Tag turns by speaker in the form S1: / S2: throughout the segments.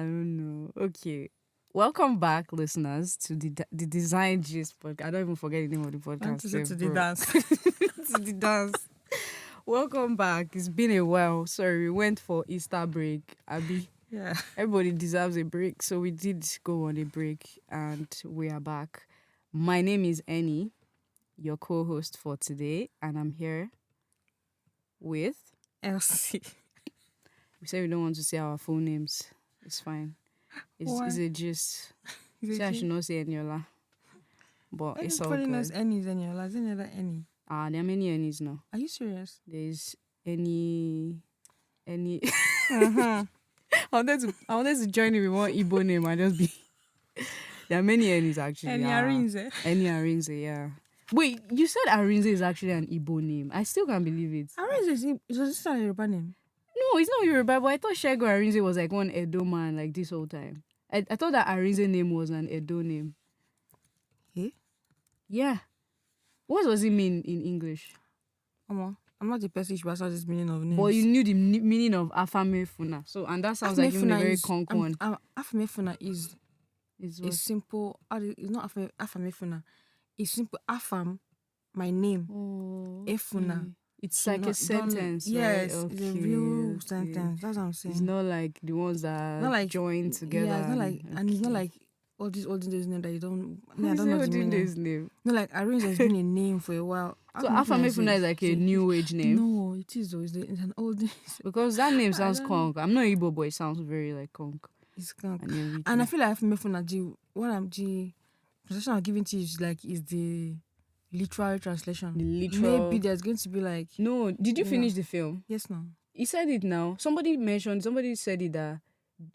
S1: don't know. Okay. Welcome back, listeners, to the Design Gist podcast. I don't even forget the name of the podcast.
S2: To the
S1: bro.
S2: dance.
S1: To the dance. Welcome back. It's been a while. Sorry, we went for Easter break. Abby.
S2: Yeah.
S1: Everybody deserves a break, so we did go on a break, and we are back. My name is Annie, your co-host for today, and I'm here with.
S2: Elsie.
S1: We said we don't want to say our full names. It's fine. It's a gist. See, I should not say Eniola. But it's all
S2: Everybody
S1: good.
S2: knows Annie is Eniola. Is any other Annie?
S1: There are many Ennies now.
S2: Are you serious?
S1: There's any.
S2: Uh-huh.
S1: I wanted to join it with one Igbo name and just be. There are many Ennies actually.
S2: Annie Arinze.
S1: Arinze, yeah. Wait, you said Arinze is actually an Igbo name. I still can't believe it.
S2: Arinze is a Yoruba name.
S1: No, it's not Yoruba, but I thought Segun Arinze was like one Edo man like this whole time. I thought that Arinze name was an Edo name.
S2: Eh?
S1: Yeah. What does it mean in English?
S2: I'm not the person who answer this meaning of names.
S1: But you knew the meaning of Afame Funa. So, and that sounds like even a very conk one.
S2: Afame Funa is
S1: It's
S2: simple. It's not Afame Funa. It's simple. Afam, my name. Efuna.
S1: Okay. It's like a sentence.
S2: Yes,
S1: right?
S2: it's a real sentence. That's what I'm saying.
S1: It's not like the ones that
S2: not like
S1: join together.
S2: Yeah, it's not like, and it's not like all these olden days name that you don't. I don't know the
S1: olden
S2: meaning.
S1: days name.
S2: No, like Arinze has been a name for a while.
S1: So Afame Funa is like a new age name.
S2: No, it is though. It's an old.
S1: Because that name sounds conk. I'm not Igbo, but it sounds very like conk.
S2: It's conk.
S1: And
S2: I feel like Afame Funa, what I'm translation I'm giving to you is the literal translation.
S1: The literal.
S2: Maybe there's going to be like.
S1: No, did you finish the film?
S2: Yes, no.
S1: He said it now. Somebody said it that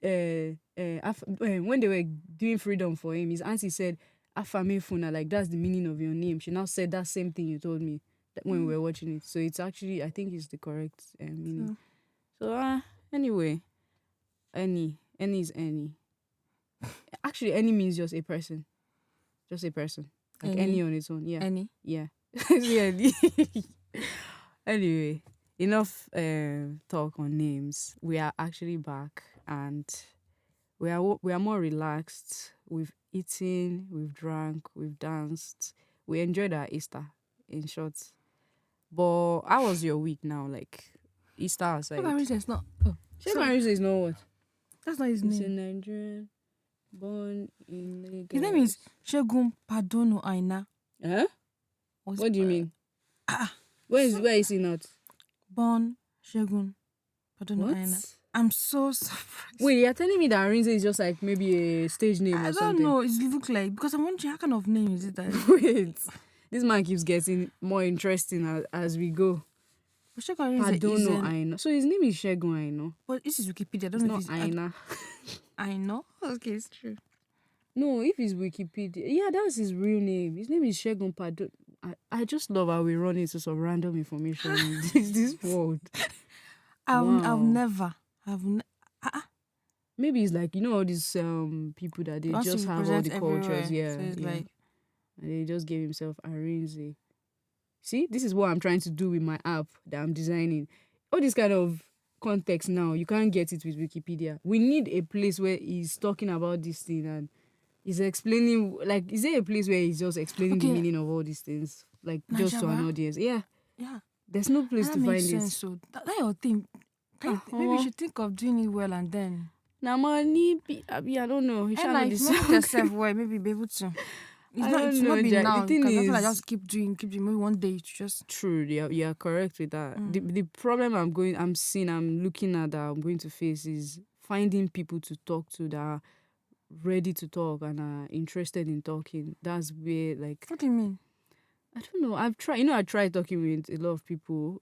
S1: when they were doing freedom for him, his auntie said, Afame Funa, like that's the meaning of your name. She now said that same thing you told me when we were watching it. So it's actually, I think it's the correct meaning. So anyway, Annie is Annie. Actually, Annie means just a person. Just a person. Like any on its own. Yeah.
S2: Any?
S1: Yeah. Yeah. Anyway, enough talk on names. We are actually back and we are more relaxed. We've eaten, we've drank, we've danced. We enjoyed our Easter, in short. But how was your week now? Like Easter aside.
S2: Arinze is not. Oh,
S1: Segun Arinze is not what?
S2: That's not his
S1: He's
S2: name.
S1: a Nigerian, born in Lagos.
S2: His name is Segun Padono Aina.
S1: Huh? What do you mean? Where is he not?
S2: Born Segun Padono
S1: What?
S2: Aina. I'm so surprised.
S1: Wait, you're telling me that Arinze is just like maybe a stage name
S2: I
S1: or
S2: don't
S1: something?
S2: know. It looks like, because I'm wondering how kind of name is it that?
S1: Wait, this man keeps getting more interesting as we go.
S2: But Segun
S1: I
S2: Arinze
S1: don't
S2: is
S1: know. Aina. So his name is Segun Aina.
S2: But this is Wikipedia. I don't
S1: It's
S2: know
S1: not
S2: if it's
S1: Aina.
S2: I know. Okay, it's true.
S1: No, if it's Wikipedia, yeah, that's his real name. His name is Segun Pado. I just love how we run into some random information in this world.
S2: I've never.
S1: Maybe it's like, all these people that they
S2: Wants to
S1: just have all the
S2: represent
S1: cultures.
S2: everywhere.
S1: Yeah.
S2: So it's
S1: yeah.
S2: like,
S1: And they just gave himself Arinze. See, this is what I'm trying to do with my app that I'm designing. All this kind of context now, you can't get it with Wikipedia. We need a place where he's talking about this thing and he's explaining, like, is there a place where he's just explaining the meaning of all these things? Like, just to an audience. Yeah.
S2: yeah.
S1: There's no place
S2: That
S1: to find
S2: makes
S1: it.
S2: sense. So that's your thing. Maybe you should think of doing it well and then.
S1: Now, money, I don't know.
S2: And like, if you make yourself well, maybe be able to. It's not be now.
S1: The thing
S2: because I feel like
S1: is,
S2: just keep doing. Maybe one day it's just.
S1: true, you're correct with that. The problem I'm looking at that I'm going to face is finding people to talk to that are ready to talk and are interested in talking. That's where, like,
S2: What do you mean?
S1: I don't know. I tried talking with a lot of people.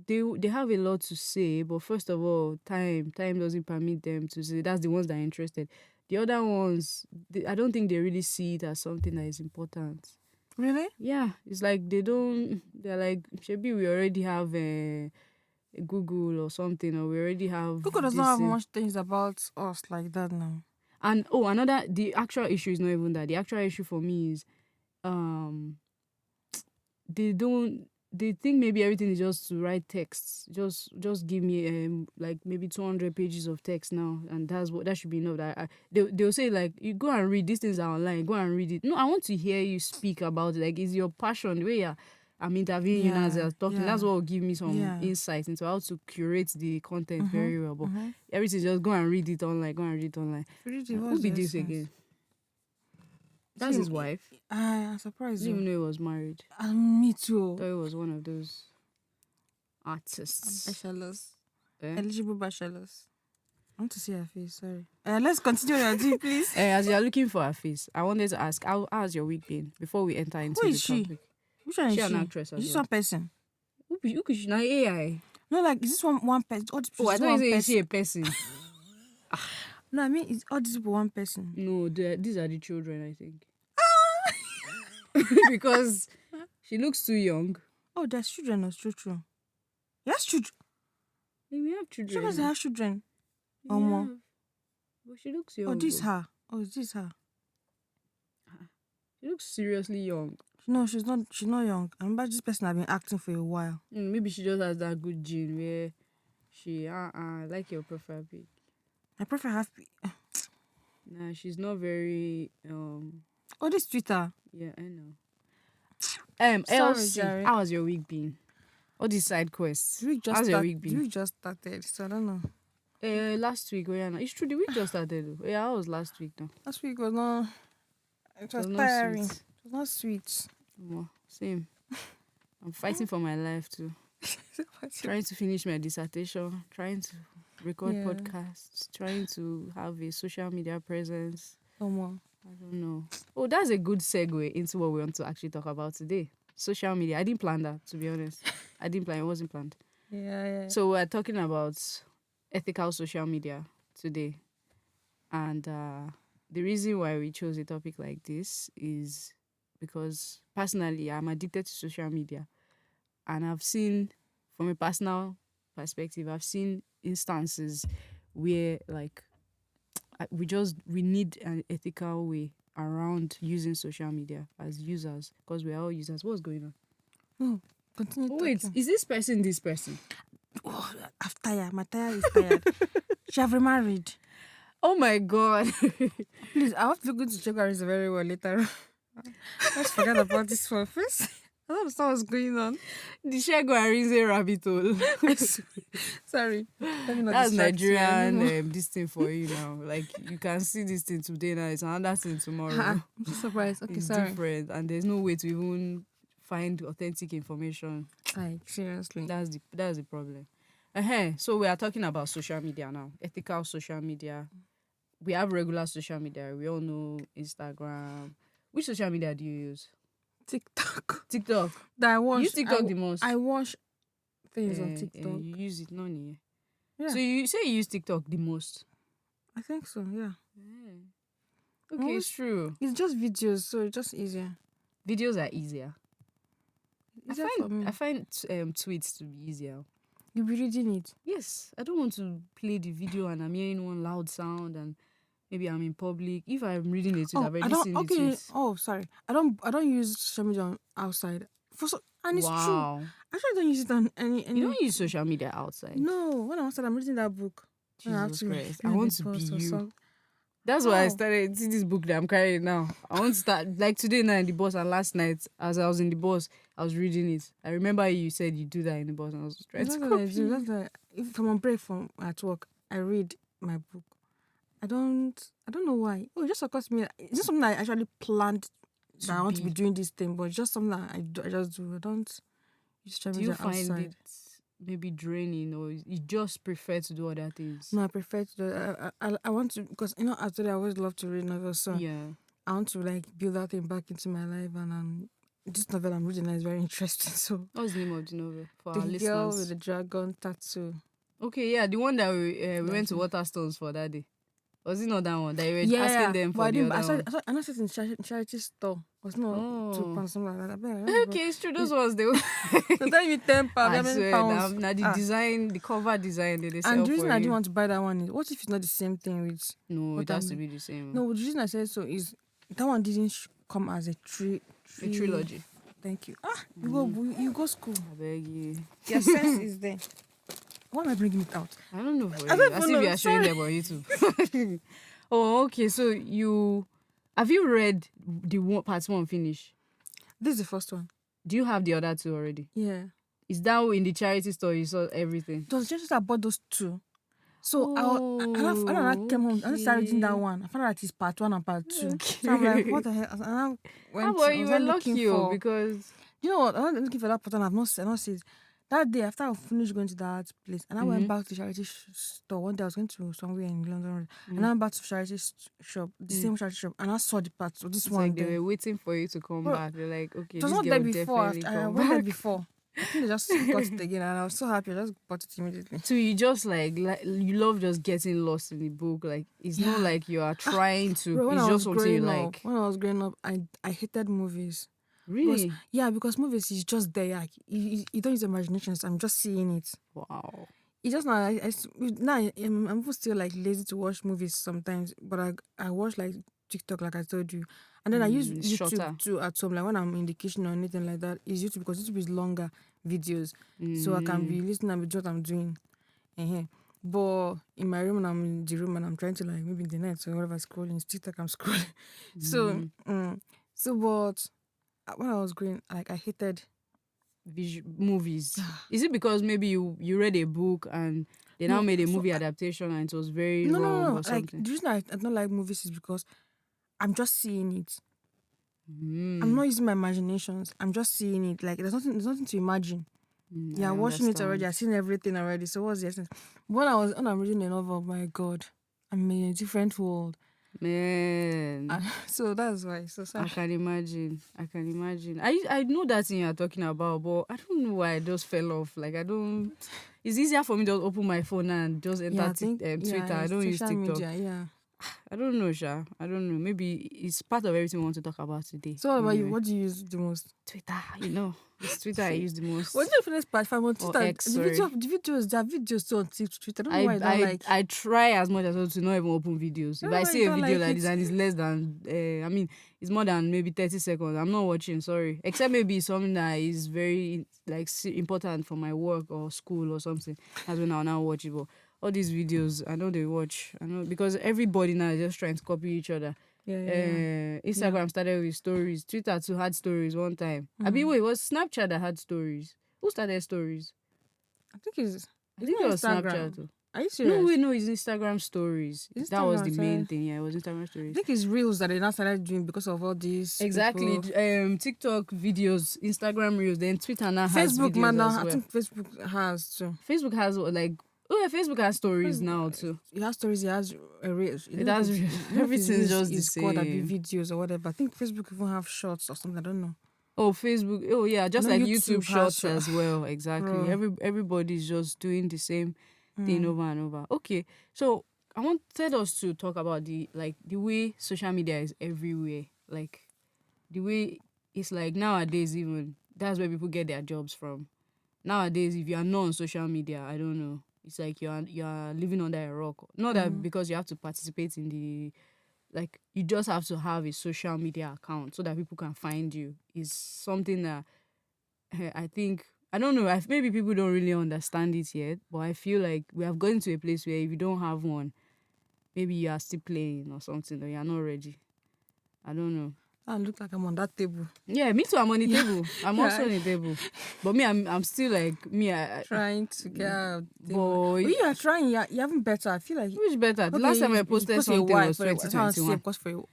S1: They have a lot to say, but first of all, time doesn't permit them to say. That's the ones that are interested. The other ones, I don't think they really see it as something that is important.
S2: Really?
S1: Yeah, it's like they're like, maybe we already have a Google or something, or we already have
S2: Google does not have much things about us like that now.
S1: And the actual issue is not even that. The actual issue for me is, they think maybe everything is just to write texts. Just give me like maybe 200 pages of text now, and that should be enough. They'll say like, you go and read, these things are online, go and read it. No, I want to hear you speak about it. Like, it's your passion, the way I'm interviewing you now as you're talking.
S2: yeah.
S1: That's what will give me some
S2: Yeah.
S1: insight into how to curate the content very well. But everything, just go and read it online. Go and read it online. Who be this again? That's his wife.
S2: I'm surprised.
S1: I didn't even know he was married.
S2: Me too.
S1: Thought he was one of those artists.
S2: Bachelors.
S1: Eh?
S2: Eligible bachelors. I want to see her face, sorry. Let's continue your tea, please.
S1: As you're looking for her face, I wanted to ask, how's your week been before we enter into
S2: Who
S1: the
S2: is she?
S1: topic?
S2: Which one is
S1: She
S2: she?
S1: an actress as
S2: Is this
S1: well.
S2: one person?
S1: Who could she? Now AI.
S2: No, like, is this one person? Oh,
S1: I thought you said is she a person.
S2: No, I mean, it's all these people one person.
S1: No, these are the children, I think. Because she looks too young.
S2: Oh, there's children. True. Yes, children.
S1: We have children.
S2: Children have children.
S1: We have. But she looks young.
S2: Oh, this
S1: though.
S2: her. Oh, is this her?
S1: She looks seriously young.
S2: No, she's not. She's not young. I remember this person had been acting for a while.
S1: Maybe she just has that good gene where she I like your profile pic.
S2: I prefer have.
S1: Nah, she's not very
S2: Oh, this Twitter.
S1: yeah, I know.
S2: Sorry,
S1: Elsie,
S2: Jerry.
S1: how has your week been? All these side quests. How's your week
S2: The
S1: been?
S2: week just started, so I don't know.
S1: Last week, Rihanna. It's true, the week just started. Though. Yeah, how was last week now?
S2: Last week was not. It was
S1: not
S2: tiring.
S1: sweet.
S2: It was not sweet.
S1: Well, same. I'm fighting for my life too. Trying to finish my dissertation, trying to record
S2: Yeah.
S1: podcasts, trying to have a social media presence.
S2: More.
S1: I don't know. Oh, that's a good segue into what we want to actually talk about today. Social media. I didn't plan that, to be honest. I didn't plan. It wasn't planned.
S2: Yeah.
S1: So we're talking about ethical social media today. And the reason why we chose a topic like this is because personally, I'm addicted to social media. And I've seen, from a personal perspective, I've seen instances where, like, we need an ethical way around using social media as users, because we're all users. What's going on?
S2: Oh, continue.
S1: Wait,
S2: talking.
S1: is this person this person?
S2: Oh, I'm tired. My tire is tired. She have remarried.
S1: Oh my God.
S2: Please, I have to go to check Arinze very well later. Let's forget about this one first. I don't understand what's going on.
S1: The Segun Arinze rabbit hole.
S2: Sorry. Let me not
S1: That's
S2: distract you
S1: Nigerian
S2: anymore.
S1: this thing for you now. Like, you can see this thing today now, it's another thing tomorrow.
S2: I'm so surprised. Okay,
S1: It's
S2: sorry.
S1: different, and there's no way to even find authentic information.
S2: Like, seriously.
S1: That's the problem. So we are talking about social media now. Ethical social media. We have regular social media. We all know Instagram. Which social media do you use?
S2: TikTok.
S1: TikTok.
S2: That I
S1: You
S2: watch.
S1: use TikTok the most.
S2: I watch things on TikTok.
S1: You use it, no need.
S2: Yeah.
S1: So you say you use TikTok the most.
S2: I think so, yeah.
S1: Okay, it's true.
S2: It's just videos, so it's just easier.
S1: Videos are easier.
S2: Easier for me.
S1: I find tweets to be easier.
S2: You'll be reading it.
S1: Yes, I don't want to play the video and I'm hearing one loud sound and maybe I'm in public. If I'm reading it, I've already seen the tweet.
S2: Oh, sorry. I don't use social media outside. And it's true.
S1: Wow.
S2: Actually, I don't use it on any.
S1: You don't use social media outside.
S2: No, when I'm outside, I'm reading that book. When I have
S1: Jesus
S2: to
S1: Christ.
S2: fill
S1: I
S2: in
S1: want
S2: the
S1: to be
S2: post or
S1: you.
S2: something.
S1: That's why I
S2: Wow.
S1: started see this book that I'm carrying now. I want to start like today night in the bus, and last night as I was in the bus, I was reading it. I remember you said you do that in the bus, and I was trying
S2: That's
S1: to
S2: what I
S1: copy.
S2: do. That's why if I'm on break from at work, I read my book. I don't know why. Oh, it just occurs to me. It's just something I actually planned that I want to be doing this thing, but it's just something that I just do. I don't use social
S1: Do you
S2: media
S1: find
S2: outside.
S1: it maybe draining, or you just prefer to do other things?
S2: No, I prefer to do I want to, because as I always love to read novels, so
S1: Yeah.
S2: I want to like build that thing back into my life, and this novel I'm reading is very interesting. So
S1: What's the name of the novel for
S2: the
S1: our
S2: girl
S1: listeners?
S2: with the dragon tattoo.
S1: Okay, yeah, the one that we went to Waterstones for that day. Was it not that one that you were asking them
S2: but
S1: for
S2: I
S1: the
S2: didn't.
S1: other one?
S2: I not in charity store. It was not £2 something like that.
S1: Okay, it's true. Those ones they were.
S2: So tell me £10,
S1: I
S2: £11
S1: swear,
S2: pounds.
S1: now the design, the cover design, they sell
S2: And the reason
S1: for
S2: I
S1: you.
S2: didn't want to buy that one is, what if it's not the same thing with?
S1: No,
S2: what
S1: it has
S2: I
S1: to
S2: mean?
S1: be the same.
S2: No, the reason I said so is that one didn't come as a
S1: A trilogy.
S2: Thank you. You go school.
S1: I beg you.
S2: Your sense is there. Why am I bringing it out?
S1: I don't know for
S2: I
S1: you.
S2: don't
S1: As
S2: even
S1: if
S2: know,
S1: you are showing
S2: sorry.
S1: them on YouTube. Oh, okay. So have you read the part 1 finish?
S2: This is the first one.
S1: Do you have the other 2 already?
S2: Yeah.
S1: Is that in the charity store you saw everything?
S2: It was just I bought those 2. So I came home. I started reading that one. I found out it's part 1 and part 2. So I'm like, what the hell? And I went.
S1: How about
S2: I
S1: you
S2: was
S1: were
S2: not looking
S1: lucky
S2: for.
S1: because
S2: You know what? I was looking for that pattern. I've not seen it. That day after I finished going to that place, and I went back to charity store. One day I was going to somewhere in London, and I went back to charity shop, the same charity shop, and I saw the part. So this
S1: it's
S2: one
S1: like they
S2: there.
S1: were waiting for you to come
S2: Bro,
S1: back. They're like, okay,
S2: It was
S1: this
S2: not
S1: girl
S2: there
S1: will
S2: before.
S1: definitely
S2: I
S1: come
S2: went there
S1: back.
S2: before. I think they just got it again, and I was so happy. I just bought it immediately.
S1: So you just like you love just getting lost in the book. Like it's not
S2: Yeah.
S1: like you are trying to.
S2: Bro, when
S1: It's
S2: I
S1: just
S2: was
S1: something you
S2: growing up,
S1: like.
S2: when I was growing up, I hated movies.
S1: Really?
S2: Because movies is just there. Like, you don't use imagination. So I'm just seeing it.
S1: Wow.
S2: It's just now. I'm even still like lazy to watch movies sometimes. But I watch like TikTok, like I told you, and then I use
S1: It's
S2: YouTube
S1: shorter.
S2: too at home. Like when I'm in the kitchen or anything like that, it's YouTube because YouTube is longer videos, so I can be listening and be doing what I'm doing. But in my room, when I'm in the room and I'm trying to like maybe in the night or whatever scrolling, it's TikTok I'm scrolling. But when I was growing, like I hated
S1: Movies. Is it because maybe you read a book and they now made a movie adaptation and it was very wrong or
S2: Like
S1: something?
S2: the reason I don't like movies is because I'm just seeing it.
S1: Mm.
S2: I'm not using my imaginations. I'm just seeing it. Like there's nothing to imagine.
S1: I
S2: Watching it already.
S1: understand.
S2: I've seen everything already. So what's the essence? When I'm reading a novel, my God, I'm in a different world.
S1: Man.
S2: So that's why. So sorry.
S1: I can imagine. I know that thing you're talking about, but I don't know why I just fell off. Like I don't. It's easier for me to just open my phone and just enter Twitter. I don't use
S2: social
S1: TikTok.
S2: media. Yeah.
S1: I don't know, Sha. I don't know. Maybe it's part of everything we want to talk about today.
S2: So what about you?
S1: Anyway.
S2: What do you use the most?
S1: Twitter, it's Twitter I use the most.
S2: What's your favorite platform on Twitter?
S1: X,
S2: the videos, there are videos too on Twitter. I don't know why I don't like.
S1: I try as much as possible to not even open videos. If I see a video like this and it's less than, it's more than maybe 30 seconds, I'm not watching, sorry. Except maybe something that is very like important for my work or school or something. That's when I'll now watch it. But all these videos, I know they watch. I know because everybody now is just trying to copy each other. Instagram started with stories. Twitter too had stories one time. Wait, it was Snapchat that had stories. Who started stories?
S2: I think it
S1: was Snapchat too.
S2: Are you serious?
S1: No, it's Instagram stories. That was the main thing. Yeah, it was Instagram stories.
S2: I think it's Reels that they now started doing because of all these.
S1: Exactly.
S2: People.
S1: TikTok videos, Instagram Reels, then Twitter now has
S2: Facebook,
S1: videos as well.
S2: I think Facebook has too.
S1: Facebook has Facebook has stories now too.
S2: It has stories. It has Reels.
S1: It has everything's just the same.
S2: It's called videos or whatever. I think Facebook even have shorts or something. I don't know.
S1: Oh, Facebook. Oh, yeah, just like YouTube shorts as well. Exactly.
S2: Bro.
S1: Everybody's just doing the same thing over and over. Okay, so I wanted us to talk about the way social media is everywhere. Like the way it's like nowadays, even that's where people get their jobs from. Nowadays, if you are not on social media, I don't know. It's like you are living under a rock. Not that because you have to participate in the you just have to have a social media account so that people can find you. Is something that I think, I don't know, maybe people don't really understand it yet, but I feel like we have gotten to a place where if you don't have one, maybe you are still playing or something, or you are not ready. I don't know.
S2: I look like I'm on that table.
S1: Yeah, me too. I'm on the table. I'm also on the table. But me, I'm still like me.
S2: Trying to get out.
S1: But
S2: you are trying. You haven't better. I feel like
S1: which better. The last time I posted something was 2021.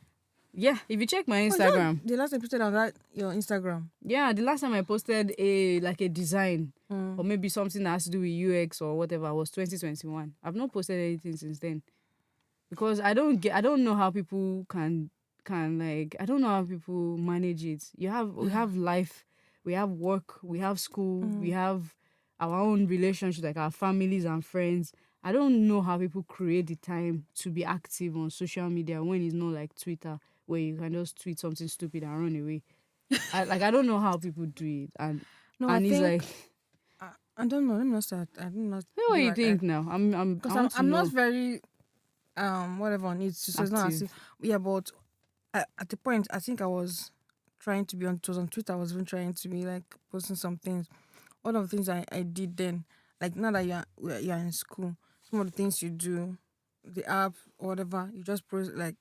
S1: Yeah, if you check my Instagram.
S2: The last time you posted on your Instagram.
S1: Yeah, the last time I posted a design or maybe something that has to do with UX or whatever was 2021. I've not posted anything since then because I don't know how people can I don't know how people manage it. We have life, we have work, we have school, we have our own relationships, like our families and friends. I don't know how people create the time to be active on social media when it's not like Twitter, where you can just tweet something stupid and run away. I don't know how people do it, and it's like
S2: I don't know. Let me not start. I don't know.
S1: What do you think now? I'm
S2: not very whatever on it. So it's not as if, but at the point I think I was trying to be on. It was on Twitter. I was even trying to be like posting some things. One of the things I did then, like now that you're in school, some of the things you do, the app or whatever, you just post like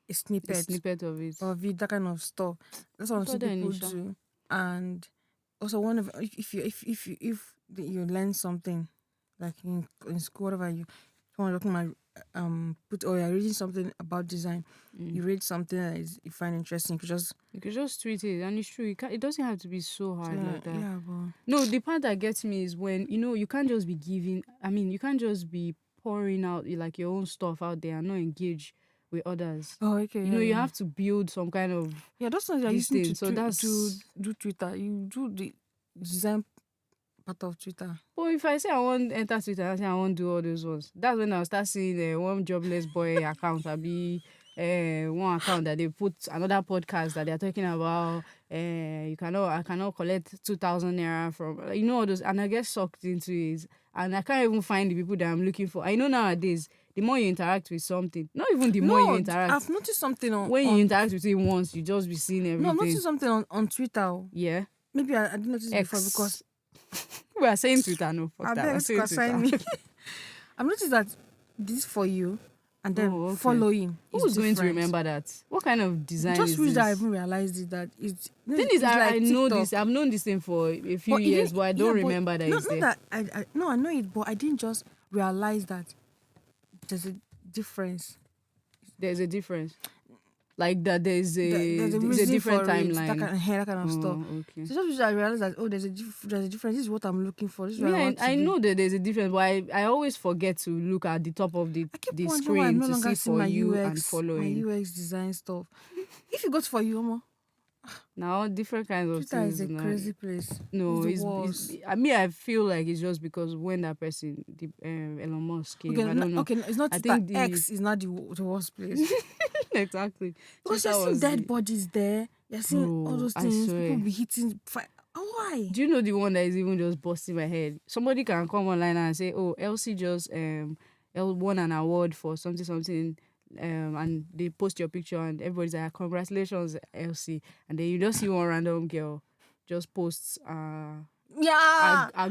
S2: a
S1: A
S2: snippet
S1: snippet of it.
S2: of it, that kind of stuff. That's what some
S1: But then,
S2: people
S1: Isha,
S2: do. And also one of if you learn something like in school, whatever someone talking about put or you're reading something about design, you read something that you find interesting,
S1: you could just tweet it, and it's true. It doesn't have to be so hard like that.
S2: yeah, but
S1: No, the part that gets me is when you can't just be giving. I mean, you can't just be pouring out like your own stuff out there and not engage with others.
S2: oh okay,
S1: You
S2: yeah.
S1: have to build some kind of
S2: Yeah, that's not you're
S1: this
S2: using
S1: thing. So that's.
S2: to do Twitter. You do the design part of Twitter.
S1: But if I say I want enter Twitter, I say I want do all those ones. That's when I'll start seeing one jobless boy account. I'll be one account that they put another podcast that they're talking about. I cannot collect 2,000 naira from all those, and I get sucked into it, and I can't even find the people that I'm looking for. I know nowadays, the more you interact with something, not even the more you interact.
S2: I've noticed something
S1: when you interact with it once, you just be seeing everything.
S2: No, I've noticed something on Twitter.
S1: Yeah.
S2: Maybe I didn't notice
S1: X.
S2: before because
S1: we are saying Twitter, no, fuck that. We're saying Twitter.
S2: I've noticed that this for you and then
S1: okay.
S2: following.
S1: Who's going to remember that? What kind of design
S2: just
S1: is
S2: wish
S1: this?
S2: that I even realized it, that it's.
S1: Thing is, I know
S2: TikTok.
S1: this. I've known this thing for a few years, but I don't remember that it's there.
S2: That I know it, but I didn't just realize that there's a difference.
S1: There's a difference. Like that there's a
S2: reason
S1: different
S2: for it,
S1: timeline.
S2: that kind of stuff.
S1: Okay.
S2: So just wish I realized that there's a difference. This is what I'm looking for. This is what I want to
S1: I
S2: be.
S1: know that there's a difference, but I always forget to look at the top of the screen to see for you and following.
S2: My UX design stuff. If you go for you, Omo,
S1: now different kinds of
S2: Twitter
S1: things.
S2: is a crazy place.
S1: No,
S2: it's
S1: I feel like it's just because when that person, Elon Musk came, I don't know.
S2: Okay, it's not
S1: I
S2: Twitter.
S1: think
S2: X is not the worst place.
S1: Exactly.
S2: Because you're seeing dead bodies there. You're seeing all those things. People be hitting. Why?
S1: Do you know the one that is even just busting my head? Somebody can come online and say, "Oh, Elsie just won an award for something." And they post your picture and everybody's like, "Congratulations, Elsie!" And then you just see one random girl just posts our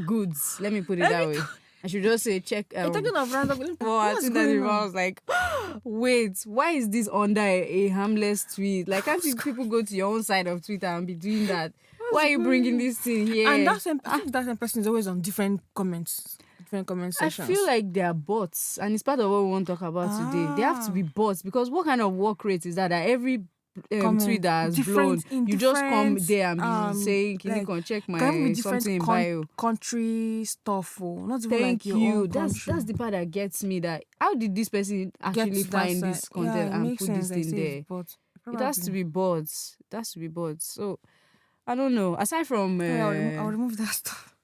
S1: goods. Let me put it that way. I should just say check.
S2: You're talking of random.
S1: Well, I think that I was like, wait, why is this under a harmless tweet? Like, can't you people go to your own side of Twitter and be doing that? Why are you bringing this thing here?
S2: And I think that same person is always on different comments. Different comment sections.
S1: I feel like they are bots, and it's part of what we want to talk about today. They have to be bots because what kind of work rate is that every tweet that has blown, you just come there and be saying, "Can you come check my something in bio?"
S2: Country stuff, not even
S1: Thank
S2: like your
S1: you.
S2: own
S1: That's the part that gets me. That how did this person actually find this content and put this thing there? It has to be bots. It has to be bots. So I don't know. Aside from,
S2: I'll remove that stuff.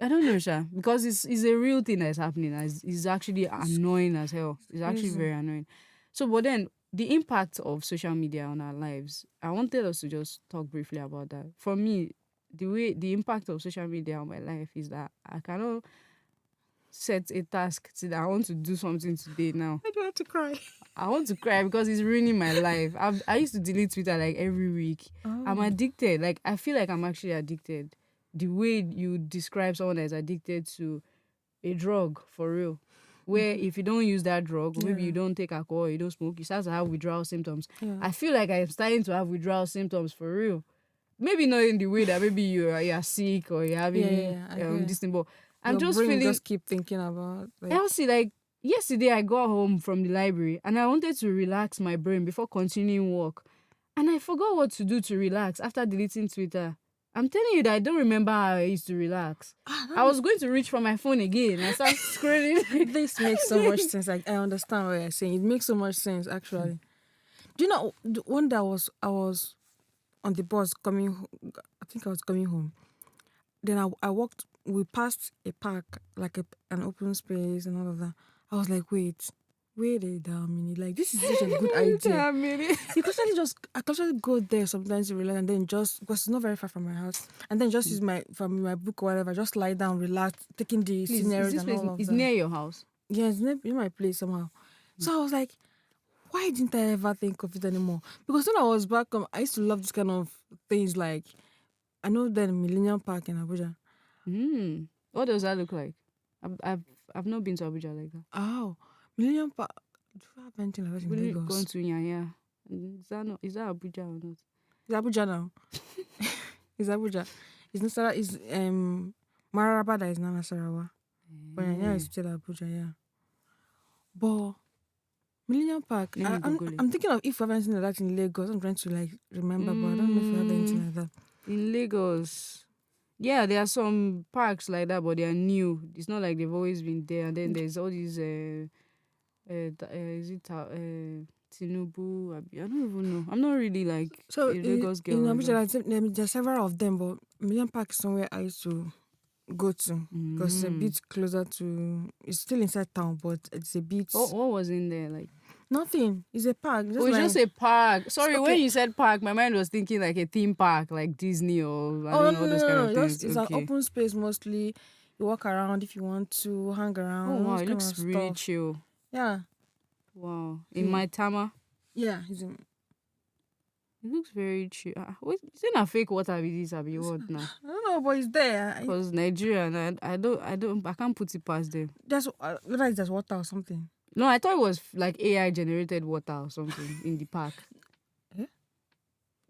S1: I don't know, Sha, because it's a real thing that's happening. It's actually annoying as hell. It's actually very annoying. So, but then the impact of social media on our lives, I wanted us to just talk briefly about that. For me, the impact of social media on my life is that I cannot set a task that I want to do something today now.
S2: I don't want to cry.
S1: I want to cry because it's ruining my life. I used to delete Twitter like every week. I'm addicted. Like, I feel like I'm actually addicted. The way you describe someone that is addicted to a drug, for real. Where if you don't use that drug, or maybe you don't take alcohol, you don't smoke, you start to have withdrawal symptoms. Yeah. I feel like I'm starting to have withdrawal symptoms for real. Maybe not in the way that maybe you're sick or you're having this thing, but I'm just feeling.
S2: Just keep thinking about.
S1: Elsie, like yesterday, I got home from the library and I wanted to relax my brain before continuing work, and I forgot what to do to relax after deleting Twitter. I'm telling you that I don't remember how I used to relax. I was going to reach for my phone again. I started scrolling.
S2: This makes so much sense. Like, I understand what you're saying. It makes so much sense, actually. Do you know, the one that I was on the bus coming, I think I was coming home. Then I walked, we passed a park, like an open space and all of that. I was like, wait a damn minute. Like, this is such a good idea. I can actually go there sometimes to relax and then just, because it's not very far from my house, and then just use my book or whatever, just lie down, relax, taking the scenery and all of that.
S1: It's near your house?
S2: Yeah, it's near my place somehow. So I was like, why didn't I ever think of it anymore? Because when I was back home, I used to love this kind of things. Like I know then Millennium Park in Abuja.
S1: What does that look like? I've not been to Abuja like that.
S2: Oh, Millennium Park. Do you have anything like that in
S1: Really gone
S2: Lagos?
S1: to Nyanya. Is that Abuja or not?
S2: It's Abuja now. It's Abuja. It's Nasara. It's Mararaba that is now Nasarawa. But Nyanya is still Abuja. Yeah. But Millennium Park.
S1: Let me Google it.
S2: I'm thinking of if we have anything like that in Lagos. I'm trying to like remember, but I don't know if we have anything like that.
S1: In Lagos, yeah, there are some parks like that, but they are new. It's not like they've always been there. And then there's all these, is it Tinubu? I don't even know. I'm not really like
S2: So
S1: a Lagos girl.
S2: in
S1: like
S2: Abuja,
S1: that.
S2: there are several of them, but Millennium Park is somewhere I used to go to because it's a bit closer to. It's still inside town, but it's a bit.
S1: What was in there? Like
S2: Nothing. It's a park.
S1: it was just a park. Sorry, when
S2: okay.
S1: you said park, my mind was thinking like a theme park, like Disney or I
S2: Oh
S1: don't know all those kind of things.
S2: It's an open space mostly. You walk around if you want to, hang around.
S1: Oh wow,
S2: those
S1: it
S2: kind
S1: looks
S2: of
S1: really
S2: stuff.
S1: chill.
S2: Yeah.
S1: Wow, in my Tama.
S2: Yeah. It's in,
S1: It looks very chill. Wait, is it not fake water with this? Abi what now?
S2: I don't know, but it's there.
S1: Because Nigeria, and I can't put it past them.
S2: There's whether it's just water or something.
S1: No, I thought it was like AI generated water or something in the park.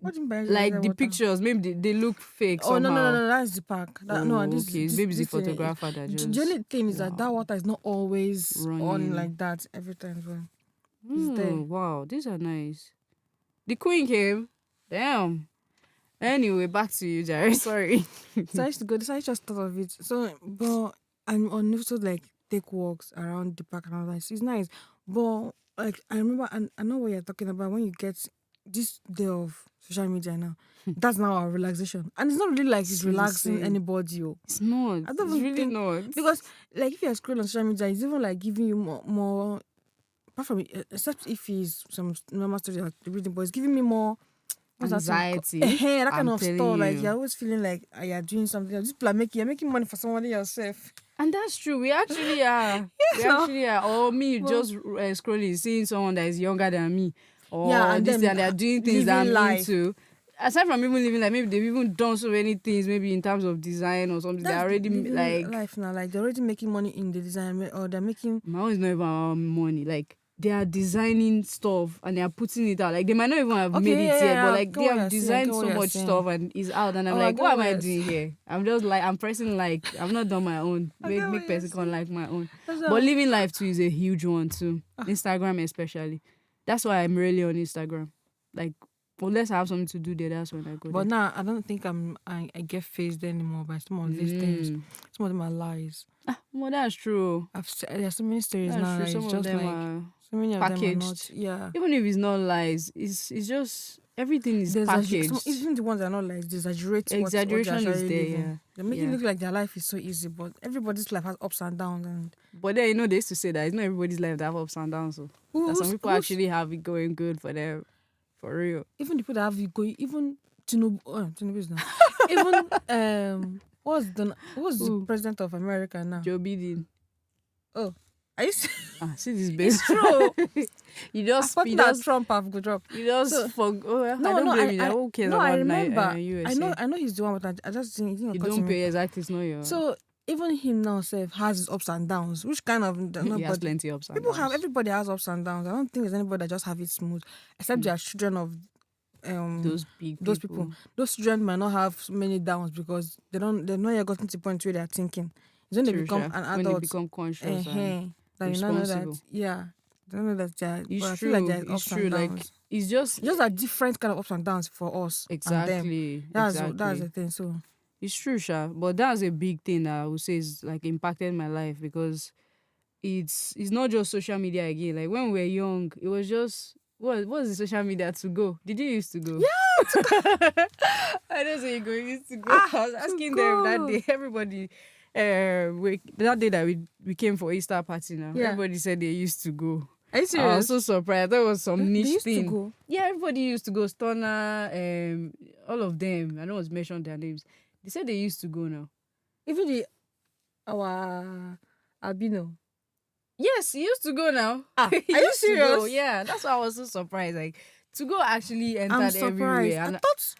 S2: What do you mean by
S1: Like the
S2: water?
S1: pictures, maybe they look fake
S2: Oh
S1: somehow.
S2: no, that's the park. This
S1: okay,
S2: this,
S1: maybe it's the
S2: this thing is-
S1: photographer that just.
S2: The only thing is that water is not always
S1: Running.
S2: on like that every time. Well, it's there.
S1: Wow, these are nice. The queen came. Damn. Anyway, back to you, Jerry. Sorry.
S2: So I used to go. So I just thought of it. So, but I'm on also like take walks around the park and all that. So it's nice. But like I remember, and I know what you're talking about when you get this day of social media now. That's now our relaxation, and it's not really like it's relaxing
S1: insane.
S2: anybody.
S1: It's not.
S2: I don't
S1: It's
S2: even
S1: really
S2: think
S1: not.
S2: because like if you're scrolling on social media, it's even like giving you more apart from except if it's some normal story like reading, but it's giving me more
S1: Anxiety.
S2: that kind
S1: I'm
S2: of
S1: telling
S2: stuff. Like
S1: you.
S2: you're always feeling like you're doing something. This people you're making money for somebody yourself.
S1: And that's true. We actually are. We
S2: no.
S1: actually are. Or me just scrolling, seeing someone that is younger than me. Or
S2: and
S1: this
S2: then
S1: and they're doing things that I'm
S2: life.
S1: into. Aside from even living like maybe they've even done so many things, maybe in terms of design or something. They're already like
S2: life now. Like they're already making money in the design, or they're making.
S1: My own is not even about money. Like they are designing stuff and they are putting it out. Like they might not even have made it yet, but like they have designed so much stuff and it's out. And I'm like, what am I doing here? I'm just like I'm pressing like I've not done my own. Make person can like my own. But living life too is a huge one too. Instagram especially. That's why I'm really on Instagram. Like unless I have something to do there, that's when I go.
S2: But now I don't think I get phased anymore by some of these things. Some of them are lies.
S1: Well, that's true.
S2: There's so many stories
S1: that's
S2: now.
S1: True.
S2: It's
S1: some
S2: just
S1: of them
S2: like
S1: are
S2: so many of
S1: packaged.
S2: them are not. Yeah.
S1: Even if it's not lies, it's just everything is packaged.
S2: Even the ones that are not lies,
S1: exaggeration is there.
S2: Living.
S1: Yeah.
S2: They make it look like their life is so easy, but everybody's life has ups and downs.
S1: But then they used to say that it's not everybody's life that have ups and downs. So that some people actually have it going good for them, for real.
S2: Even the people that have it going, even Tinubu is now. Even what's the president of America now?
S1: Joe Biden.
S2: Oh, are you
S1: see this base?
S2: It's true.
S1: you just
S2: Trump have good job.
S1: You just I don't blame you. Who cares
S2: no,
S1: about
S2: I remember.
S1: USA?
S2: I know he's the one, but I just think
S1: you don't pay exactly. It's not your.
S2: So even him now has his ups and downs. Which kind of
S1: he has plenty of ups and downs.
S2: Everybody has ups and downs. I don't think there's anybody that just have it smooth, except they are children of
S1: those people.
S2: Those children might not have many downs because they've not yet gotten to the point where they're thinking. It's when they become an adult,
S1: when they become conscious and responsible.
S2: They don't know that they're.
S1: It's
S2: I
S1: true.
S2: feel like
S1: It's true. Like it's just
S2: a different kind of ups and downs for us.
S1: Exactly.
S2: That's the thing. So
S1: it's true, Sha. But that's a big thing that I would say is like impacted my life because it's not just social media again. Like when we were young, it was just what was the social media to go? Did you used to go?
S2: Yeah.
S1: I don't say you used to go. I was asking them that day. Everybody that day that we came for Easter party now. Yeah. Everybody said they used to go.
S2: Are you serious?
S1: I was so surprised. That was some niche thing.
S2: To go?
S1: Yeah, everybody used to go. Stoner, all of them. I don't want to mention their names. They said they used to go now.
S2: Even our albino.
S1: Yes, he used to go now.
S2: Ah,
S1: He
S2: are you
S1: used to go.
S2: serious?
S1: Yeah, that's why I was so surprised. Like to go actually
S2: I'm
S1: entered
S2: surprised.
S1: everywhere,
S2: I
S1: and
S2: thought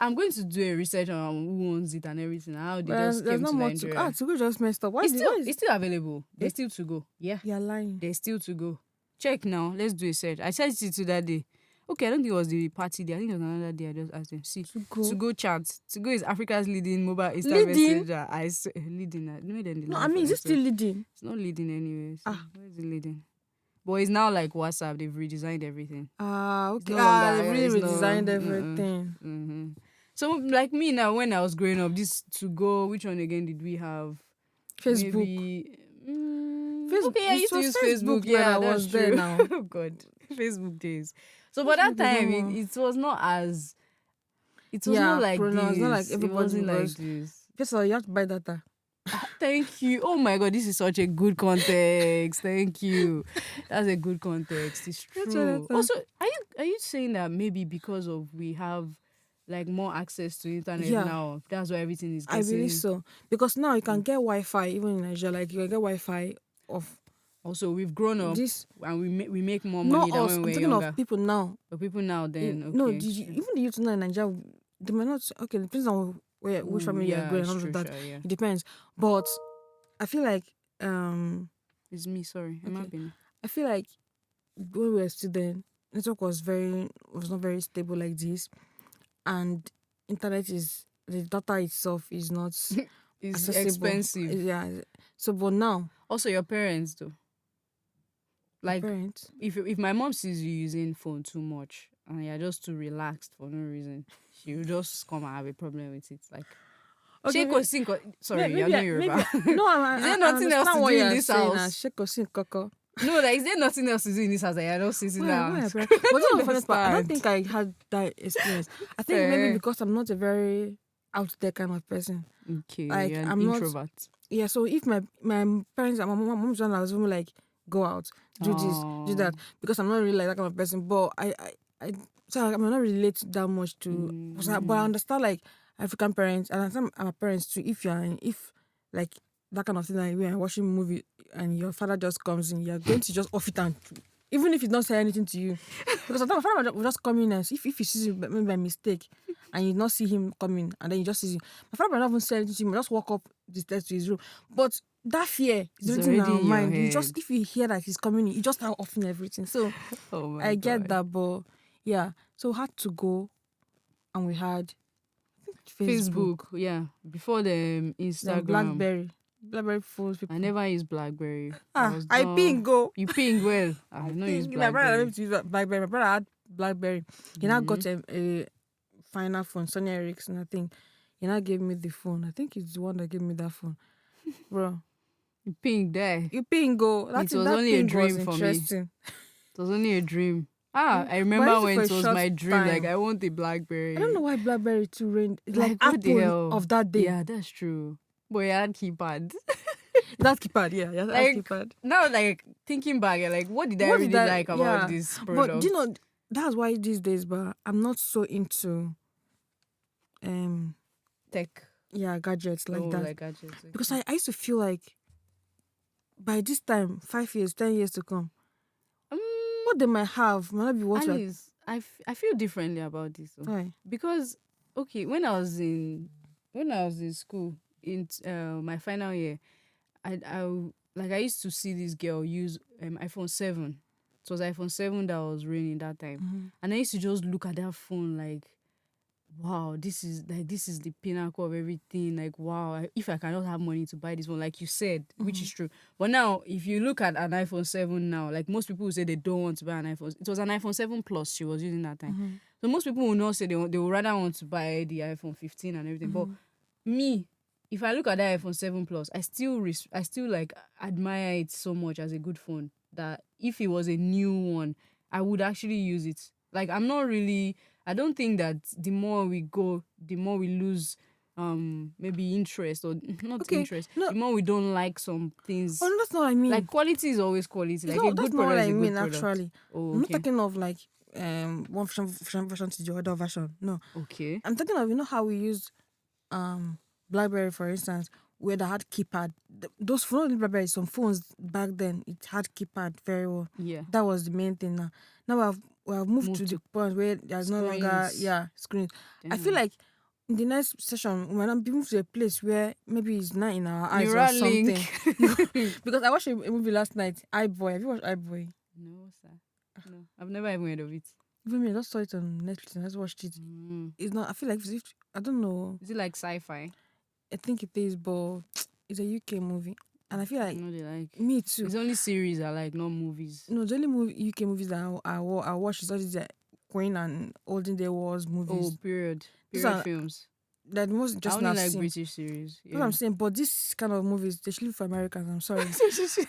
S1: I'm going to do a research on who owns it and everything. How they
S2: there's,
S1: just
S2: there's
S1: came
S2: not
S1: to
S2: more to
S1: Nigeria.
S2: to go just messed up. Why is it? Why is
S1: It's still available.
S2: Eh?
S1: There's still to go. Yeah,
S2: you're lying?
S1: there's still to go. Check now. Let's do a search. I searched it to that day. Okay, I don't think it was the party day. I think it was another day. I just asked them. See,
S2: To go.
S1: to go chat. To go is Africa's leading mobile instant
S2: Leading?
S1: messenger. Leading. Made them the
S2: No,
S1: lie
S2: I
S1: for
S2: mean, is it still
S1: themselves.
S2: leading?
S1: It's not leading anyway. So
S2: Ah.
S1: where is it leading? But it's now like WhatsApp. They've redesigned everything.
S2: Okay.
S1: It's no longer.
S2: They've really
S1: It's no.
S2: redesigned everything.
S1: Mm-hmm. So like me now, when I was growing up, this to go. Which one again did we have?
S2: Facebook.
S1: Maybe.
S2: Facebook.
S1: Okay, I
S2: It
S1: used to
S2: was
S1: use
S2: Facebook
S1: Facebook.
S2: when
S1: Yeah,
S2: I
S1: that's
S2: was there
S1: true.
S2: now.
S1: Oh God, Facebook days. So by that
S2: Facebook is
S1: time,
S2: no more.
S1: it was not as. It was
S2: Yeah,
S1: not like
S2: pronouns. Not like
S1: this. It
S2: everybody
S1: wasn't like
S2: was.
S1: this.
S2: First of all, you have to buy data.
S1: Thank you. Oh my God, this is such a good context. Thank you. That's a good context. It's
S2: That's
S1: true.
S2: what
S1: Also, are you saying that maybe because of we have like more access to internet
S2: Yeah.
S1: now, that's why everything is
S2: I
S1: getting.
S2: believe so. Because now you can get Wi-Fi even in Nigeria. Like you can get Wi-Fi of
S1: Also, we've grown up
S2: this.
S1: and we make more
S2: Not
S1: money than
S2: us.
S1: when
S2: I'm
S1: we were
S2: talking
S1: younger.
S2: of people now.
S1: But people now, then
S2: No,
S1: okay.
S2: even the youth now in Nigeria, they might not. Okay, it depends on which
S1: Ooh,
S2: family you're
S1: yeah,
S2: going.
S1: it's
S2: And all
S1: true,
S2: of that.
S1: sure, yeah.
S2: It depends. But I feel like
S1: It's me. Sorry, I'm not
S2: okay.
S1: being.
S2: I feel like when we were students, network was not very stable like this, and internet is the data itself is not
S1: It's
S2: accessible.
S1: expensive.
S2: Yeah. So, but now,
S1: Also, your parents though. Like
S2: parents.
S1: if my mom sees you using phone too much and you're just too relaxed for no reason, she will just come and have a problem with it. Like,
S2: Okay,
S1: sorry, you're not Yoruba.
S2: no,
S1: Is there nothing else to do in this house?
S2: Shake or sing, koko.
S1: No, like, is there nothing else to do in this house that you're not sitting down?
S2: Why, but that's the funny part. I don't think I had that experience. I think maybe because I'm not a very out there kind of person.
S1: Okay,
S2: Like,
S1: you're an
S2: I'm not-
S1: introvert.
S2: Yeah, so if my parents and my mom's one, I was really like, go out, do this, do that, because I'm not really like that kind of person. But I so I'm not relate that much to, but I understand like African parents, and I understand my parents too. If like that kind of thing, like when you're watching a movie and your father just comes in, you're going to just off it and even if he don't say anything to you, because sometimes my father will just come in and if he sees you maybe by mistake and you not see him coming and then you just see him, my father will not even say anything to him, just walk up the stairs to his room. But that fear is
S1: It's
S2: written in
S1: already
S2: our
S1: in your
S2: mind. You
S1: head.
S2: just if you hear that he's coming in, you just start offing everything. So
S1: Oh my
S2: I get
S1: God.
S2: that, but yeah. So we had to go and we had
S1: Facebook, yeah. Before the
S2: then
S1: Instagram.
S2: Blackberry phones. People.
S1: I never used BlackBerry. was
S2: I
S1: done-
S2: ping go.
S1: You ping well. I know use
S2: My brother
S1: BlackBerry.
S2: used to use BlackBerry. My brother had BlackBerry. He now got a final phone, Sony Ericsson, I think. He now gave me the phone. I think he's the one that gave me that phone. Bro,
S1: You ping there.
S2: you ping go. That
S1: It was
S2: that
S1: only a
S2: ping
S1: dream
S2: was
S1: for me.
S2: interesting.
S1: It was only a dream. I
S2: But
S1: remember
S2: it's
S1: when
S2: for a
S1: it was
S2: short
S1: my dream. Like,
S2: time.
S1: I want a BlackBerry.
S2: I don't know why BlackBerry too reigned. It's like
S1: what the
S2: Apple
S1: hell?
S2: of that day.
S1: Yeah, that's true. But I had keypad.
S2: That keypad, yeah, that
S1: Like,
S2: keypad.
S1: now, like, thinking back, you're like, what did I
S2: What
S1: really
S2: did I-
S1: like about
S2: yeah.
S1: this
S2: But
S1: product?
S2: do you know that's why these days, but I'm not so into
S1: Tech.
S2: gadgets like that.
S1: Like gadgets. Okay.
S2: Because I used to feel like by this time, 5 years, 10 years to come, what they might have might not be what we're-
S1: Alice, I feel differently about this. Though.
S2: Why?
S1: Because okay, when I was in school in my final year, I used to see this girl use iPhone 7. It was iPhone 7 that was reigning that time, and I used to just look at that phone like, wow, this is the pinnacle of everything. Like, wow, if I cannot have money to buy this one, like you said, which is true. But now, if you look at an iPhone 7 now, like most people will say they don't want to buy an iPhone. It was an iPhone 7 Plus she was using that time. So most people will not say they will rather want to buy the iPhone 15 and everything. But me, if I look at that iPhone 7 Plus, I still like admire it so much as a good phone that if it was a new one, I would actually use it. Like, I don't think that the more we go, the more we lose maybe interest or not
S2: Okay,
S1: interest.
S2: no.
S1: The more we don't like some things.
S2: Oh, no, that's not what I mean.
S1: Like, quality is always quality.
S2: It's
S1: Like,
S2: not-
S1: a
S2: that's
S1: good
S2: not what
S1: product
S2: I
S1: is a
S2: mean,
S1: good product.
S2: actually.
S1: Oh,
S2: I'm not
S1: okay.
S2: talking of like one version to the other version. No.
S1: Okay.
S2: I'm talking of how we use BlackBerry, for instance. where they had keypad. Those phones, not BlackBerry, some phones back then, it had keypad very well.
S1: Yeah.
S2: That was the main thing. Now we have moved to the point where there's no longer screens. I feel like in the next session we might not be moved to a place where maybe it's not in our eyes or something. Because I watched a movie last night, iBoy. Have you watched iBoy?
S1: No, sir. No, I've never even heard of it.
S2: Even me, I just saw it on Netflix and I just watched it. It's not. I feel like I don't know.
S1: Is it like sci-fi?
S2: I think it is, but it's a UK movie, and I feel like
S1: No, they like
S2: me too.
S1: It's only series I like, not movies.
S2: No, the only UK movies that I watch is all these Queen and Olden Day Wars movies.
S1: Oh, period films.
S2: That most just
S1: I only
S2: not
S1: like
S2: seen.
S1: British series.
S2: That's what I'm saying. But this kind of movies, they should live for Americans. I'm sorry.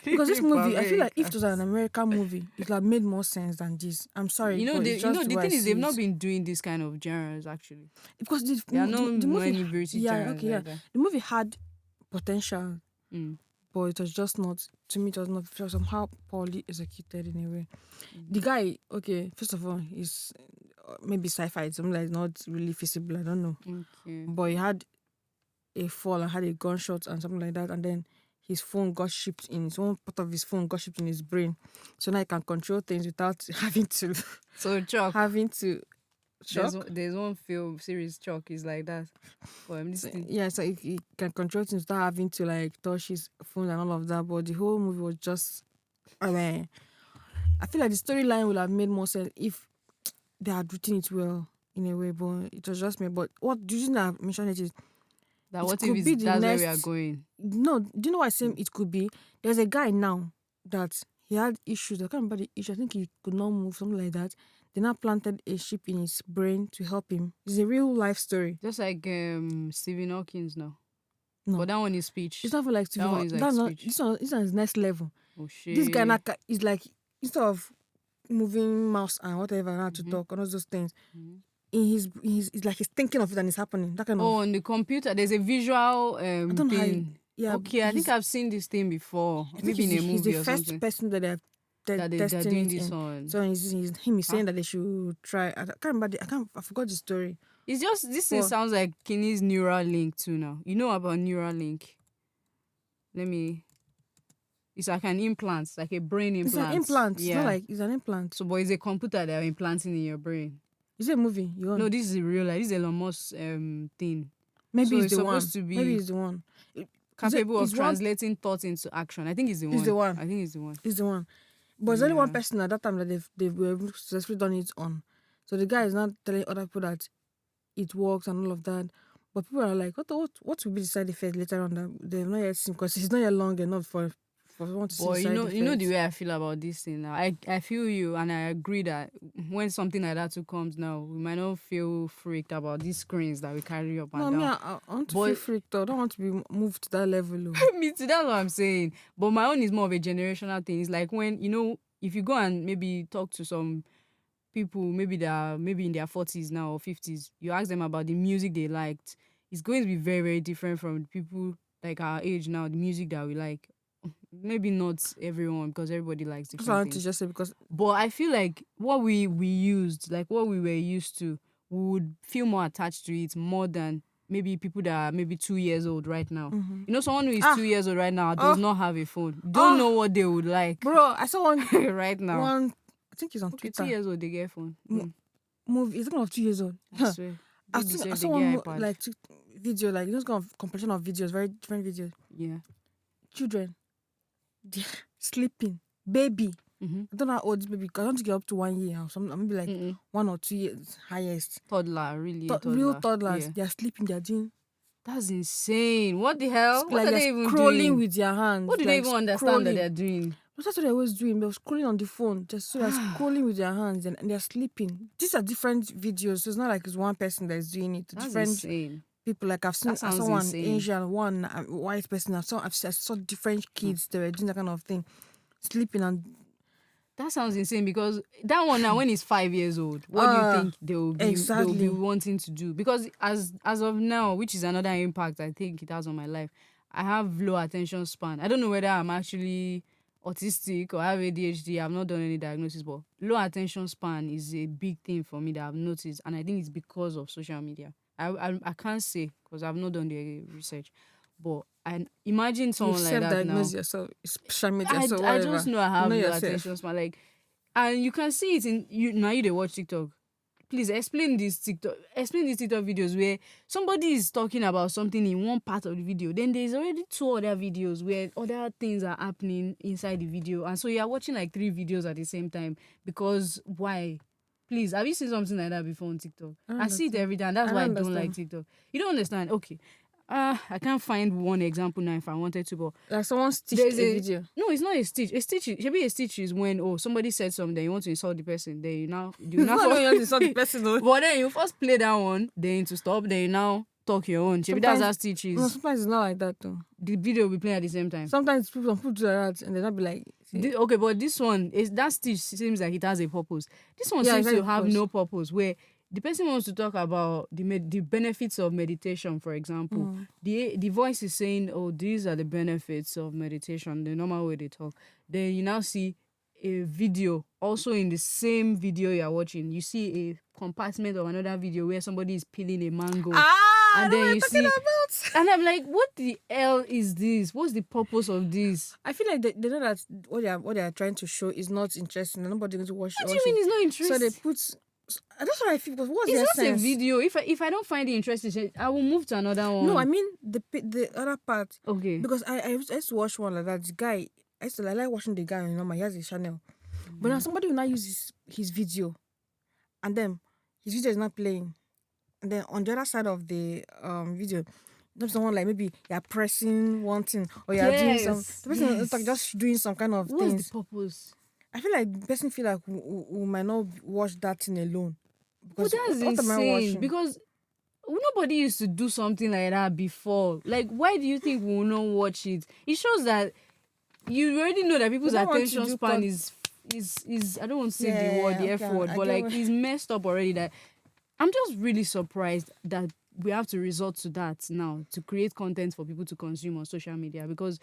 S2: Because this movie, I feel like if it was an American movie, it would have made more sense than this. I'm sorry.
S1: The thing is, they've not been doing this kind of genres actually.
S2: Because the
S1: movie,
S2: many
S1: British
S2: genres.
S1: Okay,
S2: the movie had potential, but it was just not. To me, it was not somehow poorly executed in a way. The guy, okay, first of all, is maybe sci-fi. It's something that's not really feasible. I don't know.
S1: Okay.
S2: But he had a fall and had a gunshot and something like that, and then his phone got shipped in. One part of his phone got shipped in his brain, so now he can control things without having to.
S1: So Chuck.
S2: Having to.
S1: There's one film series Chuck is like that. For him,
S2: yeah, so he can control things without having to like touch his phone and all of that. But the whole movie was just. I mean, I feel like the storyline would have made more sense if they had written it well in a way, but it was just me. But what do you know? I mentioned it is
S1: that what if that's where we are going?
S2: No, do you know what I'm saying? It could be there's a guy now that he had issues. I can't remember the issue. I think he could not move, something like that. They now planted a chip in his brain to help him. It's a real life story.
S1: Just like Stephen Hawking's now.
S2: No,
S1: but that one is speech.
S2: It's not for like Stephen.
S1: That one is like
S2: that's
S1: speech.
S2: Not. This one is next level.
S1: Oh shit!
S2: This guy now is like instead of moving mouse and whatever now to talk and all those things. In his it's like he's thinking of it and it's happening. That kind of.
S1: Oh, on the computer, there's a visual
S2: I don't know
S1: thing.
S2: Yeah.
S1: Okay, I think I've seen this thing before. Maybe in a movie
S2: he's the
S1: or
S2: first
S1: something.
S2: person that they're
S1: doing this on.
S2: So he's saying that they should try. I forgot the story.
S1: It's just this thing sounds like Kinney's neural link too now. You know about neural link? It's like an implant, like a brain implant.
S2: It's an implant.
S1: Yeah.
S2: It's not like it's an implant.
S1: So, but it's a computer they're implanting in your brain.
S2: Is it a movie?
S1: No, this is a real life. This is Elon Musk's thing.
S2: Maybe
S1: so
S2: it's the one.
S1: To be
S2: Maybe it's the one.
S1: Capable of translating thoughts into action. I think it's the one.
S2: It's the one.
S1: I think it's the one.
S2: It's the one. But there's only one person at that time that they've successfully done it on. So the guy is not telling other people that it works and all of that. But people are like, what will be the side effect later on that they've not yet seen, because it's not yet long enough for someone to see the side effects.
S1: You know the way I feel about this thing now. I feel you, and I agree that when something like that comes now, we might not feel freaked about these screens that we carry up and down.
S2: I want to feel freaked though. I don't want to be moved to that level.
S1: Me too, that's what I'm saying. But my own is more of a generational thing. It's like when, if you go and maybe talk to some people, maybe in their 40s now or 50s, you ask them about the music they liked, it's going to be very, very different from people like our age now, the music that we like. Maybe not everyone, because everybody likes different things.
S2: To just say
S1: but I feel like what we used, like what we were used to, we would feel more attached to it more than maybe people that are maybe 2 years old right now. Someone who is 2 years old right now does not have a phone. Don't know what they would like.
S2: Bro, I saw one
S1: right now.
S2: I think he's on Twitter.
S1: 2 years old, they get a phone.
S2: Movie. He's talking of 2 years old.
S1: I swear.
S2: I saw one like video, like kind of compilation of videos, very different videos.
S1: Yeah.
S2: Children, they're sleeping, baby. I don't know how old this baby. I don't think up to 1 year or something. Maybe like 1 or 2 years highest.
S1: Toddler, really.
S2: Real toddlers. Yeah. They're sleeping. They're doing.
S1: That's insane. What the hell? What
S2: are
S1: they even
S2: scrolling
S1: doing?
S2: With their hands.
S1: What do they even understand that they're doing?
S2: That's what they're always doing. They're scrolling on the phone. They're scrolling with their hands and they're sleeping. These are different videos. So it's not like it's one person that's doing it.
S1: That's
S2: different
S1: insane.
S2: People, like I've seen someone Asian, one white person. I saw different kids. They were doing that kind of thing, sleeping. And
S1: that sounds insane, because that one now, when he's 5 years old, what do you think they'll be wanting to do? Because as of now, which is another impact I think it has on my life, I have low attention span. I don't know whether I'm actually autistic or have ADHD. I've not done any diagnosis, but low attention span is a big thing for me that I've noticed, and I think it's because of social media. I can't say because I've not done the research, but And imagine
S2: You
S1: someone like that now.
S2: self-diagnose yourself, social media, so
S1: I
S2: whatever.
S1: just know I have
S2: Know
S1: no
S2: yourself.
S1: attention span. Like, and you can see it in you now. You they watch TikTok. Please explain these TikTok videos where somebody is talking about something in one part of the video. Then there's already 2 other videos where other things are happening inside the video, and so you are watching like 3 videos at the same time. Because why? Please, have you seen something like that before on TikTok? I see it every day, and that's why I don't like TikTok. You don't understand? Okay. I can't find one example now if I wanted to, but
S2: Like someone stitched
S1: there's
S2: a video.
S1: no, it's not a stitch. A stitch is when somebody said something, then you want to insult the person, then you now
S2: It's not when you want to insult the person, though.
S1: but then you first play that one, then to stop, then you now talk your own. Maybe that's how stitch is.
S2: No, sometimes it's not like that though.
S1: The video will be playing at the same time.
S2: Sometimes people do that and then I'll be like,
S1: Okay, but this one is that stitch seems like it has a purpose. This one seems to have no purpose, where the person wants to talk about the benefits of meditation, for example. The voice is saying, oh, these are the benefits of meditation, the normal way they talk. Then you now see a video, also in the same video you're watching, you see a compartment of another video where somebody is peeling a mango. And then you see, and I'm like, what the hell is this? What's the purpose of this?
S2: I feel like they know that what they are trying to show is not interesting and nobody's going to watch it.
S1: What do you mean it's not interesting?
S2: So they put... That's what I feel. Because what's
S1: it's
S2: their
S1: not
S2: sense?
S1: a video. If I don't find it interesting, I will move to another one.
S2: No, I mean the other part.
S1: Okay.
S2: Because I used to watch one like that. The guy, I like watching the guy on normal. He has a channel. But now somebody will now use his video, and then his video is not playing. And then on the other side of the video, there's someone like maybe you're pressing one thing or you're doing some. The person is like just doing some kind of things.
S1: What's the purpose?
S2: I feel like the person feel like we might not watch that thing alone.
S1: Because that's insane. Because nobody used to do something like that before. Like, why do you think we will not watch it? It shows that you already know that people's attention span is I don't want to say the F word, but like it's messed up already. That I'm just really surprised that we have to resort to that now to create content for people to consume on social media, because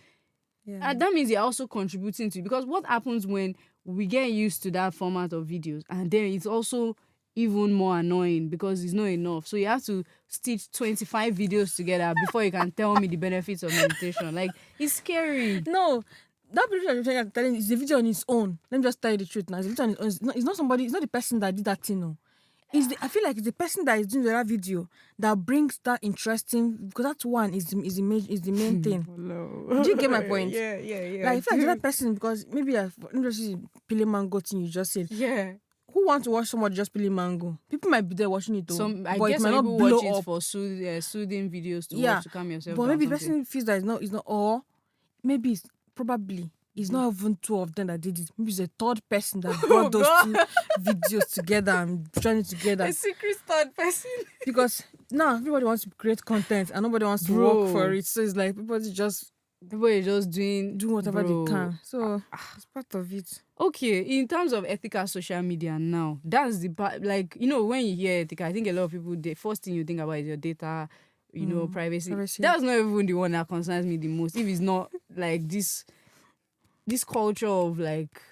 S1: that means they're also contributing to it. Because what happens when we get used to that format of videos, and then it's also even more annoying because it's not enough. So you have to stitch 25 videos together before you can tell me the benefits of meditation. Like, it's scary.
S2: No, that video I'm telling you is the video on its own. Let me just tell you the truth now. It's not somebody. It's not the person that did that thing. No, I feel like it's the person that is doing the other video that brings that interesting, because that one is the main thing.
S1: No.
S2: Do you get my point?
S1: Yeah.
S2: Like, I feel like that person, because maybe let me just see peeling mango thing you just said.
S1: Yeah.
S2: Who wants to watch somebody just peeling mango? People might be there watching it though.
S1: I guess some people watch it for soothing videos to watch to calm yourself down.
S2: But maybe the person feels that it's not, or maybe it's not even 2 of them that did it. Maybe it's a third person that brought those 2 videos together and joined it together.
S1: A secret third person.
S2: Because now everybody wants to create content and nobody wants to work for it. So it's like people are just doing whatever they can. So it's part of it.
S1: Okay, in terms of ethical social media now, that's the part. Like, when you hear ethical, I think a lot of people, the first thing you think about is your data, privacy. That's not even the one that concerns me the most. If it's not like this culture of like,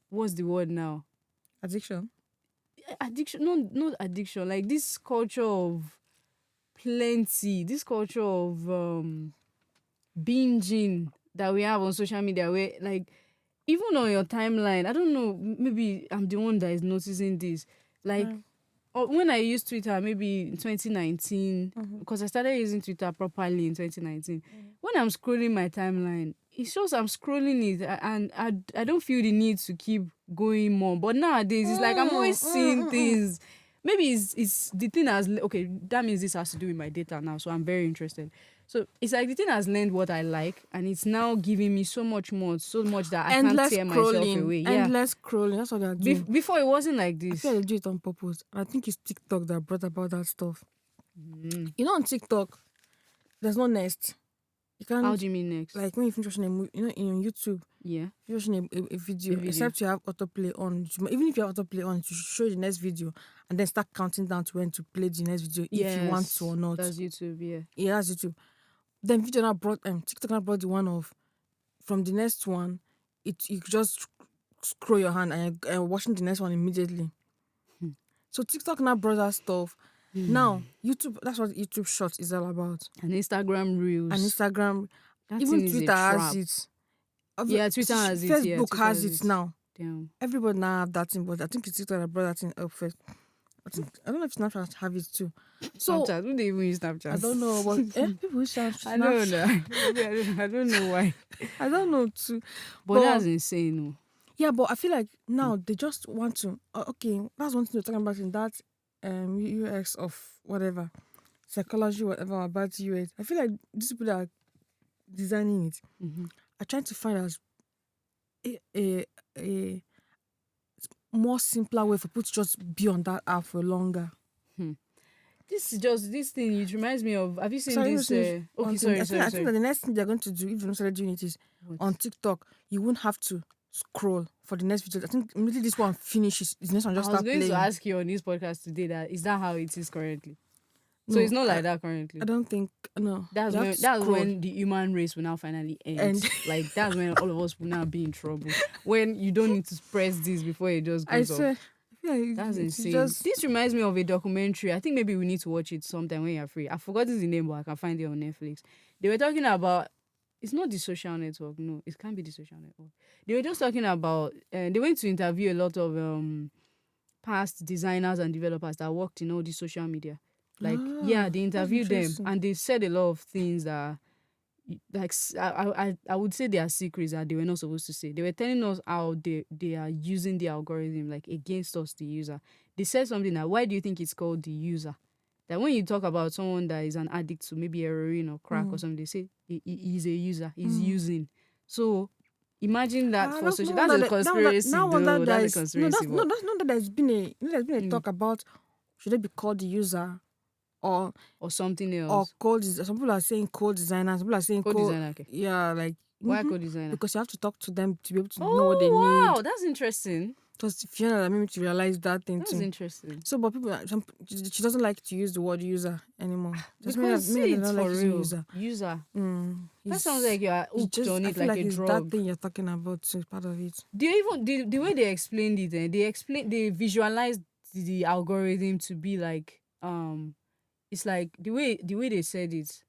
S1: what's the word now?
S2: Addiction.
S1: Not addiction. Like this culture of plenty, this culture of binging that we have on social media, where like even on your timeline, I don't know, maybe I'm the one that is noticing this. Like when I used Twitter, maybe in 2019, because I started using Twitter properly in 2019. When I'm scrolling my timeline, it shows I'm scrolling it, and I don't feel the need to keep going more. But nowadays, it's like I'm always seeing things. Maybe it's the thing okay, that means this has to do with my data now, so I'm very interested. So it's like the thing has learned what I like, and it's now giving me so much that I can't tear myself away.
S2: Endless scrolling, that's what they're doing.
S1: Before it wasn't like this.
S2: I feel they do it on purpose. I think it's TikTok that brought about that stuff. On TikTok, there's no next. You can't.
S1: How do you mean next?
S2: Like when you finish watching a movie, in YouTube.
S1: Yeah.
S2: If you're watching a video, except you have autoplay on. Even if you have autoplay on, to show you the next video and then start counting down to when to play the next video if you want to or not.
S1: That's YouTube, yeah.
S2: Yeah, that's YouTube. Then video now brought TikTok now brought the one of from the next one, you just scroll your hand and you're watching the next one immediately. So TikTok now brought that stuff, Now, YouTube, that's what YouTube Shorts is all about.
S1: And Instagram Reels.
S2: And Instagram,
S1: That
S2: even
S1: thing is a
S2: Twitter has
S1: trap.
S2: it.
S1: Yeah, Twitter has it. Yeah,
S2: Facebook
S1: Twitter
S2: has it now.
S1: Damn.
S2: Everybody now have that thing, but I think it's TikTok that brought that thing up first. I don't know if Snapchat have it too. So
S1: Snapchat. Who they even use Snapchat?
S2: I don't know, but people use Snapchat.
S1: I don't know. I don't know why.
S2: I don't know too.
S1: But that's insane. No?
S2: Yeah, but I feel like now they just want to. Okay, that's one thing you're talking about in that UX of whatever psychology, whatever about UX. I feel like these people that are designing it are trying to find us a more simpler way for people to just be on that app for longer.
S1: This is just this thing. It reminds me of. Have you seen this?
S2: Okay,
S1: sorry.
S2: I think that the next thing they're going to do, if you don't start doing it, is on TikTok. You won't have to scroll for the next video. I think immediately this one finishes, the next one just start playing.
S1: I was going to ask you on this podcast today that is that how it is currently? So it's not like that currently.
S2: I don't think no.
S1: That's when the human race will now finally end. Like that's when all of us will now be in trouble. When you don't need to press this before it just goes off.
S2: Swear. Yeah,
S1: that's insane. This reminds me of a documentary. I think maybe we need to watch it sometime when you're free. I forgot the name, but I can find it on Netflix. They were talking about. It's not the social network. No, it can't be the social network. They were just talking about. They went to interview a lot of past designers and developers that worked in all the social media. Like, they interviewed them and they said a lot of things that, like, I would say they are secrets that they were not supposed to say. They were telling us how they are using the algorithm, like, against us, the user. They said something that, why do you think it's called the user? That when you talk about someone that is an addict to maybe heroin or crack or something, they say he's a user, he's using. So, imagine that for social. That's a conspiracy. That's a conspiracy.
S2: No, that's not that there's been a talk about should they be called the user or
S1: something else.
S2: Or code design. Some people are saying code designer. Some people are saying
S1: code designer. Okay.
S2: Yeah, like
S1: why code designer?
S2: Because you have to talk to them to be able to know what they need.
S1: Wow, that's interesting.
S2: Because Fiona made me to realize that thing
S1: that's
S2: too.
S1: That's interesting.
S2: So, but people, she doesn't like to use the word user anymore.
S1: Because it's for real. User. That sounds like you are hooked on it like a drug.
S2: That thing you're talking about too, part of it.
S1: The way they explained it, they visualized the algorithm to be like it's like the way they said it.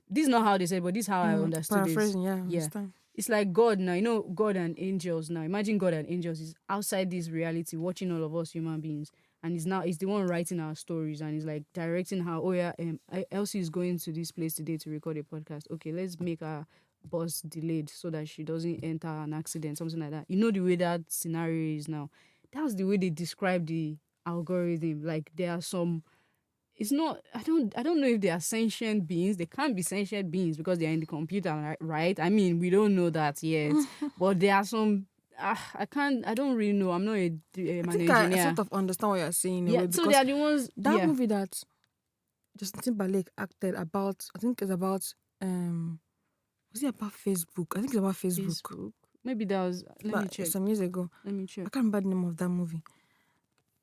S1: This is not how they said it, but this is how I understood it.
S2: Paraphrasing, yeah.
S1: It's like God now. You know, God and angels now. Imagine God and angels is outside this reality, watching all of us human beings. And he's the one writing our stories. And he's like directing how, Elsie is going to this place today to record a podcast. Okay, let's make our bus delayed so that she doesn't enter an accident, something like that. You know the way that scenario is now. That's the way they describe the algorithm. Like there are some... It's not. I don't know if they are sentient beings. They can't be sentient beings because they are in the computer, right? I mean, we don't know that yet. But there are some. I don't really know. I'm not an engineer.
S2: I sort of understand what you're saying.
S1: Yeah. So they are the ones.
S2: That movie that Justin Timberlake acted about. I think it's about. Was it about Facebook? I think it's about Facebook.
S1: Maybe that was. Let me check.
S2: Some years ago.
S1: Let me check.
S2: I can't remember the name of that movie.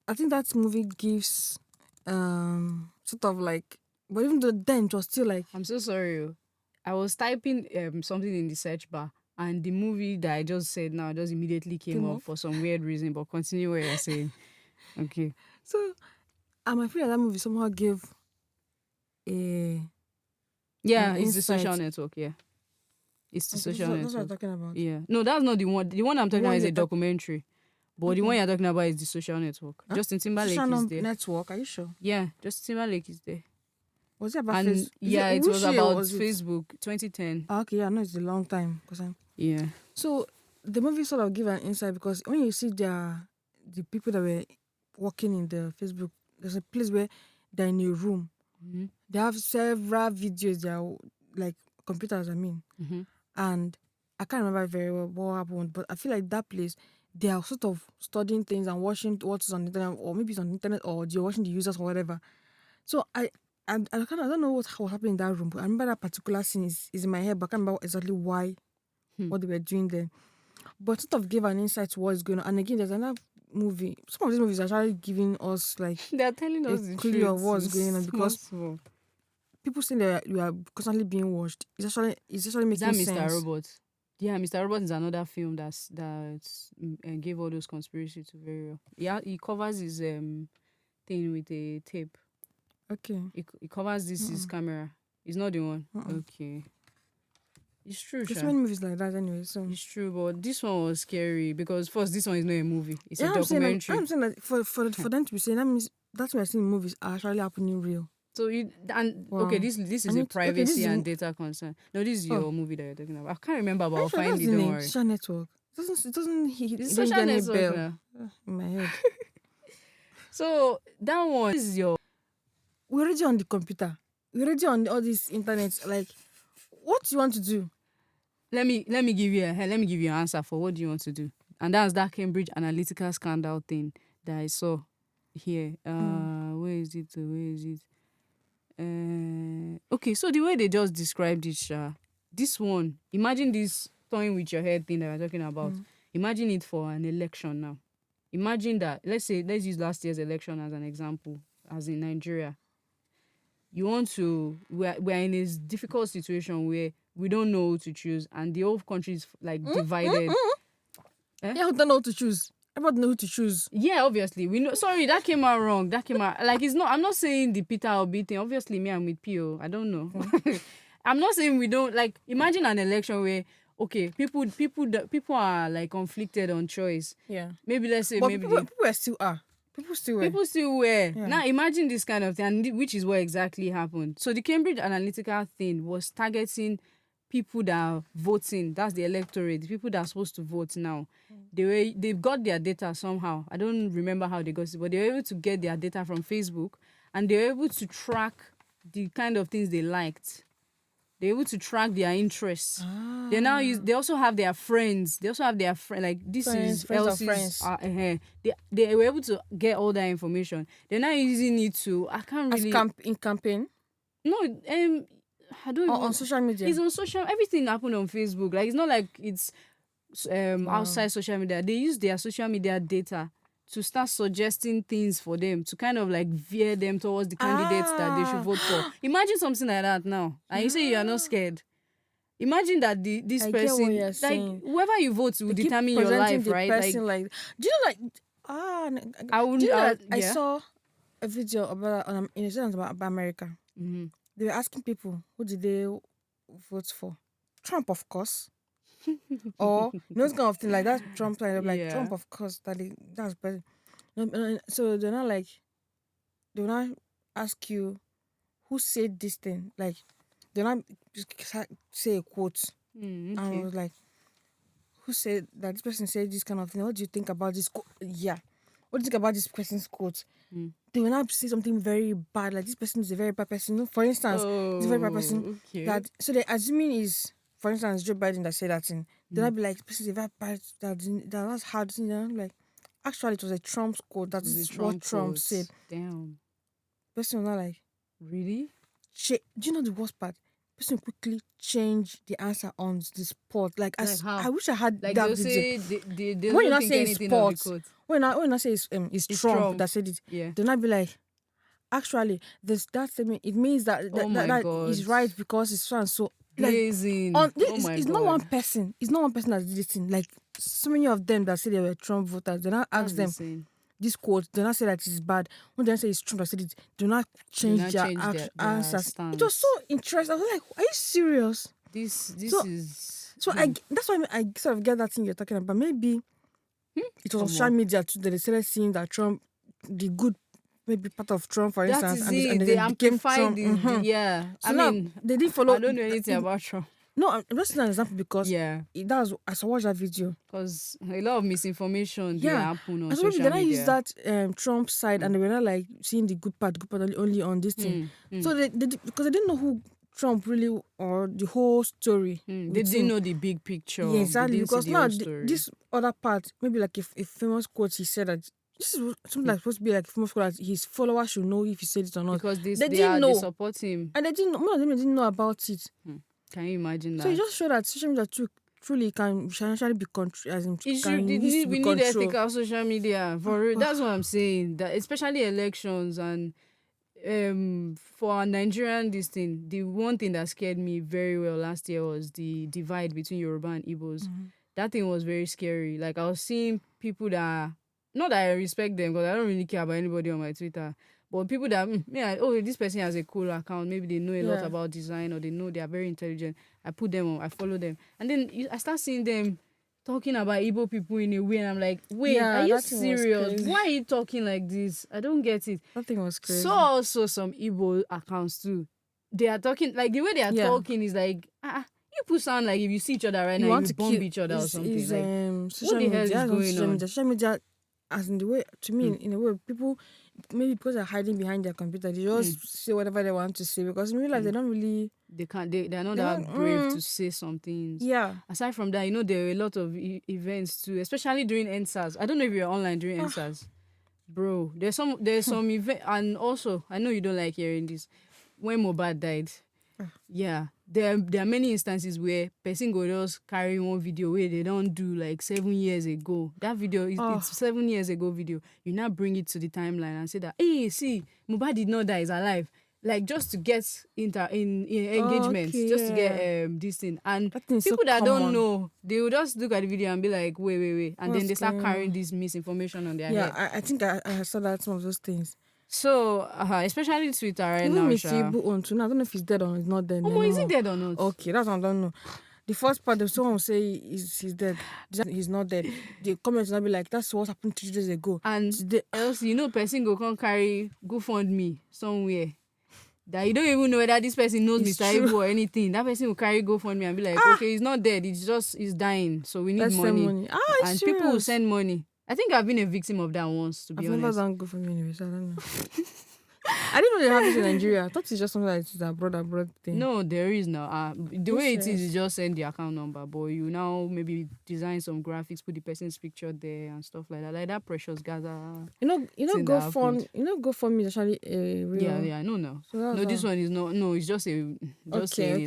S2: I think that movie gives. Sort of like, but even though then it was still like,
S1: I'm so sorry. I was typing something in the search bar and the movie that I just said now just immediately came up for some weird reason, but continue what you're saying. Okay.
S2: So I feel like that movie somehow gave a
S1: it's the social network, it's the social network.
S2: That's what I'm talking about.
S1: Yeah. No, that's not the one. The one I'm talking about is a documentary. But the one you're talking about is the social network. Huh? Justin Timberlake is there.
S2: Network, are you sure?
S1: Yeah, Justin Timberlake is there.
S2: Was it about Facebook?
S1: Yeah, it was about Facebook, 2010.
S2: Okay, yeah, I know it's a long time.
S1: Yeah.
S2: So the movie sort of give an insight because when you see the people that were working in the Facebook, there's a place where they're in a room. Mm-hmm. They have several videos. They are like computers, and I can't remember very well what happened, but I feel like that place. They are sort of studying things and watching what's on the internet, or maybe it's on the internet, or they're watching the users or whatever. So I don't know what happened in that room, but I remember that particular scene is in my head, but I can't remember exactly why, what they were doing there. But sort of gave an insight to what is going on. And again, there's another movie. Some of these movies are actually giving us like
S1: they're telling us
S2: a clue of what's going on because people saying that you are constantly being watched. It's actually making sense.
S1: Is that Mr. Robot? Yeah, Mr. Robot is another film that gave all those conspiracies to very well. Yeah, he covers his thing with a tape.
S2: Okay.
S1: It covers this his camera. It's not the one. Okay. It's true,
S2: There's
S1: Sha.
S2: many movies like that anyway. So
S1: It's true, but this one was scary because first, this one is not a movie; it's a
S2: I'm saying,
S1: documentary.
S2: I'm saying that for them to be saying that means that's what I see in movies are actually happening real.
S1: So okay,
S2: Wow.
S1: this
S2: I
S1: is a
S2: need to- okay, this
S1: privacy
S2: is
S1: and data concern. No, this is
S2: Oh.
S1: your movie that you're talking about. I can't remember, but
S2: Are you
S1: I'll
S2: sure
S1: find
S2: that's
S1: it.
S2: the
S1: Don't
S2: name?
S1: worry.
S2: Social network. It doesn't he
S1: It's
S2: it
S1: social
S2: didn't get any
S1: network
S2: bell
S1: now.
S2: in my head.
S1: So that one this is your.
S2: We're already on the computer. We're already on all this internet. Like, what do you want to do?
S1: Let me give you an answer for what do you want to do, and that's that Cambridge Analytica scandal thing that I saw here. Where is it? Where is it? Okay, so the way they just described it, this one, imagine this toying with your head thing that we're talking about. Imagine it for an election now. Imagine that, let's use last year's election as an example, as in Nigeria. We're in this difficult situation where we don't know who to choose and the whole country is like divided.
S2: Yeah, I don't know who to choose. Everybody know who to choose.
S1: Yeah, obviously. We know. Sorry, that came out wrong. That came out like it's not. I'm not saying the Peter Obi thing. Obviously, me, I'm with Pio. I don't know. I'm not saying we don't like. Imagine an election where people are like conflicted on choice.
S2: Yeah.
S1: Maybe let's say
S2: But
S1: maybe
S2: people still are. People still
S1: were.
S2: Yeah.
S1: Now imagine this kind of thing, and which is what exactly happened. So the Cambridge Analytica thing was targeting people that are voting. That's the electorate, the people that are supposed to vote now. They've got their data somehow. I don't remember how they got it, but they were able to get their data from Facebook, and they were able to track the kind of things they liked. They're able to track their interests. They now they also have their friends. They also have their like this
S2: Friends
S1: is
S2: of
S1: Elsie's.
S2: friends.
S1: They were able to get all that information. They're now using it to. I can't
S2: As
S1: really.
S2: in campaign
S1: No, I don't
S2: or
S1: even,
S2: on social media.
S1: It's on social. Everything happened on Facebook. Like it's not like it's outside social media. They use their social media data to start suggesting things for them to kind of like veer them towards the candidates that they should vote for. Imagine something like that now, and you say you are not scared. Imagine that this
S2: I
S1: person,
S2: get what you're
S1: like
S2: saying.
S1: whoever you vote will
S2: They keep
S1: determine your
S2: presenting
S1: life,
S2: the
S1: right?
S2: person
S1: Like
S2: do you know do you know that I
S1: yeah.
S2: saw a video about in a sense about America.
S1: Mm-hmm.
S2: They were asking people who did they vote for. Trump, of course. Or this kind of thing like that. Trump like
S1: Yeah.
S2: Trump, of course. That's president. So they're not like they'll not ask you who said this thing. Like they'll not say a quote.
S1: Okay.
S2: And I was like, who said that this person said this kind of thing? What do you think about this quote? Yeah. What do you think about this person's quote? They will not say something very bad, like this person is a very bad person. No, for instance, it's a very bad person.
S1: Okay.
S2: That so they're assuming is, for instance, Joe Biden that said that thing. They'll not be like, this person is a very bad that was hard. You know, like actually it was a Trump's quote. That is what Trump said.
S1: Damn.
S2: Person was not like,
S1: really?
S2: do you know the worst part? Person quickly change the answer on the spot. Like
S1: how?
S2: I wish I had
S1: Like
S2: that
S1: they'll
S2: video.
S1: say they
S2: When you
S1: don't
S2: not
S1: think
S2: say it's
S1: anything of the
S2: sports,
S1: quote.
S2: when I say it's Trump that said it,
S1: Yeah.
S2: they'll not be like, actually, that statement it means that that is right because it's so and so. Like,
S1: Blazing.
S2: It's not one person. It's not one person that did this thing. Like so many of them that say they were Trump voters, they not ask them
S1: insane.
S2: this quote. They not say that it's bad. When they say it's Trump that said it, do not change their answers.
S1: stance.
S2: It was so interesting. I was like, are you serious?
S1: This
S2: So-
S1: is
S2: So that's why I sort of get that thing you're talking about. Maybe it was on social media too that they started seeing that Trump, the good maybe part of Trump, for
S1: that
S2: instance,
S1: is
S2: and
S1: it.
S2: and
S1: They
S2: then became
S1: amplified
S2: Trump.
S1: this. Yeah.
S2: So
S1: I
S2: now
S1: mean,
S2: they didn't follow.
S1: I don't know anything about Trump.
S2: No, I'm just using an example because
S1: Yeah.
S2: that was I watched that video.
S1: Because a lot of misinformation
S2: Yeah.
S1: happen on
S2: And so
S1: social
S2: maybe they not
S1: media.
S2: use that Trump side, and they were not like seeing the good part only on this thing. So they because they didn't know who Trump really or the whole story.
S1: They didn't know the big picture.
S2: Yeah, exactly.
S1: They didn't see
S2: Because
S1: the
S2: now
S1: whole story.
S2: this other part, maybe like if a famous quote he said that this is something that's supposed to be like famous quote that his followers should know if he said it or not.
S1: because they
S2: didn't know.
S1: They support him.
S2: And they didn't. One of them didn't know about it.
S1: Can you imagine that?
S2: So it just showed that social media truly can actually be as in
S1: we need ethical social media for real. That's what I'm saying. That especially elections and for our Nigerian this thing, the one thing that scared me very well last year was the divide between Yoruba and Igbos. That thing was very scary. Like I was seeing people that not that I respect them because I don't really care about anybody on my Twitter, But people that, this person has a cool account. Maybe they know a lot about design or they know they are very intelligent. I put them on, I follow them. And then I start seeing them talking about Igbo people in a way. And I'm like, wait, are you serious? Why are you talking like this? I don't get it.
S2: That thing was crazy.
S1: So also some Igbo accounts too. They are talking, like the way they are talking is like, people sound like if you see each other right now, you bomb each other or something. What the hell is going on?
S2: Social media, as in the way, to me, in a way, people, maybe because they're hiding behind their computer, they just say whatever they want to say, because in real life, they don't really... They're
S1: not that brave to say some things.
S2: Yeah.
S1: Aside from that, there are a lot of events too, especially during NSAS. I don't know if you're online during NSAS. Bro, there's some event, and also, I know you don't like hearing this, when Mohbad died, there are many instances where person go just carry one video where they don't do like 7 years ago. That video it's 7 years ago video. You now bring it to the timeline and say that, hey, see, Mohbad did not die, he's alive. Like just to get engagement, just to get this thing. And people that don't know, they will just look at the video and be like, wait, and then they start carrying this misinformation on their head.
S2: Yeah, I think I saw that some of those things.
S1: So, especially Twitter right now.
S2: I don't know if he's dead or he's not dead.
S1: Is he dead or not?
S2: Okay, that's what I don't know. The first part, someone will say he's dead. He's not dead. The comments will be like, that's what happened 3 days ago.
S1: And else, person go come carry GoFundMe somewhere that you don't even know whether this person knows Mr. Ibu or anything. That person will carry GoFundMe and be like, okay, he's not dead. He's dying. So we need money. And people will send money. I think I've been a victim of that once, to be honest.
S2: I've never done GoFundMe anyway, so I don't know. I didn't know they have this in Nigeria. I thought it's just something like it's abroad thing.
S1: No, there is now. The way it is, you just send the account number, but you now maybe design some graphics, put the person's picture there and stuff like that. Like that Precious Gaza.
S2: GoFundMe is actually a real.
S1: Yeah, I know now. So this one is not. No, it's just a. Okay.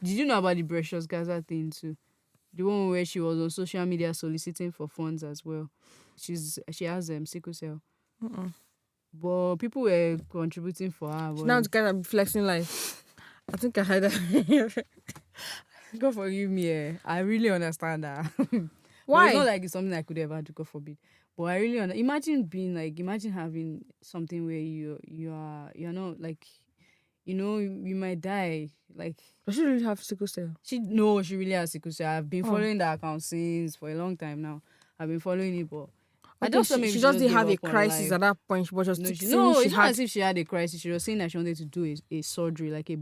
S1: Did you know about the Precious Gaza thing too? The one where she was on social media soliciting for funds as well. She has sickle cell. But people were contributing for her.
S2: Now it's kind of flexing life. I think I heard that.
S1: God forgive me. I really understand that.
S2: Why?
S1: It's not like it's something I could ever do, God forbid. But I really imagine having something where you're not like, you might die. Like,
S2: does she really have sickle cell?
S1: She really has sickle cell. I've been following that account for a long time now. I've been following it, but
S2: she just didn't have a crisis at that point. But just
S1: it's not as if she had a crisis. She was saying that she wanted to do a surgery, like a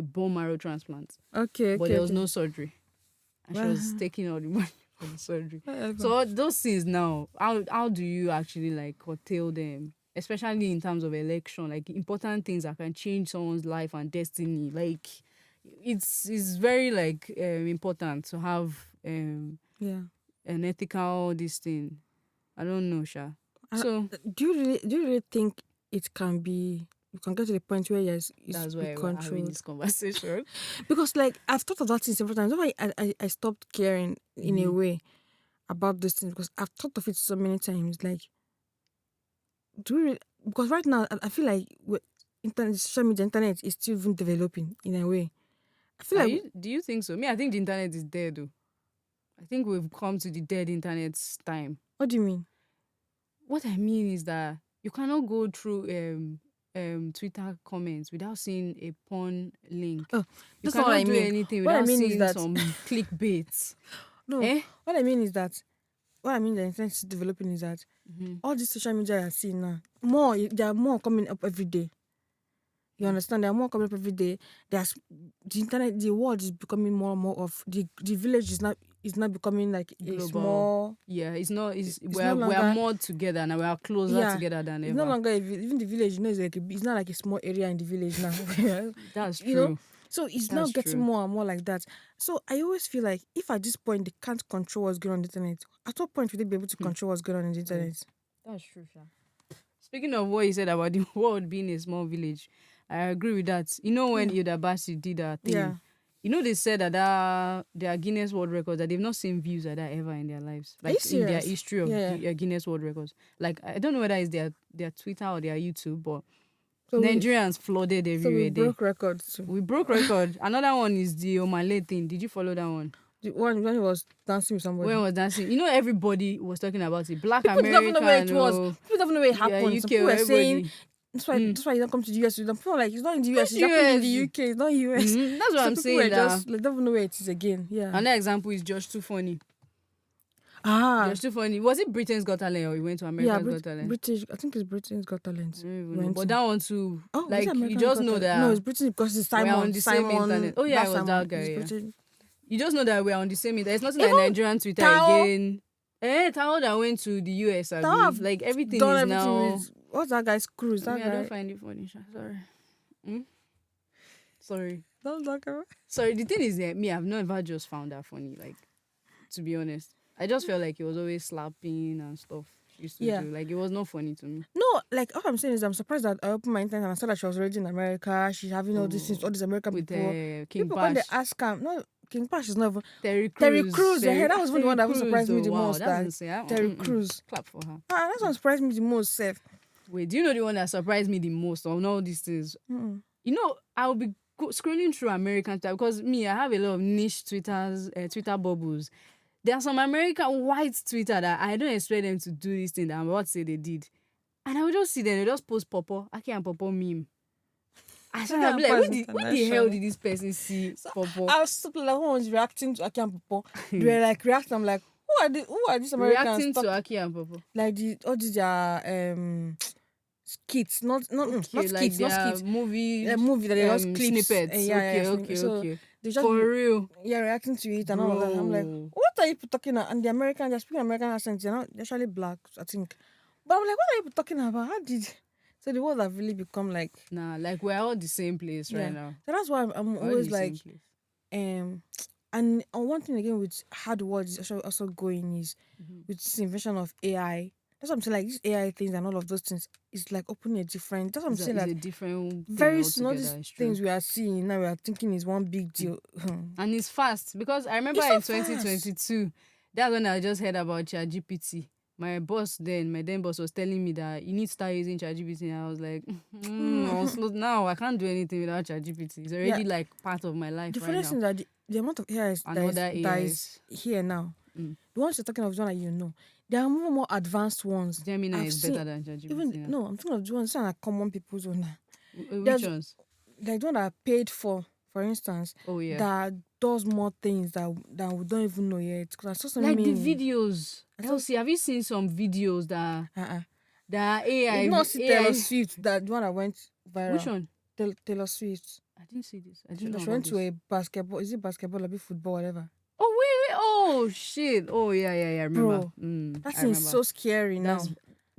S1: bone marrow transplant. But there was no surgery, and she was taking all the money for the surgery. So those things now, how do you actually like curtail them? Especially in terms of election, like important things that can change someone's life and destiny. Like it's very like important to have an ethical this thing. I don't know, Sha. So
S2: do you really think it can be? You can get to the point where it's
S1: that's why we're having this conversation.
S2: Because like I've thought of that thing several times. That's why I stopped caring in a way about this thing, because I've thought of it so many times. Like, because right now I feel like social media, internet is still even developing in a way. I feel
S1: do you think so? I think the internet is dead though. I think we've come to the dead internet's time.
S2: What do you mean?
S1: What I mean is that you cannot go through Twitter comments without seeing a porn link. You cannot do anything without seeing some clickbait.
S2: No, what I mean is that the internet is developing is that all these social media I see now, there are more coming up every day. You understand? There are more coming up every day. There's the internet, the world is becoming more and more of the village is not becoming like a small.
S1: Yeah, we're more together now. We are closer together than ever.
S2: It's no longer even the village. It's not like a small area in the village now.
S1: That's true.
S2: So it's now getting more and more like that. So I always feel like if at this point they can't control what's going on the internet, at what point will they be able to control what's going on in the internet?
S1: That's true, Sha. Speaking of what you said about the world being a small village, I agree with that. When Ida Basi did that thing, they said that their Guinness World Records, that they've not seen views like that ever in their lives. Like in their history of Guinness World Records. Like, I don't know whether it's their Twitter or their YouTube, but Nigerians flooded everywhere.
S2: So we broke records too.
S1: We broke record. Another one is the Omale thing. Did you follow that one?
S2: The one when he was dancing with somebody.
S1: When he was dancing. Everybody was talking about it. Black
S2: People
S1: American.
S2: People don't know where it was. People don't know where it happened.
S1: UK,
S2: Some people were saying That's why you don't come to the US. You don't feel like it's not in the US.
S1: Which
S2: It's happening in the
S1: US?
S2: UK. It's not US.
S1: That's what
S2: So
S1: I'm
S2: people
S1: saying.
S2: were
S1: That
S2: just like, don't even know where it is again. Yeah.
S1: another example is Josh Too Funny.
S2: Just
S1: Too Funny. Was it Britain's Got Talent or he went to America's Got Talent?
S2: British. I think it's Britain's Got Talent.
S1: I don't even know. But that one too. Like you just know that.
S2: No, it's British because it's Simon.
S1: We're on the same internet. Oh yeah, it was that guy. Yeah. You just know that we're on the same internet. It's not like Nigerian Twitter again. Tao that went to the US. Like everything is now.
S2: What's that guy's cruise? That guy.
S1: I don't find it funny. Sorry. Sorry.
S2: Don't talk about.
S1: Sorry. The thing is that me, I've never just found that funny. Like, to be honest, I just felt like he was always slapping and stuff. She used to do. Like, it was not funny to me.
S2: No, like all I'm saying is I'm surprised that I opened my internet and I saw that she was already in America. She's having all these things, all these American
S1: with
S2: people.
S1: King
S2: People
S1: Pash.
S2: when they ask her, no, King Pash is not even.
S1: Terry
S2: Crews. That was the one that surprised me the
S1: wow,
S2: most. Terry Crews.
S1: Clap for her.
S2: That's what surprised me the most, Seth.
S1: Wait, do you know the one that surprised me the most on all these things?
S2: Mm-mm.
S1: You know, I'll be scrolling through American Twitter because me, I have a lot of niche Twitter bubbles. There are some American white Twitter that I don't expect them to do this thing that I'm about to say they did. And I would just see them, they just post Popo, Aki and Popo meme. I said, I'm like, when the hell did this person see Popo?
S2: I was so like, who was reacting to Aki and Popo? They were like reacting. I'm like, who are these Americans?
S1: Reacting to Aki and Popo.
S2: Like all these skits, not skits,
S1: movie
S2: that they just clips.
S1: Snippets. Okay.
S2: They just,
S1: for real.
S2: Yeah, reacting to it and all that. I'm like, what are you talking about? And the American, they're speaking American accents. They're actually black, I think. But I'm like, what are you talking about? So the world have really become like...
S1: Nah, like we're all the same place right now.
S2: So that's why I'm always like... And one thing again with hard words is also going is with this invention of AI. That's what I'm saying. Like these AI things and all of those things is like opening a different. That's what I'm saying. Like
S1: a different.
S2: Very soon, all these things we are seeing now, we are thinking is one big deal.
S1: And it's fast because I remember in 2022, that's when I just heard about ChatGPT. My then boss was telling me that you need to start using ChatGPT. And I was like, now I can't do anything without ChatGPT. It's already like part of my life.
S2: The funniest thing that the amount of AI that is here now, the ones you're talking of is one that you know. There are more advanced ones.
S1: Gemini is better than ChatGPT.
S2: No, I'm thinking of the ones that are common people's own.
S1: Which ones?
S2: Like the one that are paid for instance. Oh yeah. That does more things that we don't even know yet. Because I saw some
S1: like the videos. Elsie, have you seen some videos that that AI?
S2: You not see Taylor Swift, that one that went viral.
S1: Which one?
S2: Taylor Swift.
S1: I didn't see this. I didn't know.
S2: She went to a basketball. Is it basketball or football, whatever?
S1: Oh wait! Oh shit! Oh yeah. I remember.
S2: Bro, that seems so scary now.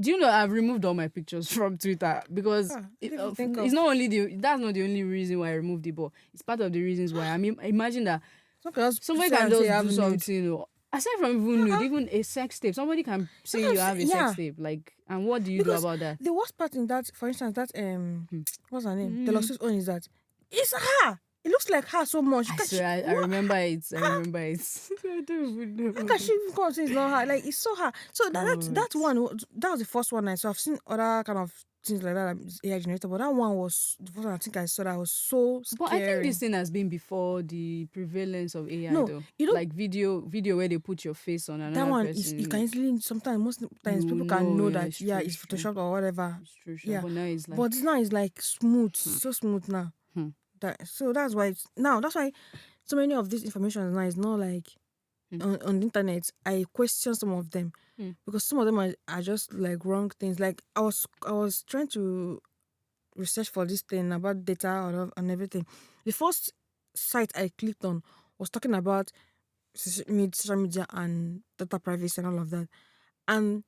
S1: Do you know I've removed all my pictures from Twitter because it's not only that's not the only reason why I removed it, but it's part of the reasons why. I mean, imagine that somebody can just do something. Aside from even nude, even a sex tape, somebody can say you have a sex tape. Like, and what do you do about that?
S2: The worst part in that, for instance, that what's her name? Taylor Swift's own is that it's her. It looks like her so much.
S1: I remember it. I remember it. I don't even know.
S2: How can she even come and say it's not her? Like, it's so her. So that one, that was the first one I saw. I've seen other kind of things like that, AI generator, but that one was the first one I think I saw that was so scary.
S1: But I think this thing has been before the prevalence of AI, though. You know, like video where they put your face on another person. That one is,
S2: you can easily, most times people can know that, it's Photoshopped or whatever.
S1: It's true. Yeah. But
S2: now it's like smooth, so smooth now. So that's why so many of this information now is not like on the internet. I question some of them because some of them are just like wrong things. Like I was trying to research for this thing about data and everything. The first site I clicked on was talking about social media and data privacy and all of that. And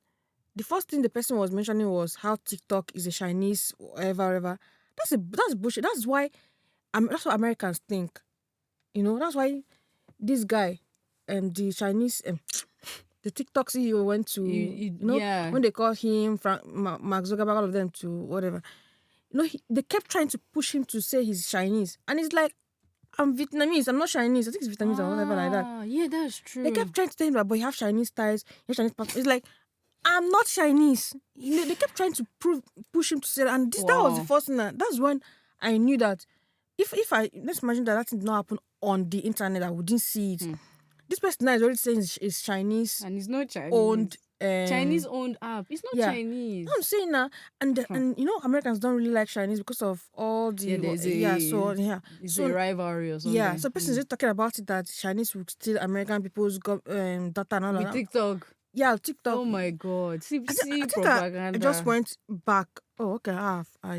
S2: the first thing the person was mentioning was how TikTok is a Chinese whatever. That's bullshit. That's what Americans think. You know, that's why this guy, the Chinese, the TikTok CEO went to, when they call him, Mark Zuckerberg, all of them to whatever. They kept trying to push him to say he's Chinese. And it's like, I'm Vietnamese, I'm not Chinese. I think it's Vietnamese or whatever like that.
S1: Yeah, that's true.
S2: They kept trying to tell him that, but you have Chinese ties, you have Chinese passport. It's like, I'm not Chinese. They kept trying to push him to say that. And that was the first thing that's when I knew that let's imagine that did not happen on the internet, I wouldn't see it. This person now is already saying is Chinese.
S1: And he's not Chinese.
S2: Owned
S1: Chinese owned app. It's not
S2: yeah.
S1: Chinese.
S2: No, I'm saying now, and Americans don't really like Chinese because of all the
S1: Yeah, there's it's
S2: so
S1: a rivalry or
S2: yeah.
S1: something.
S2: So person is talking about it that Chinese will steal American people's data and all
S1: With
S2: that.
S1: TikTok.
S2: Yeah, TikTok.
S1: Oh my god. See,
S2: I think
S1: propaganda.
S2: I just went back. Oh, okay.
S1: God.
S2: I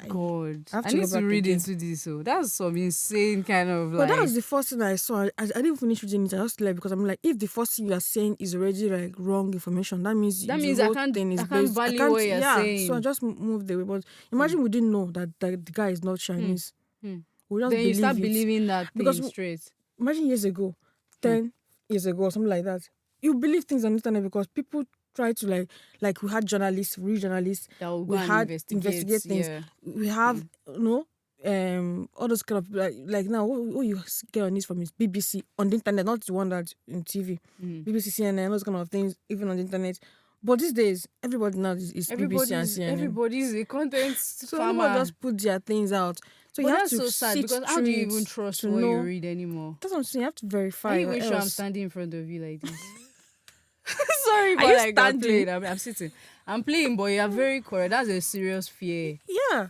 S2: have
S1: I
S2: to
S1: need
S2: go
S1: to
S2: back
S1: read
S2: again.
S1: into this. So that's some insane kind of
S2: But that
S1: like
S2: was the first thing I saw. I didn't finish reading it. I just left because I'm like, if the first thing you are saying is already like wrong information, that means
S1: that
S2: the
S1: means
S2: whole thing is
S1: I can't
S2: based. I
S1: value
S2: can't.
S1: what you're
S2: Yeah.
S1: saying.
S2: So I just moved away. But imagine we didn't know that the guy is not Chinese.
S1: Hmm.
S2: We just
S1: Then you
S2: believe
S1: start
S2: it.
S1: believing that
S2: Because
S1: thing straight.
S2: imagine years ago, 10 years ago, or something like that. You believe things on the internet because people try to like we had journalists, real journalists.
S1: That will go
S2: We
S1: and
S2: had
S1: investigate.
S2: things.
S1: Yeah.
S2: We have all those kind of like now what you get on this from is BBC on the internet, not the one that's in TV. BBC, CNN, those kind of things, even on the internet. But these days, everybody now is BBC and CNN.
S1: Everybody's a content
S2: So
S1: farmer.
S2: everybody just put their things out. So
S1: But
S2: you have
S1: that's
S2: to
S1: so sad
S2: sit
S1: because how
S2: through
S1: do you
S2: it
S1: even trust
S2: to
S1: what
S2: know.
S1: you read anymore?
S2: That's what I'm saying. You have to verify.
S1: Are you
S2: or
S1: even sure I'm
S2: else-
S1: standing in front of you like this? Sorry,
S2: Are
S1: but
S2: you
S1: like I'm
S2: standing?
S1: playing. I'm sitting. I'm playing, but you're very correct. That's a serious fear.
S2: Yeah.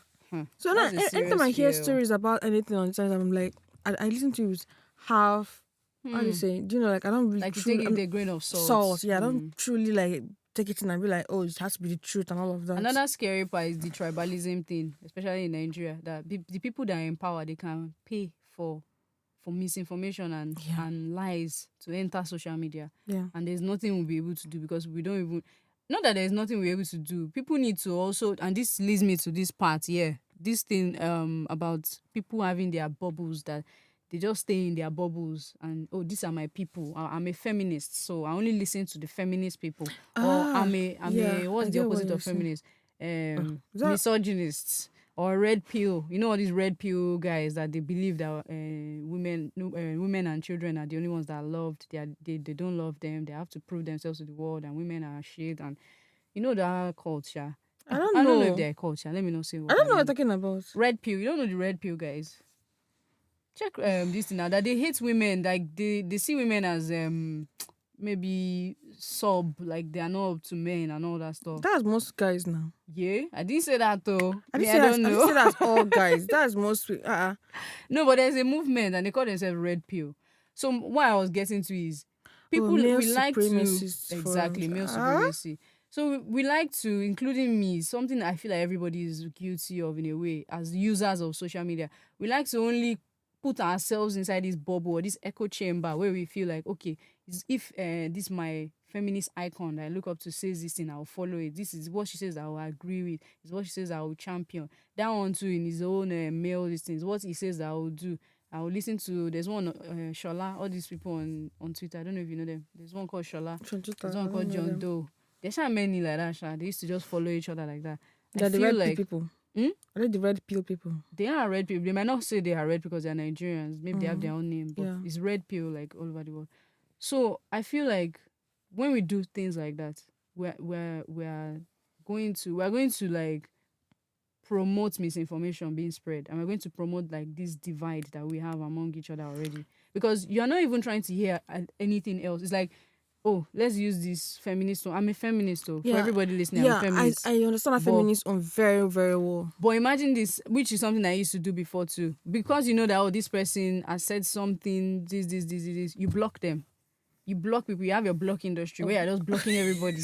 S2: So now,
S1: That's a
S2: anytime I
S1: serious
S2: hear
S1: fear.
S2: stories about anything on the internet, I'm like, I listen to it half. How do you say? Do you know? Like I don't really
S1: Like you
S2: truly,
S1: take it with a grain of salt.
S2: salt. Yeah, I don't truly like take it in and be like, oh, it has to be the truth and all of that.
S1: Another scary part is the tribalism thing, especially in Nigeria. That the people that are in power, they can pay for misinformation and lies to enter social media.
S2: Yeah.
S1: And there's nothing we'll be able to do because we don't even. Not that there's nothing we're able to do. People need to also, and this leads me to this part, this thing about people having their bubbles, that they just stay in their bubbles and, oh, these are my people. I'm a feminist, so I only listen to the feminist people. Or I'm a what's
S2: I
S1: the
S2: get what
S1: opposite
S2: you're
S1: of
S2: saying.
S1: feminist?
S2: Is that-
S1: Misogynists or red pill. You know all these red pill guys that they believe that women and children are the only ones that are loved. They don't love them. They have to prove themselves to the world, and women are shit. And you know that culture.
S2: I don't
S1: I don't know
S2: know.
S1: if they're a culture. Let me not say what
S2: I don't know
S1: mean.
S2: what you're talking about.
S1: Red pill. You don't know the red pill guys. Check this thing now, that they hate women. Like they see women as maybe sub, like they are not up to men and all that stuff.
S2: That's most guys now.
S1: Yeah, I didn't say that though.
S2: I
S1: Me,
S2: didn't
S1: I don't
S2: say
S1: know.
S2: that's all guys. That's most.
S1: No, but there's a movement and they call themselves red pill. So what I was getting to is people
S2: male
S1: we like to
S2: supremacists
S1: exactly male supremacy. So we like to, including me, something I feel like everybody is guilty of in a way as users of social media. We like to only put ourselves inside this bubble or this echo chamber where we feel like, okay, if this my feminist icon that I look up to says this thing, I'll follow it. This is what she says, I will agree with. It's what she says, I will champion. That one too, in his own male listings, what he says that I will do. I will listen to, there's one, Shola, all these people on Twitter. I don't know if you know them. There's one called Shola. There's one called John Doe. There's not many like that, Sha. They used to just follow each other like that.
S2: They're the red pill people.
S1: Hmm?
S2: Are they the red pill people?
S1: They are red people. They might not say they are red because they're Nigerians. Maybe they have their own name, but
S2: Yeah.
S1: it's red pill like all over the world. So I feel like when we do things like that, we're going to like promote misinformation being spread, and we're going to promote like this divide that we have among each other already. Because you're not even trying to hear anything else. It's like, oh, let's use this feminist tone. I'm a feminist though. For everybody listening, I'm a feminist.
S2: I understand a feminist on very, very well.
S1: But imagine this, which is something I used to do before too. Because you know that, oh, this person has said something, this, you block them. You block people. You have your block industry where you're just blocking everybody.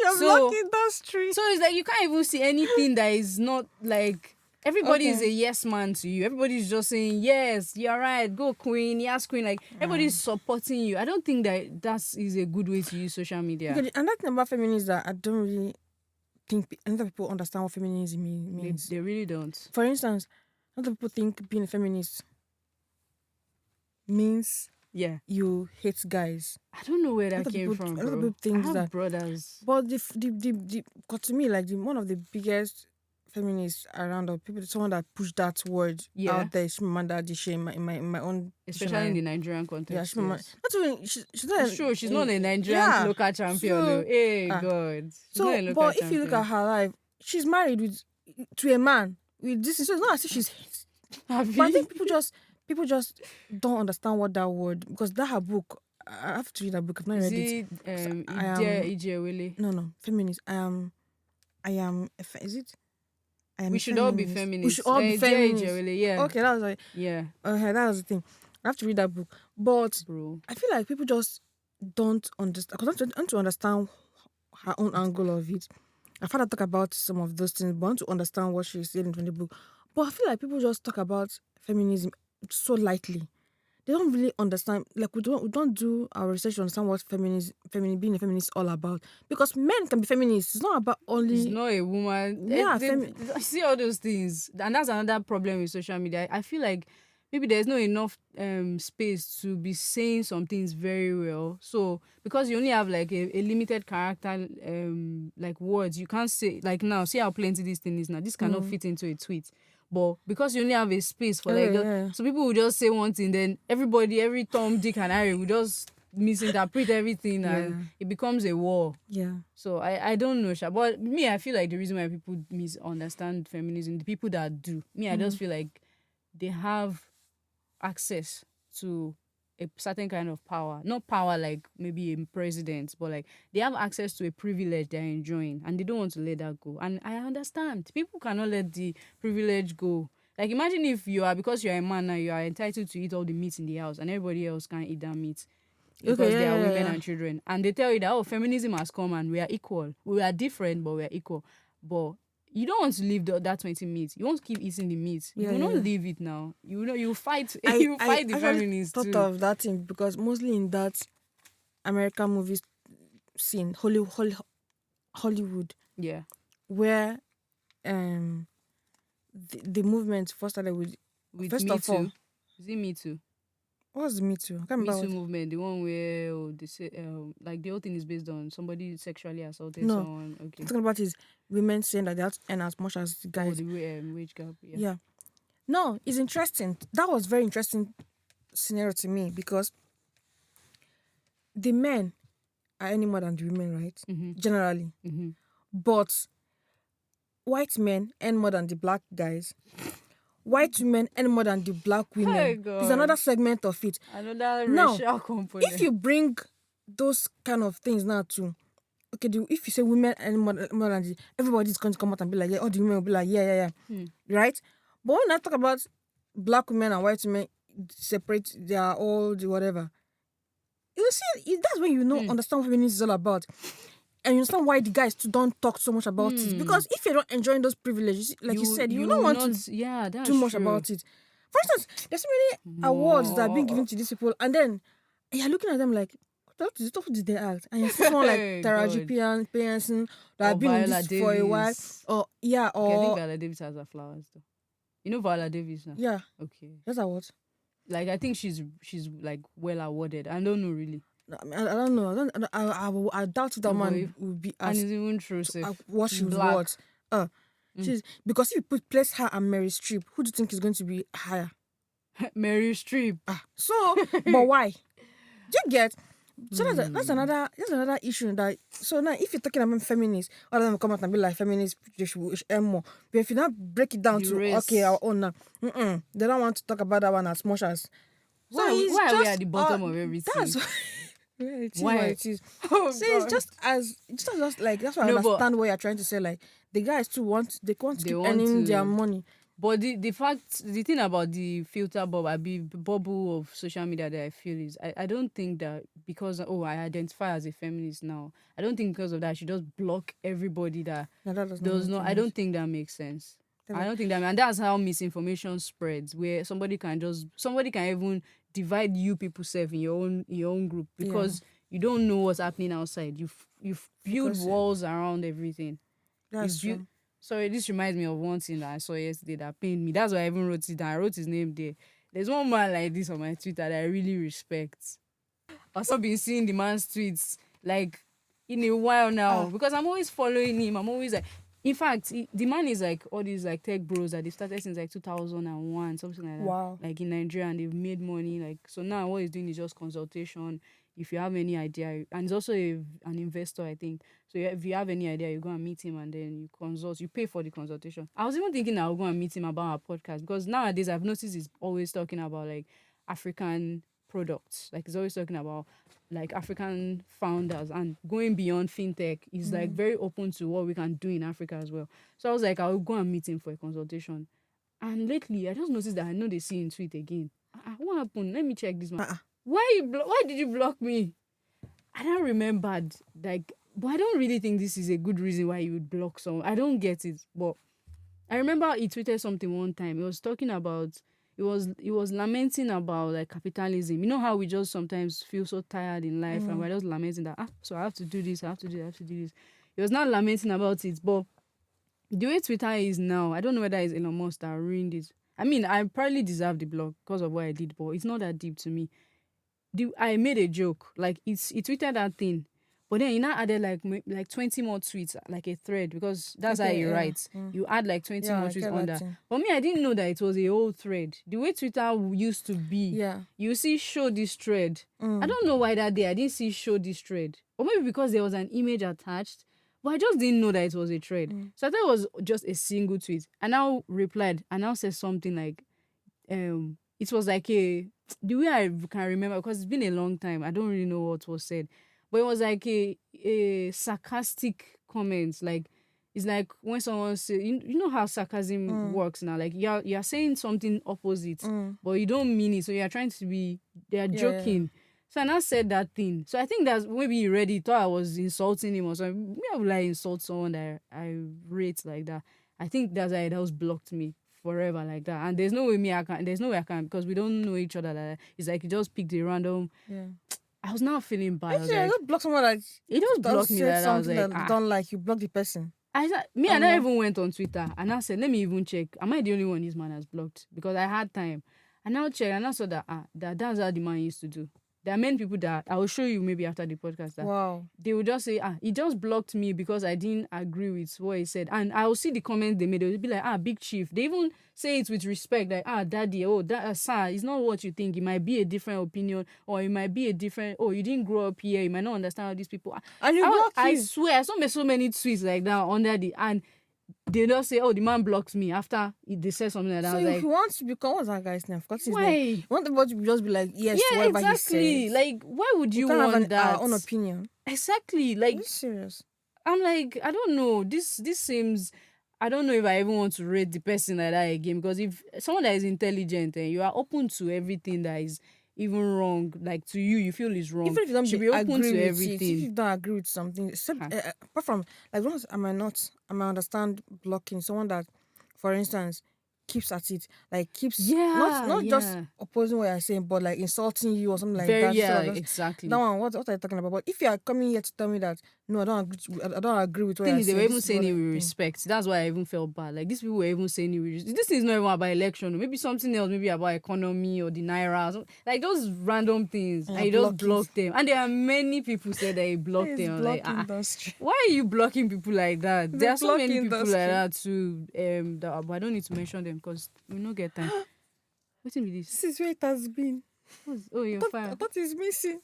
S2: Your block industry.
S1: So it's like you can't even see anything that is not like, everybody is a yes man to you. Everybody's just saying, yes, you're right, go queen, yes queen. Like, everybody's supporting you. I don't think that is a good way to use social media.
S2: Okay, another thing about feminism that I don't really think other people understand what feminism means.
S1: They really don't.
S2: For instance, other people think being a feminist means you hate guys.
S1: I don't know where that came from,
S2: Other
S1: bro.
S2: people think
S1: I have
S2: that
S1: brothers.
S2: But cause to me, like one of the biggest feminists around, or people, someone that pushed that word out there, Shimamanda Adichie, in my own,
S1: especially in the Nigerian context.
S2: Yeah, Shimamanda. Not even she's not.
S1: It's true. She's not a Nigerian local champion.
S2: So,
S1: hey God. She's not a local
S2: but
S1: champion.
S2: if you look at her life, she's married to a man with this. So it's not as if she's. But I think people just don't understand what that word, because that her book, I have to read that book. I've not
S1: Is
S2: read it.
S1: it
S2: I
S1: Ije
S2: am
S1: Ijewele?
S2: no feminist. Is it? I am
S1: We
S2: a
S1: should all be
S2: feminist. We should
S1: feminists.
S2: all be
S1: Ije
S2: feminists.
S1: Ijewele, yeah.
S2: Okay, that was like
S1: Yeah,
S2: that was the thing. I have to read that book, but
S1: bro.
S2: I feel like people just don't understand. Because I want to understand her own angle of it. I've heard her talk about some of those things, but I want to understand what she's saying in the book. But I feel like people just talk about feminism so lightly. They don't really understand. Like we don't do our research to understand what being a feminist is all about. Because men can be feminists. It's not about
S1: It's
S2: only
S1: not a woman.
S2: yeah.
S1: I see all those things, and that's another problem with social media. I feel like maybe there's not enough space to be saying some things very well. So because you only have like a limited character like words, you can't say like now. See how plenty this thing is now. This cannot fit into a tweet. But because you only have a space for like
S2: Yeah.
S1: so people will just say one thing, then every Tom, Dick, and Harry will just misinterpret everything, and it becomes a war.
S2: Yeah.
S1: So I don't know, Sha. But me, I feel like the reason why people misunderstand feminism, the people that do, me, I just feel like they have access to a certain kind of power. Not power like maybe a president, but like they have access to a privilege they're enjoying and they don't want to let that go. And I understand. People cannot let the privilege go. Like imagine if because you're a man now, you are entitled to eat all the meat in the house and everybody else can't eat that meat because they are women and children. And they tell you that, oh, feminism has come and we are equal. We are different, but we are equal. But you don't want to leave that 20 meat. You want to keep eating the meat. You will not leave it now. You know, you fight. You fight the feminists
S2: thought
S1: too.
S2: of that thing because mostly in that American movies scene, Hollywood,
S1: Yeah.
S2: where the movement first started with first
S1: Me
S2: of all,
S1: Too. Is it Me Too?
S2: what's Me Too? I can't
S1: Me
S2: remember.
S1: Too movement, the one where they say, like the whole thing is based on somebody sexually assaulted
S2: No.
S1: someone. Okay.
S2: Talking about is women saying that they have to earn as much as the
S1: Oh,
S2: guys.
S1: the wage gap. Yeah.
S2: Yeah. No, it's interesting. That was very interesting scenario to me because the men are earning more than the women, right? Generally. But white men earn more than the black guys. White women earn more than the black women.
S1: Hey, God.
S2: It's another segment of it.
S1: Another
S2: Now,
S1: racial component.
S2: if you bring those kind of things now to, okay, if you say women earn more than the, everybody's going to come out and be like, yeah, all the women will be like, yeah. Right? But when I talk about black women and white women separate, they are all the whatever. You see, that's when you know understand what feminism is all about. And you understand why the guys too don't talk so much about it. Because if you're not enjoying those privileges, like you said, you don't want to
S1: that's
S2: do much
S1: true.
S2: about it. For instance, there's so many awards that are being given to these people, and then you're looking at them like, what did they act? And you see someone like Taraji P. that have been in
S1: Viola
S2: this for a while.
S1: Davis.
S2: Or
S1: Okay, I think Viola Davis has her flowers though. You know Viola Davis now?
S2: Yeah.
S1: Okay.
S2: That's a what?
S1: Like I think she's like well awarded. I don't know really.
S2: I don't know. I doubt that man will be
S1: And
S2: as
S1: it's even true.
S2: what she was what. She's because if you place her and Mary Streep, who do you think is going to be higher?
S1: Mary Streep.
S2: So, but why? Do you get? So that's another issue. That so now if you're talking about feminists, all of them come out and be like feminists, they should earn more. But if you now break it down
S1: The
S2: to
S1: race.
S2: okay, our own now, they don't want to talk about that one as much as.
S1: Why are we at the bottom of everything?
S2: That's it is
S1: Why?
S2: what it is.
S1: Oh,
S2: See, it's
S1: God.
S2: just like that's why I
S1: No, but-
S2: understand what you're trying to say. Like the guys too want to keep
S1: want
S2: earning
S1: to-
S2: their money.
S1: But the thing about the filter bubble of social media that I feel is I don't think that because I identify as a feminist now, I don't think because of that I should just block everybody that
S2: No, that
S1: does not. I don't think that makes sense. I don't think that, and that's how misinformation spreads. Where somebody can even divide you people self in your own group because you don't know what's happening outside. You've built walls around everything.
S2: That's true.
S1: Sorry, this reminds me of one thing that I saw yesterday that pained me. That's why I even wrote it down. I wrote his name there. There's one man like this on my Twitter that I really respect. I've also been seeing the man's tweets like in a while now because I'm always following him. I'm always like, in fact, the man is like all these like tech bros that they started since like 2001, something like that.
S2: Wow.
S1: Like in Nigeria, and they've made money. Like so now, what he's doing is just consultation. If you have any idea, and he's also an investor, I think. So if you have any idea, you go and meet him, and then you consult. You pay for the consultation. I was even thinking I'll go and meet him about our podcast because nowadays I've noticed he's always talking about like African products. Like he's always talking about like African founders and going beyond fintech. He's like very open to what we can do in Africa as well. So I was like, I'll go and meet him for a consultation. And lately, I just noticed that I know they see him tweet again. What happened? Let me check this one. Why did you block me? I don't remembered. Like, but I don't really think this is a good reason why you would block someone. I don't get it. But I remember he tweeted something one time. He was talking about he was lamenting about like capitalism. You know how we just sometimes feel so tired in life and we're just lamenting that so I have to do this, I have to do this. He was not lamenting about it, but the way Twitter is now, I don't know whether it's Elon Musk that ruined it. I mean, I probably deserve the block because of what I did, but it's not that deep to me. I made a joke, like he tweeted that thing, but then he now added like 20 more tweets, like a thread, because that's how he writes. You add like 20 more tweets on that. But me, I didn't know that it was a whole thread. The way Twitter used to be, you see show this thread. I don't know why that day I didn't see show this thread. Or maybe because there was an image attached, but I just didn't know that it was a thread. So I thought it was just a single tweet. I now replied, I now said something like, it was like the way I can remember, because it's been a long time, I don't really know what was said. But it was like a sarcastic comment. Like, it's like when someone says, you know how sarcasm works now. Like, you're saying something opposite, but you don't mean it. So you're trying to be, they're joking. Yeah. So I now said that thing. So I think that's maybe he read it, thought I was insulting him or something. Maybe I would like insult someone that I rate like that. I think that's why that was blocked me forever like that. And there's no way I can, because we don't know each other like that. It's like you just picked a random. Yeah. I was not feeling bad.
S2: I just block someone that
S1: it just blocked me like that. I was like,
S2: that don't like you, block the person.
S1: I even went on Twitter and I said, let me even check. Am I the only one this man has blocked? Because I had time. And now check and I saw that that's how the man used to do. There are many people that I will show you maybe after the podcast that they will just say, he just blocked me because I didn't agree with what he said. And I will see the comments they made. They will be like, big chief. They even say it with respect, like, daddy, sir, it's not what you think. It might be a different opinion, or it might be a different, you didn't grow up here, you might not understand how these people are.
S2: And
S1: I swear, I saw so many tweets like that under and they just say, the man blocked me after they said something like that.
S2: So
S1: if
S2: he wants to become, what's that guy's name? I've forgotten his name. You want everybody to just be like, yes, to whatever
S1: exactly.
S2: He says.
S1: Like, why would you want
S2: have
S1: that?
S2: Our own opinion.
S1: Exactly. Like,
S2: are you serious?
S1: I'm like, I don't know. This seems, I don't know if I even want to rate the person like that again, because if someone that is intelligent and you are open to everything that is even wrong, like to you feel is wrong.
S2: Even if you don't
S1: be open to everything.
S2: If you don't agree with something, except apart from like once I might understand blocking someone that, for instance, keeps at it, like keeps not just opposing what you're saying, but like insulting you or something like that.
S1: Exactly.
S2: That one, what are you talking about? But if you are coming here to tell me that no, I don't agree with what you're saying.
S1: They were even saying it with respect. That's why I even felt bad. Like these people were even saying it with respect. This is not even about election, maybe something else, maybe about economy or the naira, like those random things. And you just block them. And there are many people say they block them. Like, why are you blocking people like that? There are so many people like that too. But I don't need to mention them because we don't get time. What's in this?
S2: This is where it has been.
S1: You're fine.
S2: I thought it's missing.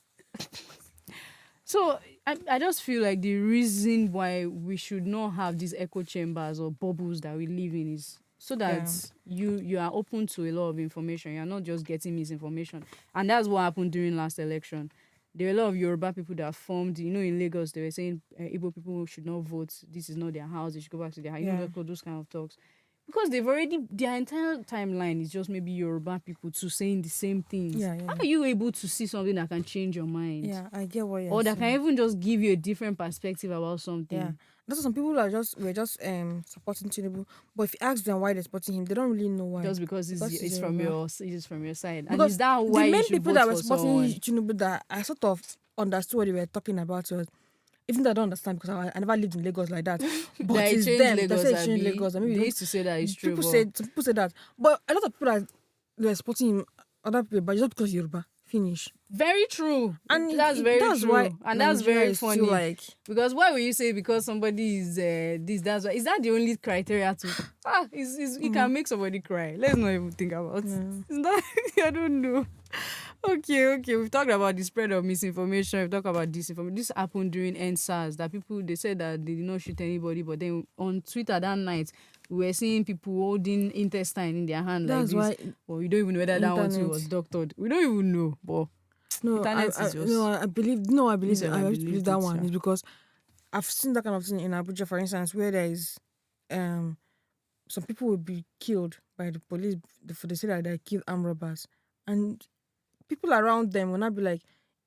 S1: So I just feel like the reason why we should not have these echo chambers or bubbles that we live in is so that you are open to a lot of information. You're not just getting misinformation. And that's what happened during last election. There were a lot of Yoruba people that formed, in Lagos, they were saying Igbo people should not vote. This is not their house. They should go back to their house. Those kind of talks. Because their entire timeline is just maybe Yoruba people too saying the same things. How are you able to see something that can change your mind?
S2: Yeah, I get what you're saying.
S1: Or that can even just give you a different perspective about something.
S2: Yeah. That's some people were just supporting Tinubu. But if you ask them why they're supporting him, they don't really know why.
S1: Just because it's from your side. And is that why
S2: the main
S1: you should
S2: people
S1: vote
S2: that were
S1: for
S2: supporting
S1: someone?
S2: Tinubu that I sort of understood what they were talking about was, even though I don't understand because I never lived in Lagos like that. But it's them that say change Lagos.
S1: They used to say that it's true.
S2: Some people say that. But a lot of people that were supporting him, other people, but just because Yoruba. Finish.
S1: Very true.
S2: And
S1: that's very true.
S2: Why
S1: and that's very funny.
S2: Like,
S1: because why will you say because somebody is this, that's why? Is that the only criteria to it can make somebody cry? Let's not even think about it. It's not, I don't know. Okay. We've talked about the spread of misinformation. We've talked about disinformation. This happened during NSAS that people, they said that they did not shoot anybody, but then on Twitter that night, we were seeing people holding intestine in their hand like this. Well, we don't even know whether that one too was doctored. We don't even know. But
S2: No,
S1: Internet is just...
S2: I believe. No, I believe.
S1: Me sef, I
S2: I believe
S1: believed
S2: that
S1: it,
S2: one
S1: sha.
S2: is because I've seen that kind of thing in Abuja, for instance, where there is some people will be killed by the police for they say that they killed armed robbers, and people around them will not be like,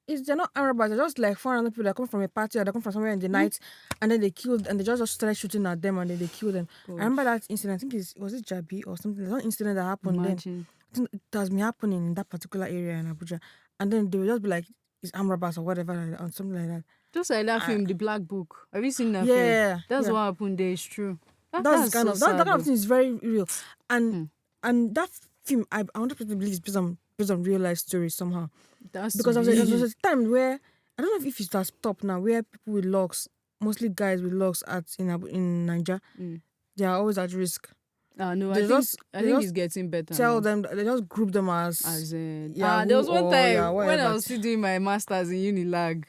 S2: they're not armed robbers, they're just like 400 people that come from a party or they come from somewhere in the night, and then they killed and they just started shooting at them and then they killed them. I remember that incident. I think was it Jabi or something. There's one incident that happened then.
S1: Imagine.
S2: I think it has been happening in that particular area in Abuja, and then they will just be like, it's armed robbers or whatever or something like that.
S1: Just like that film, The Black Book. Have you seen that
S2: Yeah,
S1: film? That's
S2: yeah.
S1: what happened there. It's true.
S2: That's kind
S1: so
S2: of
S1: sad,
S2: that kind of
S1: though.
S2: thing is very real, and that film I want to believe it's based on real life stories somehow.
S1: That's
S2: Because
S1: to
S2: there
S1: be.
S2: was a time where I don't know if it has stopped now, where people with locks, mostly guys with locks in Nigeria, they are always at risk.
S1: No,
S2: They
S1: I
S2: just
S1: think it's getting better.
S2: tell
S1: now.
S2: them, they just group them as
S1: There was one time when I was still doing my masters in Unilag.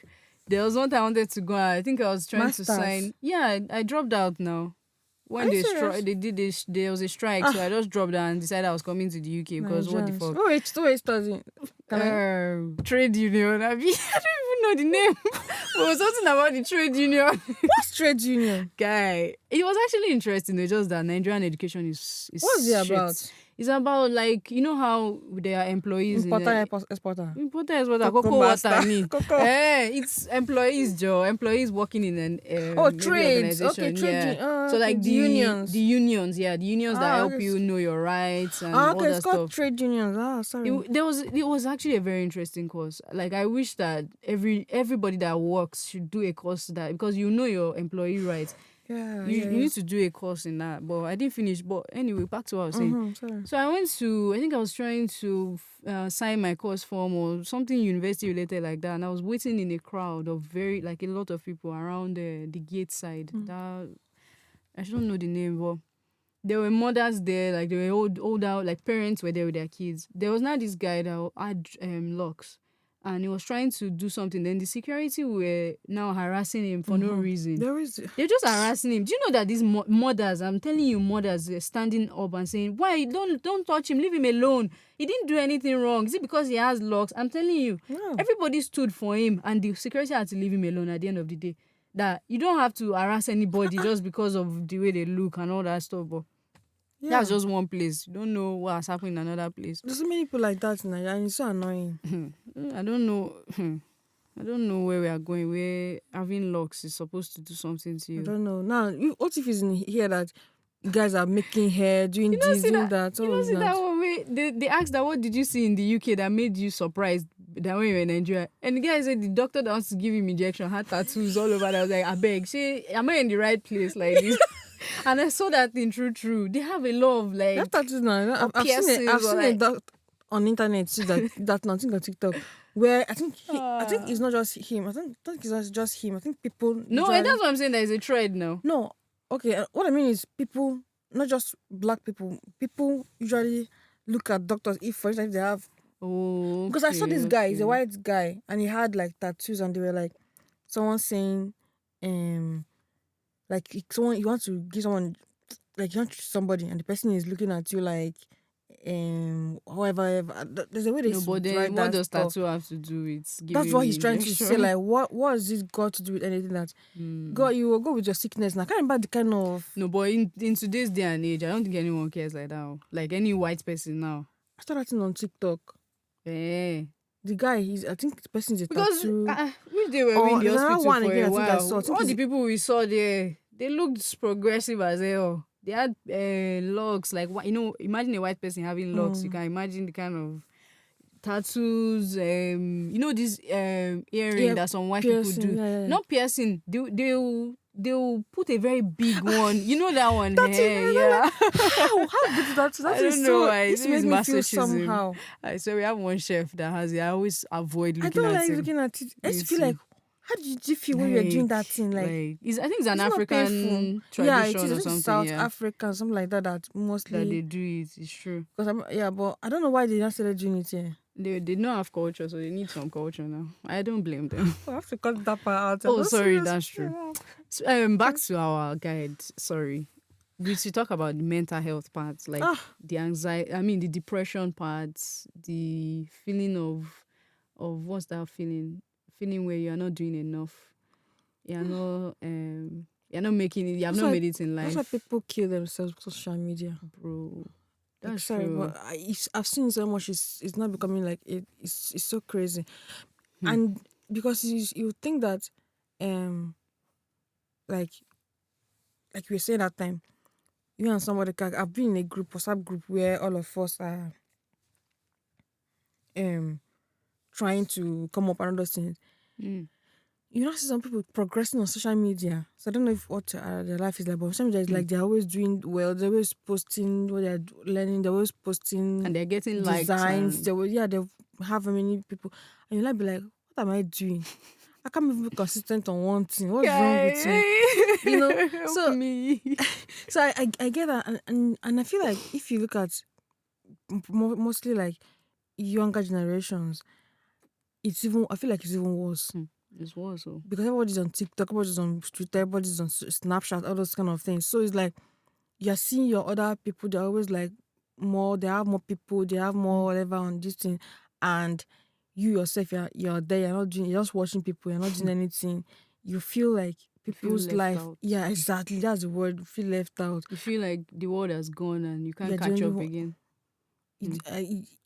S1: There was one time I wanted to go. I think I was trying to sign. Yeah, I dropped out now. When they there was a strike, so I just dropped out and decided I was coming to the UK because what the fuck?
S2: Oh, wait, studying.
S1: Trade union. I don't even know the name. But it was something about the trade union.
S2: What's trade union?
S1: Guy, it was actually interesting. It's just that Nigerian education is
S2: What's it
S1: shit.
S2: about?
S1: It's about, like, you know how there are employees
S2: Importer, exporter.
S1: Importer, exporter,
S2: Cocoa
S1: cocoa
S2: master.
S1: water, me.
S2: Cocoa.
S1: It's employees, Joe. Employees working in an
S2: trades.
S1: organization.
S2: Okay, trade.
S1: Yeah. So like
S2: the unions.
S1: The unions, yeah, the unions that help you know your rights and all that
S2: it's called
S1: stuff.
S2: trade unions. Sorry.
S1: It was actually a very interesting course. Like, I wish that everybody that works should do a course that, because you know your employee rights.
S2: Yeah,
S1: you need to do a course in that, but I didn't finish. But anyway, back to what I was saying. So I think I was trying to sign my course form or something university related like that, and I was waiting in a crowd of a lot of people around the gate side. That I don't know the name, but there were mothers there, like they were older, like parents were there with their kids. There was now this guy that had locks. And he was trying to do something. Then the security were now harassing him for no reason. They're just harassing him. Do you know that these mothers, I'm telling you, mothers are standing up and saying, why, don't touch him, leave him alone. He didn't do anything wrong. Is it because he has locks? I'm telling you, everybody stood for him and the security had to leave him alone at the end of the day. That you don't have to harass anybody just because of the way they look and all that stuff. But that's just one place. You don't know what has happened in another place.
S2: There's so many people like that in Nigeria, and it's so annoying.
S1: I don't know. I don't know where we are going. Where having locks is supposed to do something to you.
S2: I don't know. Now, what if it's in here that guys are making hair, doing this, doing that?
S1: You don't see that one way. They asked that, what did you see in the UK that made you surprised that when you were in Nigeria? And the guy said the doctor that wants to give him injection had tattoos all over. I was like, I beg, am I in the right place like this? And I saw that thing true. They have a lot of like.
S2: That tattoos now. I've seen it on internet. See that nothing on TikTok. Where I think it's not just him. I think it's not just him. I think people.
S1: No, that's what I'm saying. There is a trend now.
S2: No, okay. What I mean is people, not just black people. People usually look at doctors for instance, they have.
S1: Oh.
S2: Because I saw this guy. He's a white guy, and he had like tattoos, and they were like, someone saying, like someone you want to give someone, like you want to treat somebody, and the person is looking at you like, however, there's a way they write that.
S1: What does tattoo have to do with giving?
S2: That's what he's trying to say. Like, what has this got to do with anything that? God, you will go with your sickness. Now, I can't remember the kind of.
S1: No, but in today's day and age, I don't think anyone cares like that. Like any white person now.
S2: I started acting on TikTok.
S1: Eh.
S2: The guy, I think the person is a tattoo.
S1: Which they were in the hospital for a while. All the people we saw there, they looked progressive as hell. They had locks, like, you know, imagine a white person having locks. You can imagine the kind of tattoos, you know, this earring that some white people do.
S2: Yeah.
S1: Not piercing. They'll put a very big one. You know that one?
S2: That's
S1: yeah.
S2: How good is that?
S1: I don't know why.
S2: This makes me feel somehow.
S1: So we have one chef that has it. I always avoid looking at it.
S2: I don't like looking at it. I just feel like, how did you feel when you were doing that thing? Like
S1: I think it's an African tradition or something.
S2: South African, something like that mostly
S1: that they do it. It's true.
S2: But I don't know why they not started doing it here.
S1: They don't have culture, so they need some culture now. I don't blame them.
S2: I have to cut that part out.
S1: Oh, sorry, that's true. So, back to our guide. Sorry, we should talk about the mental health parts, like the anxiety. I mean, the depression parts, the feeling of of what's that feeling where you are not doing enough. You're not making it. You have
S2: That's
S1: not
S2: why
S1: made it in
S2: that's why
S1: life,
S2: people kill themselves with social media.
S1: bro.
S2: Like,
S1: That's
S2: sorry,
S1: true.
S2: but I've seen so much. It's not becoming like it's so crazy,
S1: Hmm.
S2: and because you think that, um, like we were saying that time, you and somebody I've been in a group, WhatsApp group, where all of us are um trying to come up and all those things.
S1: Mm.
S2: You know, see some people progressing on social media. So I don't know if what their life is like, but social media is
S1: Mm.
S2: like they're always doing well. They're always posting what they're learning. They're always
S1: And
S2: posting
S1: they're getting likes
S2: designs.
S1: and
S2: They have many people, and you like be like, what am I doing? I can't even be consistent on one thing. What's wrong with me? You know.
S1: help
S2: So
S1: me.
S2: I get that, and I feel like if you look at mostly like younger generations, it's even I feel like it's even worse
S1: Hmm. It's was so.
S2: because everybody's on TikTok, everybody's on Twitter, everybody's on Snapchat, all those kind of things. So it's like you're seeing your other people. They're always like more. They have more people. They have more whatever on this thing, and you yourself, you're there. You're not doing. You're just watching people. You're not doing anything. You feel like
S1: You feel
S2: people's
S1: left
S2: life.
S1: out.
S2: Yeah, exactly. That's the word. You feel left out.
S1: You feel like the world has gone and you can't
S2: You're
S1: catch up
S2: genuinely
S1: again.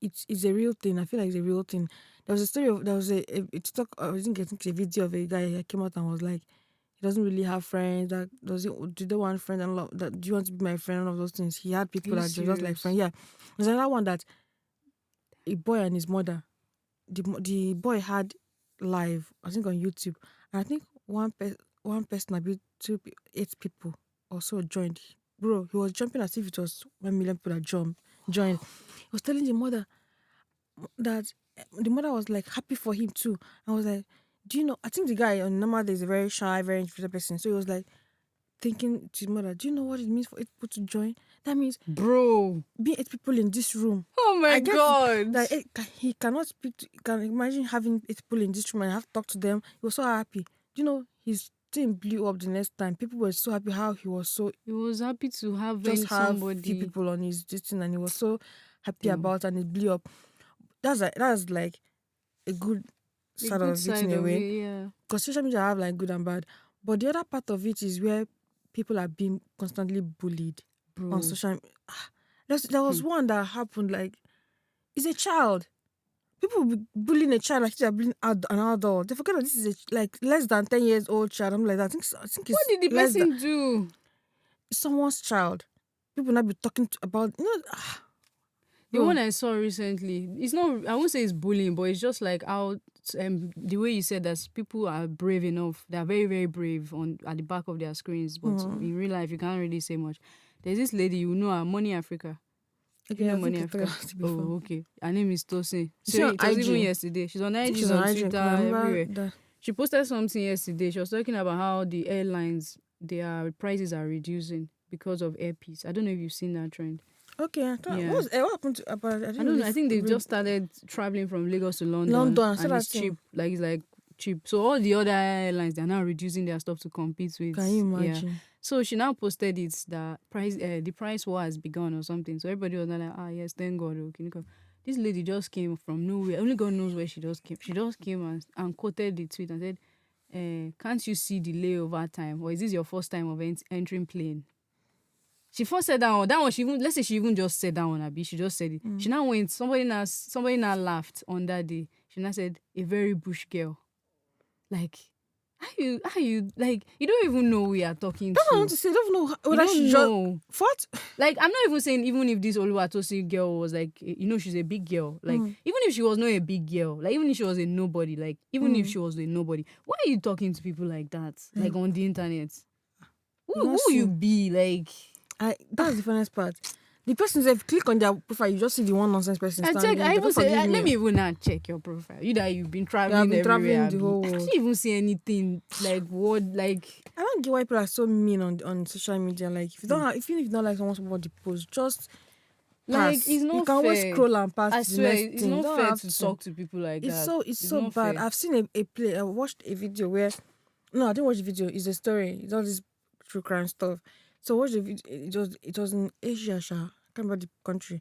S2: it's a real thing. I feel like it's a real thing. There was a story of there was a TikTok. I think a video of a guy that came out and was like, he doesn't really have friends. That does it? Do they want friends and love? That do you want to be my friend? And all of those things. He had
S1: Are
S2: people
S1: you
S2: that just like friends.
S1: serious?
S2: Yeah, there's another one that a boy and his mother. The boy had live. I think on YouTube, and I think one person about 8 people also joined. Bro, he was jumping as if it was 1 million people that joined. He was telling the mother that the mother was like happy for him too. I was like, do you know? I think the guy on normal days is a very shy, very introverted person. So he was like thinking to his mother, do you know what it means for 8 people to join? That means
S1: Bro.
S2: being 8 people in this room.
S1: Oh my
S2: I get
S1: god.
S2: that he cannot speak. Can imagine having 8 people in this room and have to talk to them. He was so happy. Do you know his thing blew up the next time? People were so happy how he was so
S1: He was happy to have
S2: just have few
S1: somebody.
S2: people on his this thing and he was so happy
S1: Damn.
S2: about and it blew up. That's like a good
S1: The
S2: side
S1: good
S2: of it in
S1: side
S2: a
S1: of it,
S2: way.
S1: yeah.
S2: Because social media have like good and bad. But the other part of it is where people are being constantly bullied on
S1: Bro.
S2: social media. There was one that happened like it's a child. People will be bullying a child like they're bullying an adult. They forget that this is like less than 10 years old child. I'm like that. I think
S1: What
S2: it's
S1: did the
S2: less than
S1: person do?
S2: someone's child. People not be talking about
S1: The
S2: bro.
S1: one I saw recently, it's not, I won't say it's bullying, but it's just like how the way you said that people are brave enough. They're very, very brave at the back of their screens, but in real life, you can't really say much. There's this lady, you know her, Money Africa. Do you
S2: Okay,
S1: know
S2: I think
S1: Money
S2: you talked
S1: Africa?
S2: about it before.
S1: Oh, okay. Her name is Tosin.
S2: You
S1: So
S2: see on
S1: it was even
S2: IG.
S1: yesterday. She's on
S2: I think
S1: IG,
S2: she's
S1: she's
S2: on
S1: on
S2: IG
S1: Twitter,
S2: because I remember
S1: everywhere.
S2: that.
S1: She posted something yesterday. She was talking about how the airlines, their prices are reducing because of airpiece. I don't know if you've seen that trend.
S2: Okay,
S1: Yeah.
S2: what happened to about? I
S1: I
S2: didn't
S1: don't
S2: really
S1: know. I think they
S2: read
S1: just started traveling from Lagos to London,
S2: London. I saw
S1: and
S2: that
S1: it's cheap.
S2: thing.
S1: Like it's like cheap. So all the other airlines they're now reducing their stuff to compete with.
S2: Can you
S1: Yeah.
S2: imagine?
S1: So she now posted it that the price war has begun or something. So everybody was now like, ah yes, thank God. Okay, this lady just came from nowhere. Only God knows where she just came. She just came and quoted the tweet and said, "Can't you see the layover time? Or is this your first time of entering plane?" She first said that one. That one, she even let's say she even just said that one, Abi. She just said it. She now went. Somebody now laughed on that day. She now said, "A very bush girl." Like, how you like? You don't even know who you are talking
S2: That's what I want
S1: to.
S2: to say. I don't know
S1: You
S2: whether she
S1: don't
S2: just
S1: know.
S2: what.
S1: Like, I'm not even saying even if this Oluwatosi girl was like, she's a big girl. Like, even if she was not a big girl, like even if she was a nobody, like even if she was a nobody, why are you talking to people like that? Like on the internet,
S2: You
S1: who
S2: not
S1: you
S2: see.
S1: be like?
S2: That's the funniest part. The person said, click on their profile, you just see the one nonsense person
S1: I check.
S2: standing
S1: I
S2: there.
S1: even
S2: Don't
S1: say,
S2: forgive
S1: let
S2: me.
S1: me even now check your profile. You that you've been
S2: You have
S1: traveling
S2: been
S1: everywhere.
S2: traveling the
S1: Abi.
S2: whole
S1: I
S2: world.
S1: can't even see anything like what like.
S2: I don't get why people are so mean on social media. Like if you don't have, even if you don't like someone's body post, just
S1: Like,
S2: pass.
S1: it's
S2: You
S1: not
S2: can always
S1: fair.
S2: scroll and pass
S1: I
S2: to the
S1: swear,
S2: next
S1: it's
S2: thing. You
S1: not
S2: don't
S1: fair
S2: have
S1: to
S2: to.
S1: talk to people like
S2: It's
S1: that.
S2: it's
S1: It's
S2: so
S1: not
S2: bad.
S1: fair.
S2: I've seen a play. I watched a video where no, I didn't watch the video. It's a story. It's all this true crime stuff. So I watched the video. It was in Asia. Sha. I can't remember the country.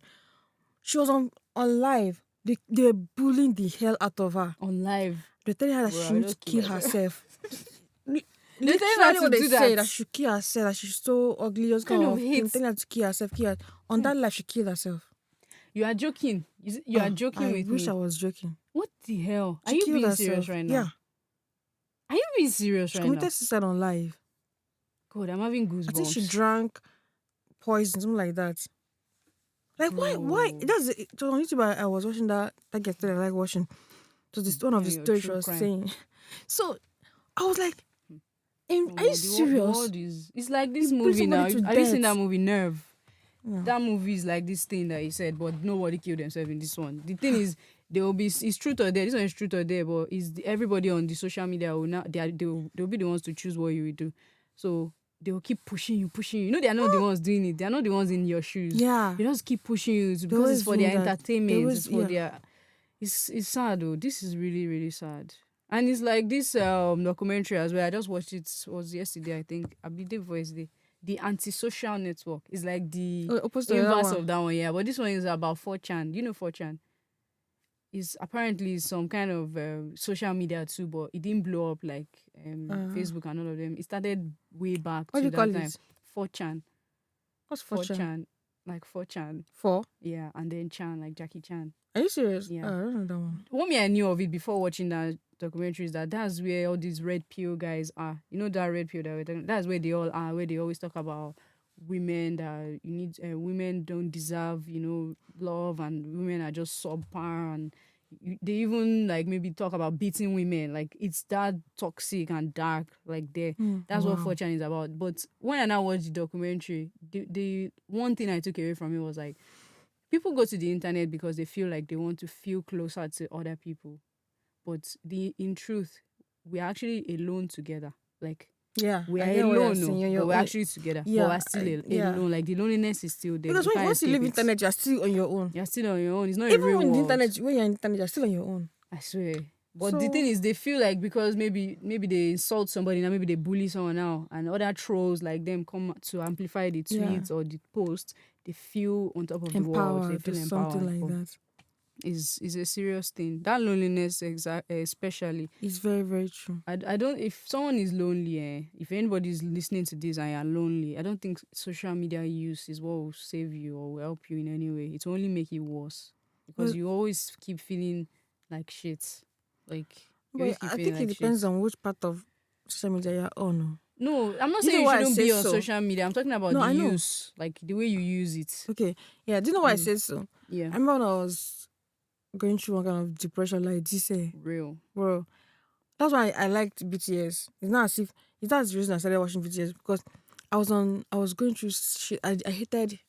S2: She was on live they were bullying the hell out of her.
S1: On live.
S2: They tell her that
S1: Bro,
S2: she
S1: I
S2: needs
S1: don't
S2: to kill
S1: kill
S2: herself.
S1: They tell her
S2: Literally
S1: to
S2: what they
S1: do
S2: say,
S1: that.
S2: that she kill herself, that she's so ugly, just
S1: Kind
S2: kind
S1: of
S2: of thing.
S1: hate.
S2: Telling her to kill herself, On that life, she killed herself.
S1: You are joking. You are joking with
S2: I wish
S1: me.
S2: I was joking.
S1: What the hell? Are
S2: She
S1: you
S2: killed
S1: being
S2: herself.
S1: serious right now?
S2: Yeah.
S1: Are you being serious
S2: She
S1: right now?
S2: committed suicide on live.
S1: God, I'm having goosebumps.
S2: I think she drank poison, something like that. Like, why?
S1: Bro.
S2: That's it. So on YouTube, I was watching that yesterday, I like watching. So this one of the
S1: Yeah, your
S2: stories she
S1: true
S2: was
S1: crime.
S2: saying. So I was like, are you
S1: The
S2: serious?
S1: world is, it's like this
S2: You put
S1: movie now.
S2: somebody to
S1: Have you seen
S2: death.
S1: that movie, Nerve?
S2: Yeah.
S1: That movie is like this thing that he said, but nobody killed themselves in this one. The thing is, there will be, it's truth or dare. This one is truth or dare, but everybody on the social media will now, they'll be the ones to choose what you will do. So they will keep pushing you. You know, they are not the ones doing it. They are not the ones in your shoes.
S2: Yeah.
S1: They just keep pushing you because
S2: always
S1: it's for their
S2: doing that.
S1: entertainment. It's for
S2: yeah.
S1: their. It's sad though. This is really, really sad. And it's like this documentary as well. I just watched it. Was yesterday, I think. I believe it was yesterday. The Antisocial Network. It's like the
S2: Opposed to the other
S1: inverse
S2: one.
S1: of that one, yeah. But this one is about 4chan. You know 4chan? It's apparently some kind of social media too, but it didn't blow up like Facebook and all of them. It started way back
S2: What do
S1: to
S2: you
S1: that
S2: call
S1: time.
S2: it?
S1: 4chan.
S2: What's 4chan?
S1: Like 4chan.
S2: 4?
S1: Yeah, and then Chan, like Jackie Chan.
S2: Are you serious?
S1: Yeah.
S2: I don't know that one.
S1: What me I knew of it before watching that documentary is that's where all these red pill guys are. You know that red pill that we're talking. That's where they all are. Where they always talk about women that you need. Women don't deserve, love, and women are just subpar, and they even like maybe talk about beating women. Like it's that toxic and dark. Like there, that's what 4chan is about. But when I now watched the documentary, the one thing I took away from it was like, people go to the internet because they feel like they want to feel closer to other people. But in truth, we're actually alone together. Like,
S2: Yeah.
S1: we
S2: I
S1: are
S2: get what you're
S1: alone,
S2: saying.
S1: no,
S2: You're
S1: but we're
S2: own.
S1: actually together.
S2: Yeah,
S1: But we're still alone. Like, the loneliness is still there.
S2: Because
S1: You can't
S2: once you
S1: escape
S2: leave
S1: it.
S2: internet, you're still on your own.
S1: You're still on your own. It's not a
S2: Even
S1: real
S2: when
S1: world.
S2: when you're on internet, you're still on your own.
S1: I swear. But
S2: So-
S1: the thing is, they feel like because maybe they insult somebody now, maybe they bully someone now, and other trolls like them come to amplify the tweets or the post, they feel on top of the world. They
S2: Empowered
S1: feel
S2: or
S1: empowered.
S2: something like
S1: But
S2: that.
S1: is a serious thing. That loneliness, especially.
S2: It's very, very true.
S1: I don't. If someone is lonely, if anybody is listening to this and you're lonely, I don't think social media use is what will save you or will help you in any way. It will only make it worse because
S2: Well-
S1: you always keep feeling like shit. Like you
S2: But
S1: always keep
S2: I
S1: feeling
S2: think it
S1: like
S2: depends
S1: shit.
S2: on which part of social media you're on.
S1: No, I'm not
S2: You know
S1: saying you
S2: why I
S1: shouldn't
S2: say
S1: be on
S2: so?
S1: social media. I'm talking about
S2: No,
S1: the
S2: I know.
S1: use, like the way you use it.
S2: Okay. Yeah, do you know why I said so?
S1: Yeah,
S2: I remember when I was going through one kind of depression like this,
S1: real.
S2: bro. That's why I liked BTS. It's not as if it's not the reason I started watching BTS because I was going through shit. I hated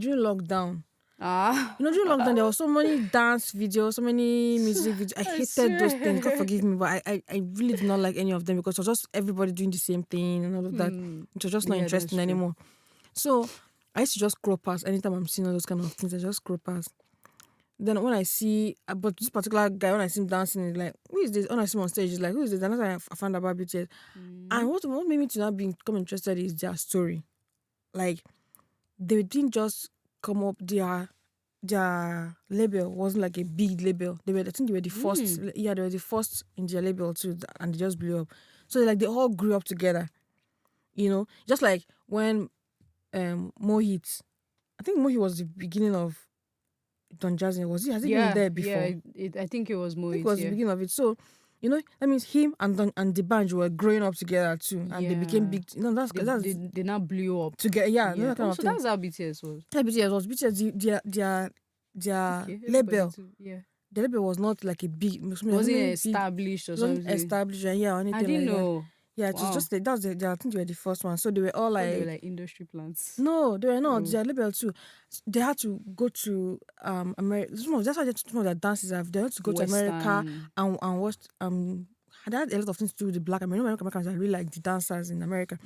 S2: during lockdown.
S1: Ah,
S2: You know, during lockdown there was so many dance videos, so many music videos. I hated those things. God forgive me, but I really did not like any of them because it was just everybody doing the same thing and all of that. It was just not
S1: Yeah, that's
S2: interesting
S1: true.
S2: anymore. So I used to just scroll past anytime I'm seeing all those kind of things. I just scroll past. Then when I see, but this particular guy, when I see him dancing, it's like, who is this? When I see him on stage, it's like, who is this? And that's how I found out about BTS. And what made me to not become interested is their story. Like, they didn't just come up, their label wasn't like a big label. I think they were the first. Yeah, they were the first in their label too, and they just blew up. So like they all grew up together. You know, just like when Mohit, I think Mohit was the beginning of Don Jazzy. Was he? Has he been there before?
S1: Yeah, I think it was Moit.
S2: I think it was the beginning of it. So, you know, that means him and the band were growing up together too, and they became big. You know,
S1: they now blew up
S2: together. Yeah,
S1: Yeah.
S2: that kind of
S1: So
S2: thing.
S1: that's how BTS was.
S2: Yeah, BTS was their
S1: Okay,
S2: label.
S1: Yeah.
S2: The label was not like a big.
S1: Wasn't established or
S2: Wasn't
S1: something.
S2: established, yeah, or anything
S1: I didn't
S2: like that.
S1: know.
S2: Yeah, it was just I think they were the first one. So they were all
S1: So
S2: like,
S1: they were like industry plants.
S2: no, they were not.
S1: Oh.
S2: Their label too. They had to go to America. That's why some of their dances have. They had to go to America
S1: Western.
S2: and watch they had a lot of things to do with the black Americans. I really like the dancers in America.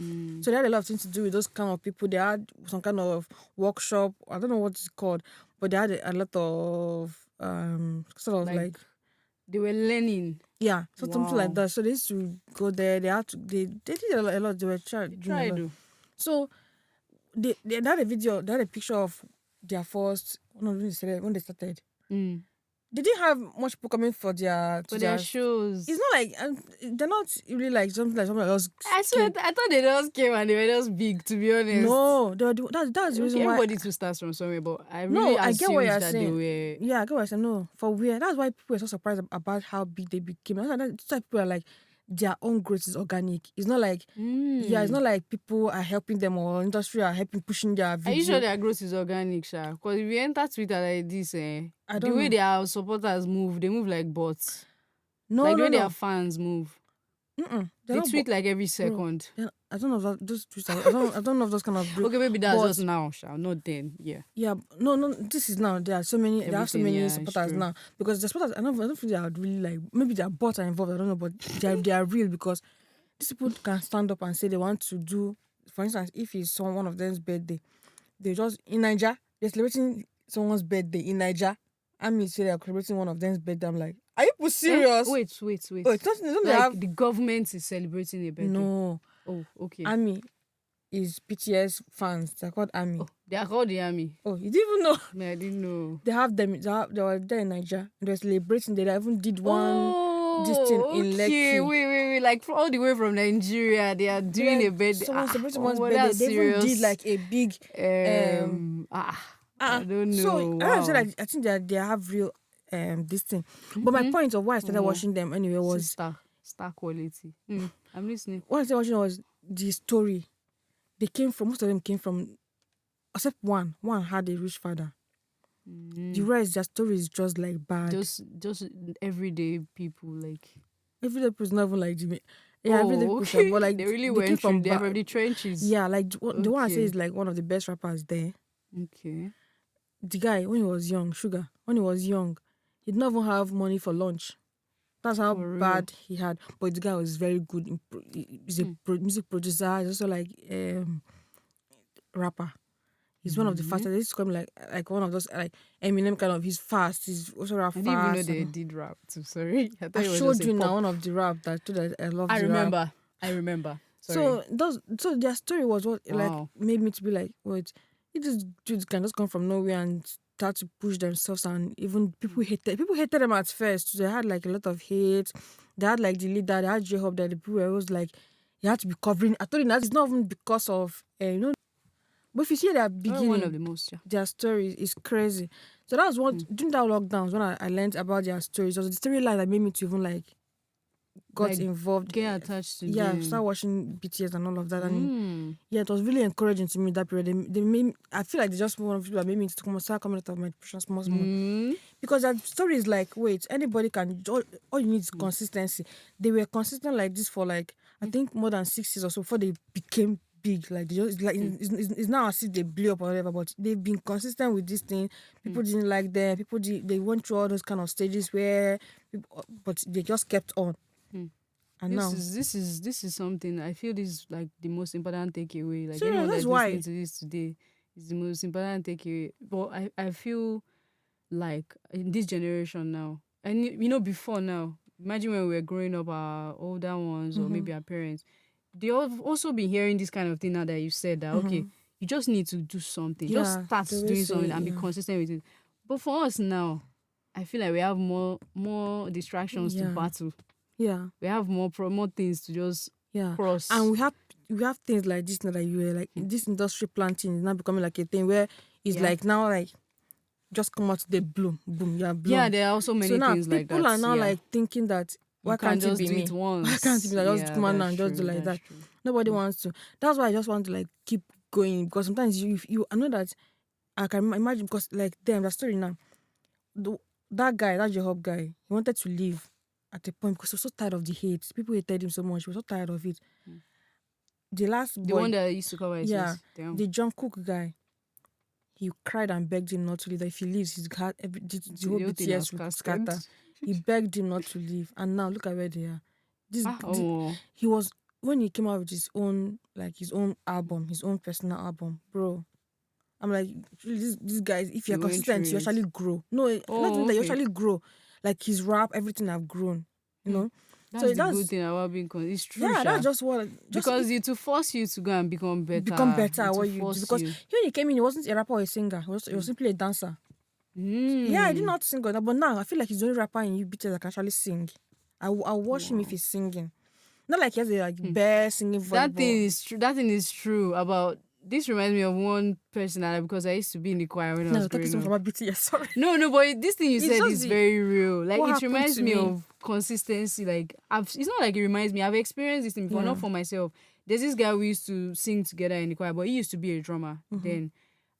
S2: So they had a lot of things to do with those kind of people. They had some kind of workshop. I don't know what it's called, but they had a lot of sort of like
S1: they were learning.
S2: yeah, so something like
S1: Wow.
S2: that. So they used to go there. They had to. They did a lot. They were doing a
S1: Try
S2: lot.
S1: to.
S2: So they had a video. They had a picture of their first when they started. they didn't have much people coming for
S1: For
S2: their.
S1: their shows.
S2: It's not like they're not really like something else.
S1: I swear, I thought they just came and they were just big, to be honest.
S2: No, that's the reason
S1: Okay,
S2: why.
S1: everybody too starts from somewhere, but I really
S2: No, I get what
S1: assumed
S2: you're
S1: that
S2: saying.
S1: they were.
S2: Yeah, I get what you're saying. No, for where that's why people are so surprised about how big they became. That's why people are like their own growth is organic. It's not like it's not like people are helping them or industry are helping pushing their
S1: Are you
S2: video.
S1: sure their growth is organic, Sha? Because if you enter Twitter like this,
S2: I
S1: the
S2: don't
S1: way
S2: know.
S1: their supporters move, they move like bots.
S2: No,
S1: Like the way
S2: no.
S1: their fans move.
S2: They're
S1: They
S2: not
S1: tweet like every
S2: bro,
S1: second.
S2: I don't know if those tweets. I don't know if those kind of.
S1: Okay, maybe that's
S2: but
S1: just now, Sha. Not then. Yeah.
S2: yeah, no. This is now. There are so many. There are so
S1: Everything,
S2: many
S1: yeah, it's
S2: supporters
S1: true.
S2: now because the supporters. I don't think they are really like. Maybe their bots are involved. I don't know, but they are real because these people can stand up and say they want to do. For instance, if it's one of them's birthday, they just in Niger they're celebrating someone's birthday in Niger. I mean, say they're celebrating one of them's birthday. I'm like, are you people serious?
S1: Wait.
S2: Oh, don't they
S1: Like
S2: have?
S1: the government is celebrating a birthday.
S2: No,
S1: Oh, okay.
S2: Army is BTS fans. They're called Army.
S1: Oh, they are called the army.
S2: Oh, you didn't even know?
S1: Man, I didn't know.
S2: They have them. They were there in Niger. They were celebrating. They even did one this thing in
S1: okay.
S2: Lekki.
S1: Wait. Like all the way from Nigeria, they are doing a birthday.
S2: Someone celebrating one's
S1: oh,
S2: birthday.
S1: that's
S2: They even
S1: serious.
S2: did like a big.
S1: I don't know.
S2: So
S1: Wow.
S2: I think that they have real this thing. But my point of why I started watching them anyway was
S1: star quality. I'm listening.
S2: what I started watching was the story. They came from most of them came from, except one. One had a rich father. The rest, their story is just like bad.
S1: Just everyday people like.
S2: Everyday people is not even like Jimmy. Yeah, everyday people,
S1: okay.
S2: but like
S1: they really
S2: came
S1: went
S2: from
S1: through from the trenches.
S2: Yeah, like the one I say
S1: Okay.
S2: is like one of the best rappers there.
S1: Okay.
S2: The guy when he was young, Sugar, when he was young, he did not even have money for lunch. That's how
S1: For real?
S2: bad he had. But the guy was very good. He's a music producer. He's also like rapper. He's one of the fastest. They used to call him like one of those like Eminem kind of. He's fast. He's also rap
S1: I
S2: fast.
S1: didn't even know they did rap too. Sorry. I thought
S2: I
S1: it was
S2: showed
S1: just a
S2: you now
S1: pop.
S2: one of the rap that I love.
S1: I
S2: the rap.
S1: remember. Sorry.
S2: So their story was what like
S1: Wow.
S2: made me to be like, wait, these dudes can just come from nowhere and start to push themselves, and even people hated them at first. They had like a lot of hate. They had like the leader, they had J-Hope, that the people were always like, you had to be covering. I told you that it's not even because of but if you see their beginning,
S1: one of the most. Yeah.
S2: their story is crazy. So that was what during that lockdowns when I learned about their stories. It was the storyline that made me to even like got
S1: Like,
S2: involved.
S1: Get attached to
S2: Yeah,
S1: them.
S2: start watching BTS and all of that. And yeah, it was really encouraging to me that period. They made I feel like they just one of the people that made me to start coming out of my depression small. Because that story is like, wait, anybody can. All you need is consistency. They were consistent like this for like I think more than 6 years or so before they became big. Like they just like it's now as if they blew up or whatever. But they've been consistent with this thing. People didn't like them. They went through all those kind of stages where, but they just kept on. And now
S1: This is something I feel this is like the most important takeaway. Like
S2: So,
S1: anyone
S2: that's
S1: that's
S2: why.
S1: listening to this today is the most important takeaway. But I feel like in this generation now, and before now, imagine when we were growing up, our older ones or maybe our parents, they have also been hearing this kind of thing now that you said that okay, you just need to do something, just
S2: Yeah,
S1: start
S2: they will
S1: doing
S2: say,
S1: something and be
S2: yeah.
S1: consistent with it. But for us now, I feel like we have more distractions to
S2: Yeah.
S1: battle.
S2: yeah.
S1: We have more things to just
S2: Yeah,
S1: cross.
S2: and we have things like this now that you were like this industry planting is now becoming like a thing where it's
S1: Yeah.
S2: like now like just come out the bloom, boom, yeah, bloom.
S1: Yeah, there are also many
S2: so now
S1: things like that.
S2: people are now
S1: yeah.
S2: like thinking that why
S1: You
S2: can't it
S1: just
S2: be
S1: do
S2: me?
S1: it once.
S2: Why can't it be that? Just
S1: Yeah,
S2: come out now
S1: that's
S2: and just do
S1: true,
S2: like
S1: that's
S2: that.
S1: true.
S2: Nobody wants to. That's why I just want to like keep going because sometimes you I know that I can imagine because like them that story now, that guy, that J-Hope guy, he wanted to leave at a point because he was so tired of the hate. People hated him so much. He was so tired of it. The last
S1: The
S2: boy,
S1: one that used to cover his
S2: yeah,
S1: face. Damn.
S2: the John Cook guy, he cried and begged him not to leave. That if he leaves, the whole
S1: whole thing
S2: BTS
S1: has
S2: will
S1: casted.
S2: scatter. He begged him not to leave, and now look at where they are.
S1: Oh.
S2: He was when he came out with his own album, his own personal album, bro. I'm like, these guys, if you're
S1: He went
S2: consistent,
S1: through
S2: you
S1: it.
S2: actually grow. No, not even that you
S1: okay.
S2: actually grow. Like his rap, everything have grown. You know.
S1: That's the good thing about being it's true.
S2: Yeah,
S1: Sha.
S2: that's just what.
S1: Because it to force you to go and become better.
S2: Become better
S1: It
S2: at
S1: will
S2: what you do.
S1: force
S2: Because
S1: you.
S2: when he came in, he wasn't a rapper or a singer. He was simply a dancer. Yeah, I did not sing on that, but now I feel like he's the only rapper in UBT that can actually sing. I'll watch him if
S1: Wow.
S2: he's singing. Not like he has a bare singing voice,
S1: That
S2: but
S1: thing is true. That thing is true about. This reminds me of one person because I used to be in the choir when I
S2: no,
S1: was
S2: I'm talking
S1: growing
S2: from
S1: up.
S2: my BTS. Sorry,
S1: No, but this thing you
S2: it's
S1: said
S2: just
S1: is
S2: the
S1: very real. Like
S2: what
S1: it
S2: happened
S1: reminds
S2: to
S1: me
S2: me.
S1: of consistency. Like it's not like it reminds me. I've experienced this thing before,
S2: Yeah.
S1: not for myself. There's this guy we used to sing together in the choir, but he used to be a drummer then,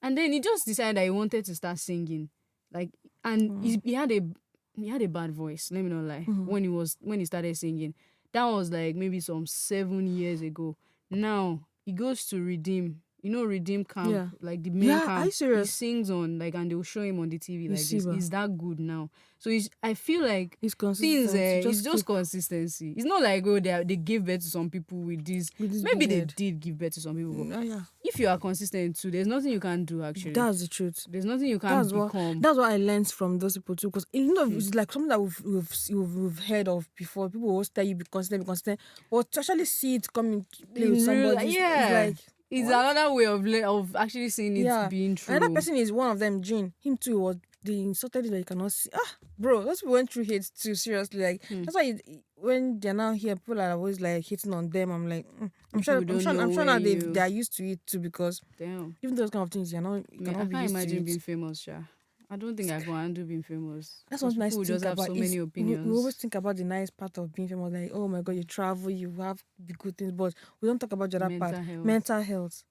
S1: and then he just decided that he wanted to start singing, like, and he had a bad voice. Let me not lie. When he started singing, that was like maybe some 7 years ago. Now he goes to Redeem. Redeem camp,
S2: Yeah.
S1: like the main
S2: Yeah, are you
S1: camp. He
S2: serious?
S1: sings on like, and they'll show him on the TV
S2: You
S1: like
S2: see,
S1: this.
S2: bro.
S1: He's that good now. So I feel like
S2: It's
S1: things.
S2: consistent. You
S1: It's
S2: just
S1: just
S2: keep
S1: consistency. It's not like they give birth to some people with this.
S2: with this
S1: Maybe
S2: big
S1: they
S2: head.
S1: did give birth to some people, but
S2: Yeah.
S1: if you are consistent too, there's nothing you can do. Actually,
S2: That's the truth.
S1: there's nothing you can
S2: That's what
S1: become.
S2: that's what I learned from those people too. Because it's like something that we've heard of before. People always tell you be consistent. But to actually see it come into play with
S1: In real,
S2: somebody is
S1: yeah,
S2: like
S1: it's
S2: what?
S1: another way of actually seeing it
S2: Yeah.
S1: being
S2: Another
S1: true.
S2: person is one of them, Jean. Him too was they insulted it that you cannot see. Bro, those people went through hate too, seriously. Like that's why when they're now here, people are always like hating on them. I'm like, I'm sure
S1: People don't know
S2: I'm sure
S1: where
S2: now
S1: you.
S2: they are used to it too because
S1: Damn.
S2: even those kind of things you
S1: Man, I
S2: cannot be
S1: can't
S2: used to
S1: imagine
S2: it.
S1: being famous, Sha. I don't think I can handle being famous.
S2: That's
S1: Because
S2: one nice
S1: people
S2: to
S1: will
S2: think
S1: just have
S2: about
S1: so
S2: is
S1: many
S2: we always
S1: opinions.
S2: think about the nice part of being famous, like, oh my god, you travel, you have the good things, but we don't talk about the other part,
S1: Mental health.
S2: mental health.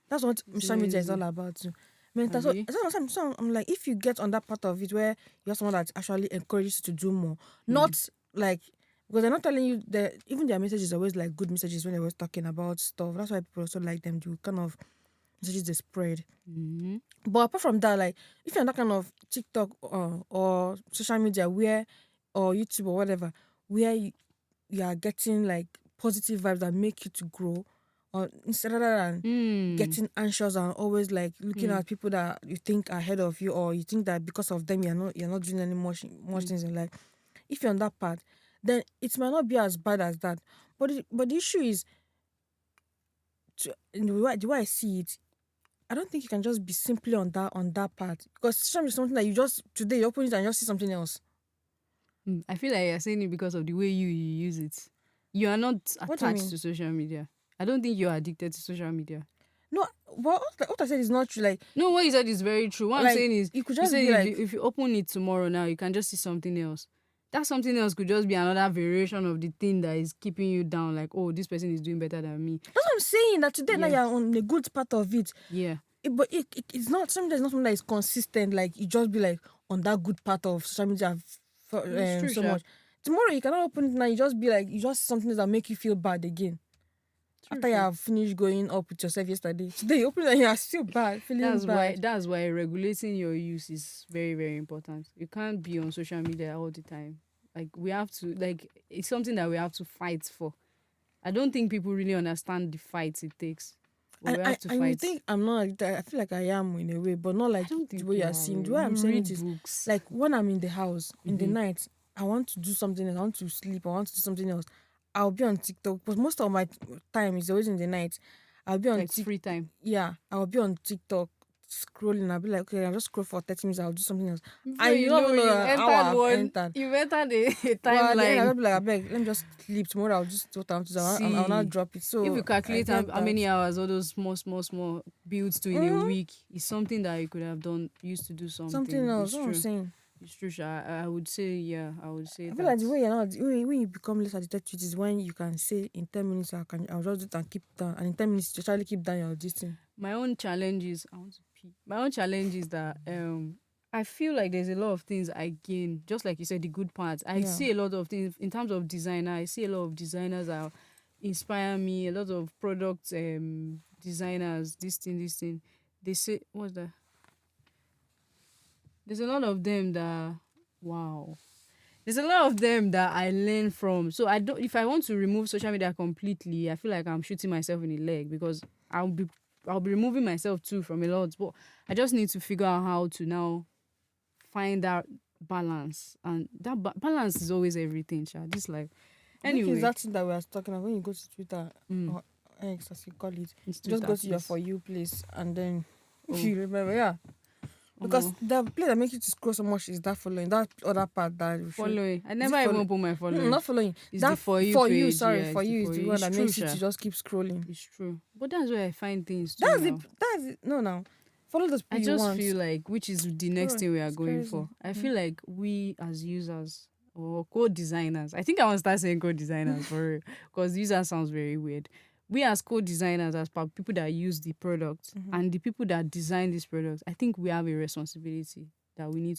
S2: That's what
S1: It's
S2: social
S1: not
S2: media is
S1: easy.
S2: all about too. Mental.
S1: Abi?
S2: So I'm like, if you get on that part of it where you have someone that actually encourages you to do more, not like because they're not telling you that even their message is always like good messages when they're always talking about stuff. That's why people also like them. Do kind of messages they spread.
S1: Mm-hmm.
S2: But apart from that, like if you're on that kind of TikTok or social media where or YouTube or whatever, where you are getting like positive vibes that make you to grow, or instead rather than getting anxious and always like looking at people that you think are ahead of you or you think that because of them you're not doing any much things in life. If you're on that path, then it might not be as bad as that. But the issue is in the way I see it, I don't think you can just be simply on that part because social media is something that you just today you open it and you just see something else.
S1: I feel like you're saying it because of the way you use it. You are not
S2: What do you
S1: attached
S2: mean?
S1: to social media. I don't think you're addicted to social media.
S2: No, but what I said is not true.
S1: No, what you said is very true. What I'm
S2: Like
S1: saying is,
S2: you could
S1: you
S2: just
S1: said
S2: be like,
S1: if you open it tomorrow now, you can just see something else. That something else could just be another variation of the thing that is keeping you down. Like, oh, this person is doing better than me.
S2: that's what I'm saying. That today now
S1: Yeah.
S2: you're on the good part of it.
S1: Yeah.
S2: It's not something that's not something that is consistent. Like you just be like on that good part of social media for
S1: It's true,
S2: so
S1: Sha.
S2: much. Tomorrow you cannot open it now. You just be like you just see something that make you feel bad again. After you have finished going up with yourself yesterday, today you open it and you are still bad, feeling bad.
S1: That's why regulating your use is very, very important. You can't be on social media all the time. Like we have to it's something that we have to fight for. I don't think people really understand the fight it takes. But we have to
S2: And you
S1: fight.
S2: think I'm not like that. I feel like I am in a way, but not like
S1: I don't
S2: the
S1: think
S2: way
S1: you
S2: you're
S1: are.
S2: seeing. The way I'm
S1: You
S2: saying
S1: read
S2: it is
S1: books.
S2: like when I'm in the house in the night, I want to do something else. I want to sleep. I want to do something else. I'll be on TikTok because most of my time is always in the night. I'll be on
S1: Like free time.
S2: Yeah, I'll be on TikTok scrolling. I'll be like, okay, I'll just scroll for 30 minutes. I'll do something else.
S1: Before
S2: I
S1: you
S2: don't
S1: know,
S2: even know
S1: you've
S2: how
S1: entered
S2: I've
S1: one.
S2: entered.
S1: You've entered a
S2: Well, at the end, I'll
S1: timeline.
S2: be like, I beg, let me just sleep. Tomorrow I'll just do what I want to do. I'll not
S1: See,
S2: drop it. So
S1: if you
S2: I
S1: calculate how,
S2: get
S1: how
S2: that.
S1: many hours all those small builds to in a week, it's something that you could have done. Used to do something.
S2: Something else.
S1: It's
S2: What I'm
S1: true.
S2: saying.
S1: It's true. Sha. I would say, yeah. I would say
S2: I
S1: that.
S2: feel like the way you're not when you become less addicted to it is when you can say in 10 minutes I'll just do it and keep it down, and in 10 minutes you actually keep down your distance.
S1: My own challenge is I want to pee. My own challenge is that I feel like there's a lot of things I gain, just like you said, the good parts. I
S2: Yeah.
S1: see a lot of things in terms of designer. I see a lot of designers that inspire me. A lot of product designers. This thing. They say what's that? There's a lot of them that wow. There's a lot of them that I learn from. So I don't. If I want to remove social media completely, I feel like I'm shooting myself in the leg because I'll be removing myself too from a lot. But I just need to figure out how to now find that balance, and that balance is always everything, child. This life.
S2: I think
S1: Anyway,
S2: it's that thing that we are talking about when you go to Twitter or X as you call it.
S1: it's
S2: You just go
S1: Twitter,
S2: to your
S1: please.
S2: For You place and then
S1: Oh.
S2: if you remember, yeah. Because the place that makes you to scroll so much is that following. That other part that you should.
S1: Following. I
S2: Is it
S1: never even
S2: follow-
S1: open my following.
S2: Not following.
S1: It's
S2: That
S1: the For You
S2: for you,
S1: page.
S2: sorry,
S1: Yeah,
S2: for
S1: it's the
S2: you is
S1: For
S2: the
S1: You.
S2: one that
S1: It's
S2: makes
S1: true,
S2: you to
S1: sha.
S2: just keep scrolling.
S1: It's true. But that's where I find things too
S2: That's
S1: now.
S2: that's it. No, now follow those people
S1: I
S2: you
S1: just
S2: want.
S1: feel like, which is the next
S2: Bro,
S1: thing we are
S2: it's
S1: going
S2: crazy.
S1: for. I feel like we as users or code designers, I think I want to start saying code designers for real, because user sounds very weird. We as code designers, as people that use the product and the people that design this product, I think we have a responsibility that we need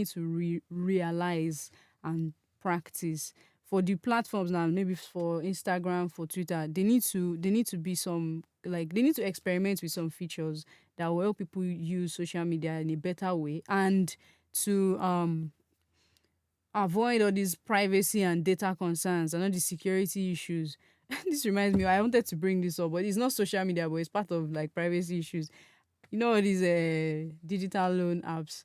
S1: to realize and practice. For the platforms now, maybe for Instagram, for Twitter, they need to be some, like, they need to experiment with some features that will help people use social media in a better way, and to avoid all these privacy and data concerns and all the security issues. This reminds me, I wanted to bring this up, but it's not social media, but it's part of like privacy issues. You know all these digital loan apps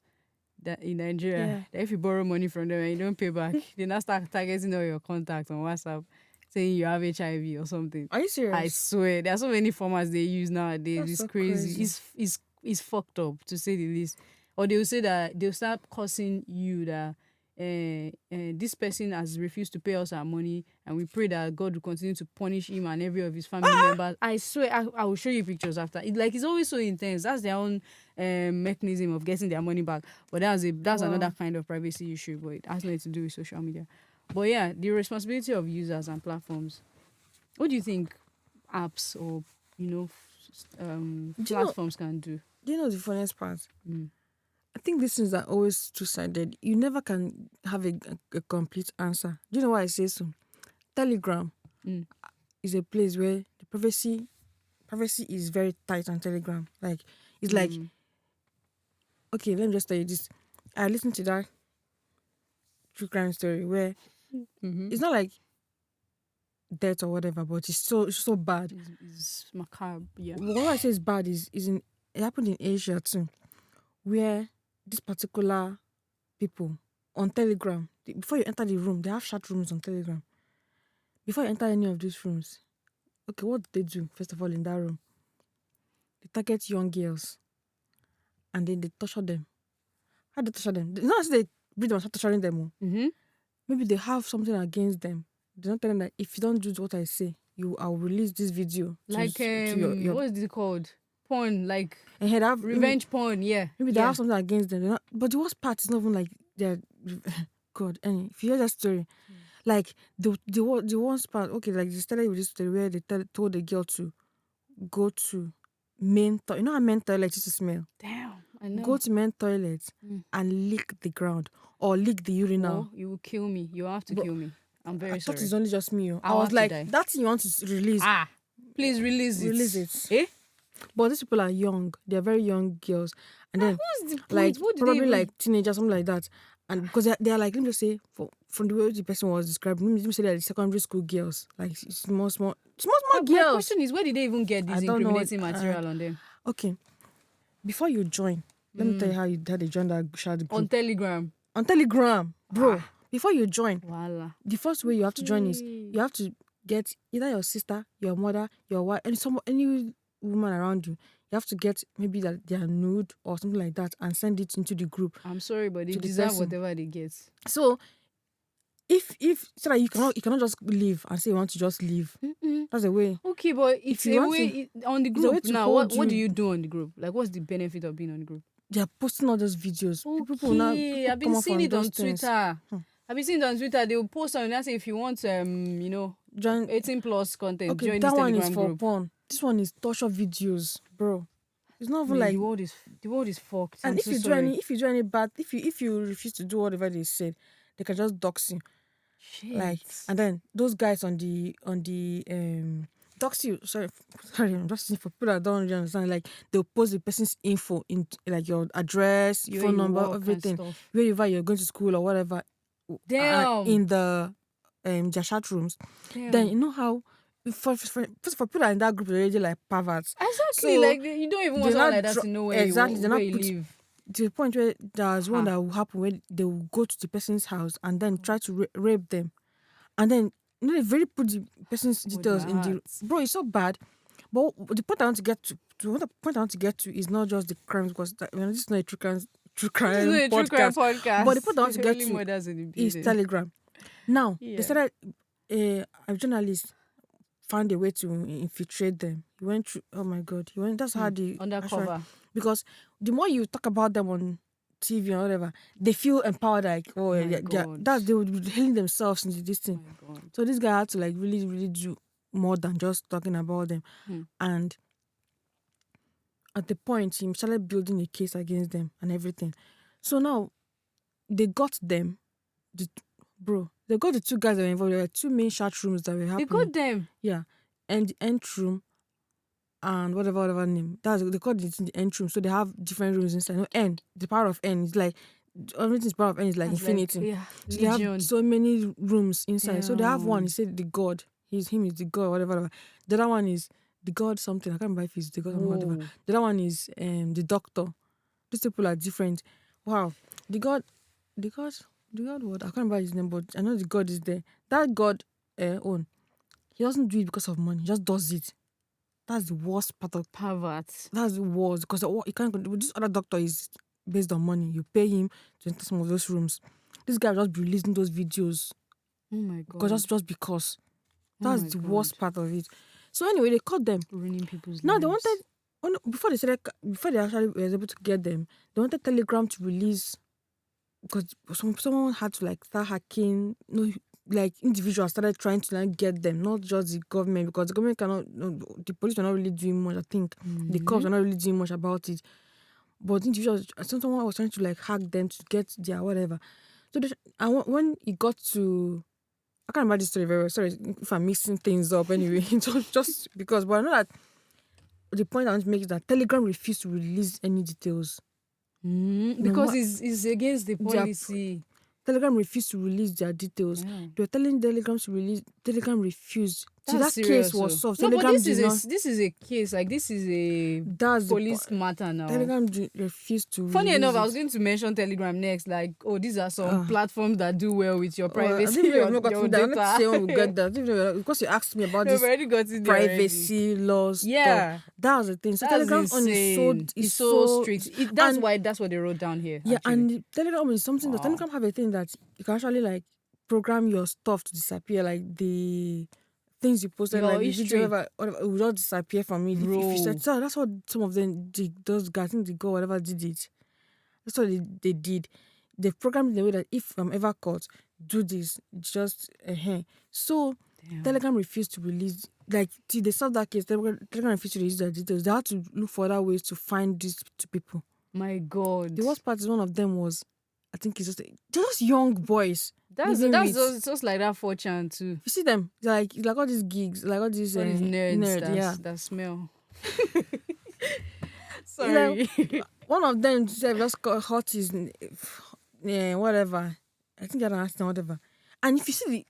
S1: that in Nigeria, that if you borrow money from them and you don't pay back, they now start targeting all your contacts on WhatsApp, saying you have HIV or something.
S2: Are you serious?
S1: I swear, there are so many formats they use nowadays.
S2: That's
S1: It's
S2: so
S1: crazy.
S2: crazy.
S1: It's fucked up, to say the least. Or they'll say that they'll start cursing you that this person has refused to pay us our money, and we pray that God will continue to punish him and every of his family members. I swear, I will show you pictures after. It's always so intense. That's their own mechanism of getting their money back. But that's another kind of privacy issue, but it has nothing to do with social media. But yeah, the responsibility of users and platforms. What do you think apps or platforms can do?
S2: Do you know the funniest part?
S1: Mm.
S2: I think these things are always two-sided. You never can have a complete answer. Do you know why I say so? Telegram is a place where the privacy is very tight on Telegram. Like, it's like, okay, let me just tell you this. I listened to that true crime story where it's not like death or whatever, but it's so bad.
S1: It's macabre, yeah.
S2: What I say is bad is it happened in Asia too, where this particular people on Telegram, before you enter the room, they have chat rooms on Telegram. Before you enter any of these rooms, okay, what do they do first of all in that room? They target young girls, and then they torture them. How do they torture them? It's not as they beat them and start torturing them. Maybe they have something against them. They don't tell them that if you don't do what I say, I'll release this video.
S1: Like your what is it called? Porn, like revenge porn, yeah.
S2: Maybe they have something against them. But the worst part is not even like they're God. And if you hear that story, like the worst part, okay, like they started with this story where they told the girl to go to main toilet. You know how main toilet used to smell?
S1: Damn, I know.
S2: Go to main toilet and lick the ground or lick the urinal.
S1: Oh, you will kill me. You have to kill me. I'm very sorry.
S2: I thought it's only just me. I
S1: I'll
S2: was
S1: have to
S2: like,
S1: die.
S2: that thing you want to release.
S1: Please release it.
S2: Release it.
S1: Eh?
S2: But these people are young. They're very young girls. And then,
S1: what's the point?
S2: like,
S1: What did
S2: probably
S1: they even...
S2: like teenagers, something like that. And because they're like, let me just say, from the way the person was described, let me say they're secondary school girls. Like, small girls.
S1: My question is, where did they even get this incriminating material on them?
S2: Okay. Before you join, let me tell you how they joined that chat group.
S1: On Telegram.
S2: On Telegram, bro. Before you join,
S1: Voila.
S2: the first way you have to join is you have to get either your sister, your mother, your wife, and any woman around you. You have to get maybe that they are nude or something like that and send it into the group.
S1: I'm sorry, but they deserve whatever they get.
S2: So if so that you cannot just leave and say you want to just leave. That's the way.
S1: Okay, but it's a way on the group now. What do you do on the group? Like, what's the benefit of being on the group?
S2: They are posting all those videos.
S1: Okay, I've been seeing it on Twitter. I've been seeing it on Twitter. They will post on and say if you want join 18 plus content,
S2: okay,
S1: join
S2: that
S1: this
S2: one
S1: Telegram
S2: is for
S1: group.
S2: porn. This one is torture videos, bro. It's not even like
S1: the world is fucked.
S2: And if you do any bad, if you refuse to do whatever they said, they can just dox you.
S1: Shit.
S2: Like, and then those guys on the dox you. Sorry, I'm just saying for people that don't really understand. Like, they'll post the person's info in like your address, phone number, everything, wherever you're going to school or whatever.
S1: Damn.
S2: In the their chat rooms. Damn. Then you know how. For people that are in that group, they're already like perverts.
S1: Exactly,
S2: so
S1: like you don't even want someone like that to know where
S2: exactly.
S1: you
S2: They're not
S1: live.
S2: To the point where there's one that will happen where they will go to the person's house and then try to rape them, and then they really put the person's details in the. Bro, it's so bad. But the point I want to get the point I want to get to is not just the crimes, because this is not a true crime
S1: This is not a true crime
S2: podcast.
S1: podcast.
S2: But the point I want to get
S1: Only
S2: to
S1: mothers in the
S2: is
S1: building.
S2: Telegram. Now
S1: Yeah.
S2: they started. A journalist found a way to infiltrate them. He went through. Oh my God! He went. That's how the
S1: Undercover.
S2: because the more you talk about them on TV or whatever, they feel empowered. Like, oh,
S1: My
S2: yeah,
S1: God.
S2: they would be healing themselves into this thing.
S1: My God.
S2: So this guy had to like really, really do more than just talking about them. And at the point, he started building a case against them and everything. So now they got them. They got the two guys that were involved. There were two main chat rooms that were happening.
S1: They got them.
S2: Yeah, and the end room and whatever name. They called it in the end room. So they have different rooms inside. No, N, the power of N is like everything's power of N is like
S1: That's
S2: infinity.
S1: Like, yeah,
S2: so they have so many rooms inside.
S1: Damn.
S2: So they have one. He said the God. Him is the God. Whatever. The other one is the God something. I can't remember if he's the God or whatever. The other one is the doctor. These people are different. Wow. The God what? I can't remember his name, but I know the God is there. That God own. He doesn't do it because of money. He just does it. That's the worst part of
S1: perverts.
S2: That's the worst, because you can't. This other doctor is based on money. You pay him to enter some of those rooms. This guy will just be releasing those videos.
S1: Oh my God.
S2: Because just because. That's the worst part of it. So anyway, they caught them.
S1: Ruining people's
S2: Now
S1: lives.
S2: they wanted before they actually were able to get them. They wanted Telegram to release, because someone had to like start hacking. Like individuals started trying to like get them, not just the government, because the government cannot. The police are not really doing much. I think the cops are not really doing much about it. But individuals, someone was trying to like hack them to get their whatever. So when it got to, I can't remember this story very well. Sorry if I'm mixing things up. Anyway, just because, but I know that the point I want to make is that Telegram refused to release any details.
S1: Because it's against the policy.
S2: Telegram refused to release their details.
S1: Yeah.
S2: They were telling Telegram to release. Telegram refused.
S1: That's
S2: that
S1: serious,
S2: case was solved.
S1: No,
S2: Telegram
S1: but this is a case. Like, this is a police matter now.
S2: Telegram refused to.
S1: Funny enough, I was
S2: it.
S1: going to mention Telegram next. Like, these are some platforms that do well with your privacy.
S2: I didn't
S1: your
S2: got
S1: data.
S2: Not say we get that. Because you asked me about this
S1: already got it
S2: privacy laws.
S1: Yeah,
S2: stuff. That was the thing. So
S1: that's
S2: Telegram
S1: insane. It's so strict. That's what they wrote down here.
S2: Yeah,
S1: actually.
S2: and Telegram is something that Telegram have a thing that you can actually like program your stuff to disappear, like the things you posted, like whatever, it will just disappear from me. If you said so, that's what some of them did. Those guys, I think they go whatever did it. That's what they did. They programmed in the way that if I'm ever caught, do this. Just So
S1: Damn.
S2: Telegram refused to release. Like till they solved that case, Telegram refused to release their details. They had to look for other ways to find these two people.
S1: My God.
S2: The worst part is one of them was, I think it's just young boys.
S1: That's just like that 4chan too.
S2: You see them, like all these gigs, like all these
S1: nerds that smell. Sorry.
S2: Like, one of them just got hot his whatever. I think I don't ask them whatever. And if you see the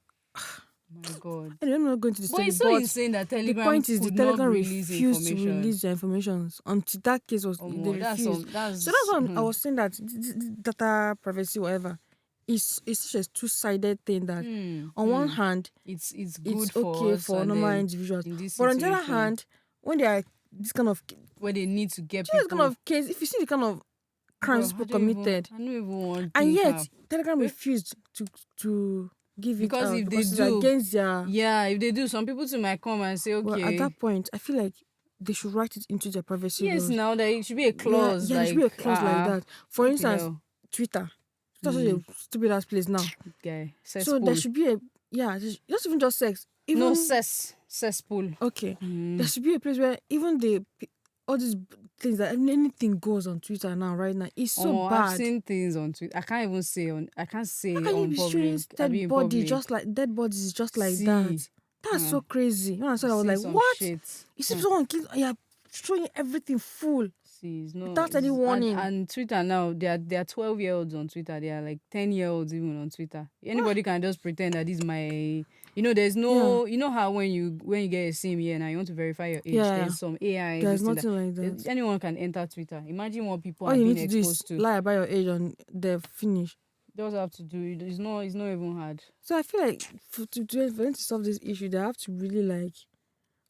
S1: my God.
S2: I'm not going to the story.
S1: But it's so insane that Telegram.
S2: The point is the Telegram refused
S1: to
S2: release their information until that case was they refused. So that's why I was saying that data privacy, whatever, is such a two-sided thing that on one hand
S1: it's good
S2: okay for normal individuals, but on the other hand, when they are this kind of
S1: where they need to get
S2: this kind of case, if you see the kind of crimes people committed,
S1: I don't even want.
S2: And yet Telegram refused to give it
S1: because
S2: out
S1: if
S2: because
S1: they do
S2: against their
S1: if they do, some people too might come and say, okay.
S2: Well, at that point, I feel like they should write it into their privacy laws.
S1: Now there should be a clause.
S2: Yeah, there should be a clause like that. For instance, Twitter. That's such a stupid ass place now.
S1: Okay.
S2: So there should be not even just sex. Even,
S1: no cesspool.
S2: Okay. There should be a place where even all these things that anything goes on Twitter now, right now, it's so bad.
S1: I've seen things on Twitter. I can't even say on. I can't say
S2: How can you
S1: on
S2: be
S1: public.
S2: Dead body, just like dead bodies, just like that. That's so crazy. When I saw that, I was like, "What?"
S1: Shit.
S2: You see someone kill? Yeah, showing everything full. Without any warning.
S1: And Twitter now, there are 12-year-olds on Twitter. There are like 10-year-olds even on Twitter. Anybody can just pretend that this is my. There's no. You know how when you get a SIM here now, you want to verify your age.
S2: Yeah.
S1: There's some AI.
S2: There's nothing like that.
S1: Anyone can enter Twitter. Imagine what people
S2: All
S1: are
S2: you
S1: being
S2: need to
S1: exposed
S2: do is
S1: to.
S2: lie about your age on the finish.
S1: Just have to do it. It's not even hard.
S2: So I feel like for them to solve this issue, they have to really like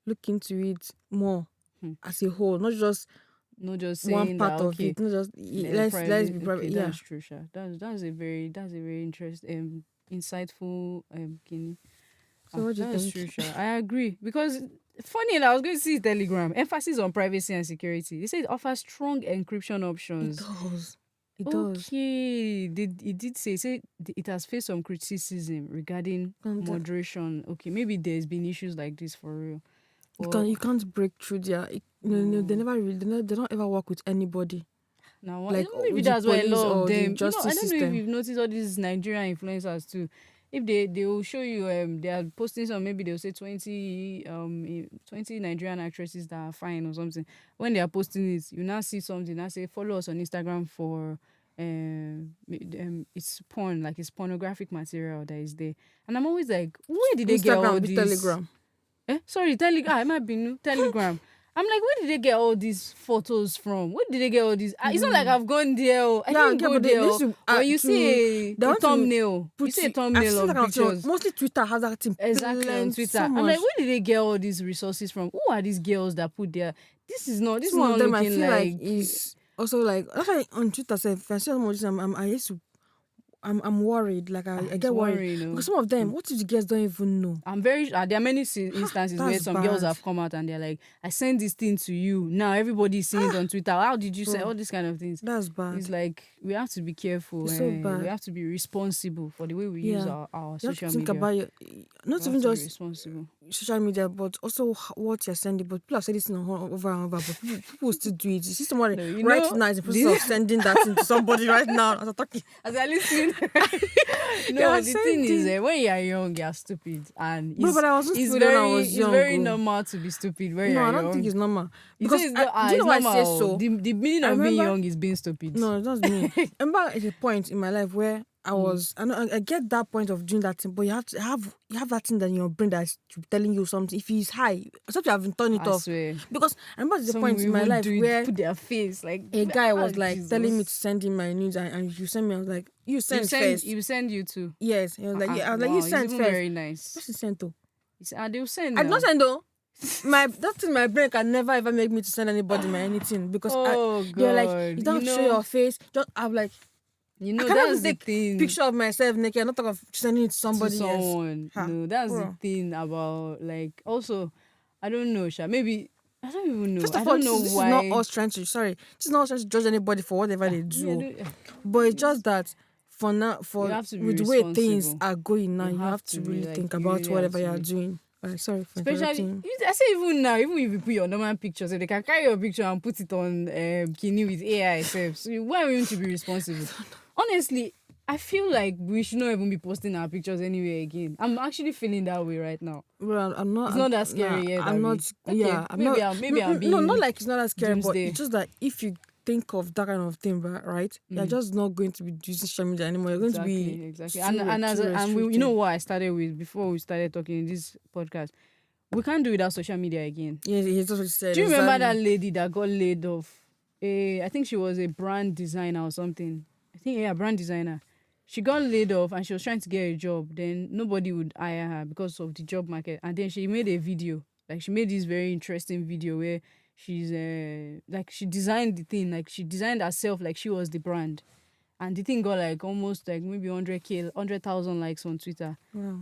S2: look into it more. as a whole, not just one
S1: saying
S2: part
S1: that
S2: of it. Not just let's be private.
S1: Okay,
S2: Yeah,
S1: that's true, Sha. That's a very interesting, insightful, Kini.
S2: so what do you
S1: That's
S2: think?
S1: true, Sha. I agree because funny enough, I was going to see Telegram emphasis on privacy and security. They say it offers strong encryption
S2: It
S1: options.
S2: does. It does.
S1: Okay, it did say it has faced some criticism regarding
S2: And
S1: moderation. Okay, maybe there's been issues like this for real.
S2: you can't break through there. They never really, they don't ever work with anybody.
S1: Now,
S2: Like
S1: maybe
S2: the
S1: that's why a
S2: police
S1: lot of
S2: or the
S1: them. I
S2: justice
S1: don't know if
S2: system.
S1: you've noticed all these Nigerian influencers too. If they will show you they are posting some, maybe they'll say 20 Nigerian actresses that are fine or something. When they are posting it, you now see something. Now say follow us on Instagram for it's porn, like it's pornographic material that is there. And I'm always like, where did they get all
S2: Instagram,
S1: these?
S2: Telegram.
S1: Sorry, Telegram. I might be new Telegram. I'm like, where did they get all these photos from? Where did they get all these? It's not like I've gone there. I didn't go
S2: but
S1: there.
S2: they used to,
S1: But you see
S2: they
S1: a
S2: want to
S1: thumbnail. You see a
S2: I've
S1: thumbnail
S2: seen
S1: of
S2: that kind of thing.
S1: pictures.
S2: Mostly Twitter has that thing.
S1: Exactly on Twitter.
S2: So
S1: I'm
S2: much.
S1: like, where did they get all these resources from? Who are these girls that put there? This is not
S2: Some of them I
S1: looking
S2: feel like
S1: like
S2: is also like that's why on Twitter if I see someone I used to I'm worried. Like I
S1: it's
S2: get worried
S1: worrying,
S2: because some of them, what if the girls don't even know?
S1: I'm very there are many instances where
S2: That's
S1: some girls
S2: bad.
S1: have come out and they're like, I sent this thing to you. Now everybody's seeing it on Twitter. How did you say all these kind of things?
S2: That's bad.
S1: It's like we have to be careful.
S2: It's so bad.
S1: We have to be responsible for the way we use our
S2: You have
S1: social
S2: to think
S1: media.
S2: about not
S1: We
S2: even
S1: have to be
S2: just
S1: responsible.
S2: social media, but also what you're sending. But people have said this over and over, but people still do it. You see someone
S1: No, you
S2: right
S1: know,
S2: now is in the process of sending that thing to somebody right now as I'm talking.
S1: As I listen, no,
S2: Yeah,
S1: the
S2: same
S1: thing is,
S2: thing.
S1: when you're young, you're stupid, and
S2: No, but I wasn't
S1: it's
S2: stupid when I
S1: very,
S2: was
S1: it's
S2: young.
S1: very normal to be stupid when
S2: No,
S1: you're
S2: I
S1: young.
S2: don't think it's normal.
S1: You
S2: Because
S1: say it's
S2: do you know why I say
S1: normal.
S2: so?
S1: The meaning
S2: I
S1: of being
S2: remember-
S1: young is being stupid.
S2: No, it doesn't mean. Remember at a point in my life where I was, I get that point of doing that thing, but you have that thing that in your brain that's telling you something. If it's high, except you haven't turned it
S1: I
S2: off.
S1: swear.
S2: Because I remember the
S1: Some
S2: point in my
S1: will
S2: life
S1: do it,
S2: where
S1: put their face like
S2: a guy was like
S1: Jesus.
S2: telling me to send him my news, and you send me. I was like, you send first.
S1: You send you too.
S2: Yes, he was like, yeah. I was like,
S1: Wow,
S2: you
S1: it's
S2: send
S1: even
S2: first.
S1: very nice.
S2: What's he sent to?
S1: They'll send.
S2: I did not send though. That's in my brain can never ever make me to send anybody my anything because they're like, you don't have to show your face. Just I'm like,
S1: you know,
S2: I can't
S1: that's
S2: even
S1: the
S2: take
S1: thing.
S2: picture of myself naked. I'm not talking of sending it to somebody
S1: to
S2: else.
S1: someone.
S2: Ha,
S1: No, that's
S2: bro.
S1: the thing about like. Also, I don't know, Sha. Maybe I don't even know.
S2: First
S1: I
S2: of all,
S1: don't know
S2: this
S1: why.
S2: is not us trying to. Sorry, this is not us trying to judge anybody for whatever they do.
S1: Yeah,
S2: But it's just that for now,
S1: You have to be
S2: with the way things
S1: responsible.
S2: are going now,
S1: You
S2: you
S1: have
S2: have to
S1: to be,
S2: really
S1: like,
S2: think
S1: you
S2: about
S1: really have
S2: whatever
S1: to
S2: you are
S1: be.
S2: doing. Sorry for
S1: Especially,
S2: interrupting.
S1: I say even now, even if you put your normal pictures, so they can carry your picture and put it on Kini with AI itself. So why are we to be responsible? Honestly, I feel like we should not even be posting our pictures anywhere again. I'm actually feeling that way right now.
S2: Well, I'm not.
S1: It's not that scary yet,
S2: I'm
S1: Abby.
S2: not.
S1: Okay,
S2: Yeah, I'm
S1: maybe
S2: not.
S1: maybe I'm being
S2: no, not like it's not that scary, but
S1: doomsday.
S2: it's just that if you think of that kind of thing, right? You're just not going to be using social media anymore. You're going to be
S1: exactly.
S2: too
S1: And we, you
S2: restricted.
S1: know what I started with before we started talking in this podcast. We can't do without social media again.
S2: Yeah, he's just what he said.
S1: Do you remember that
S2: exactly.
S1: lady that got laid off? I think she was a brand designer or something. I think brand designer. She got laid off and she was trying to get a job. Then nobody would hire her because of the job market. And then she made a video. Like she made this very interesting video where she's like she designed the thing. Like she designed herself like she was the brand. And the thing got like almost like maybe 100,000 likes on Twitter.
S2: Wow.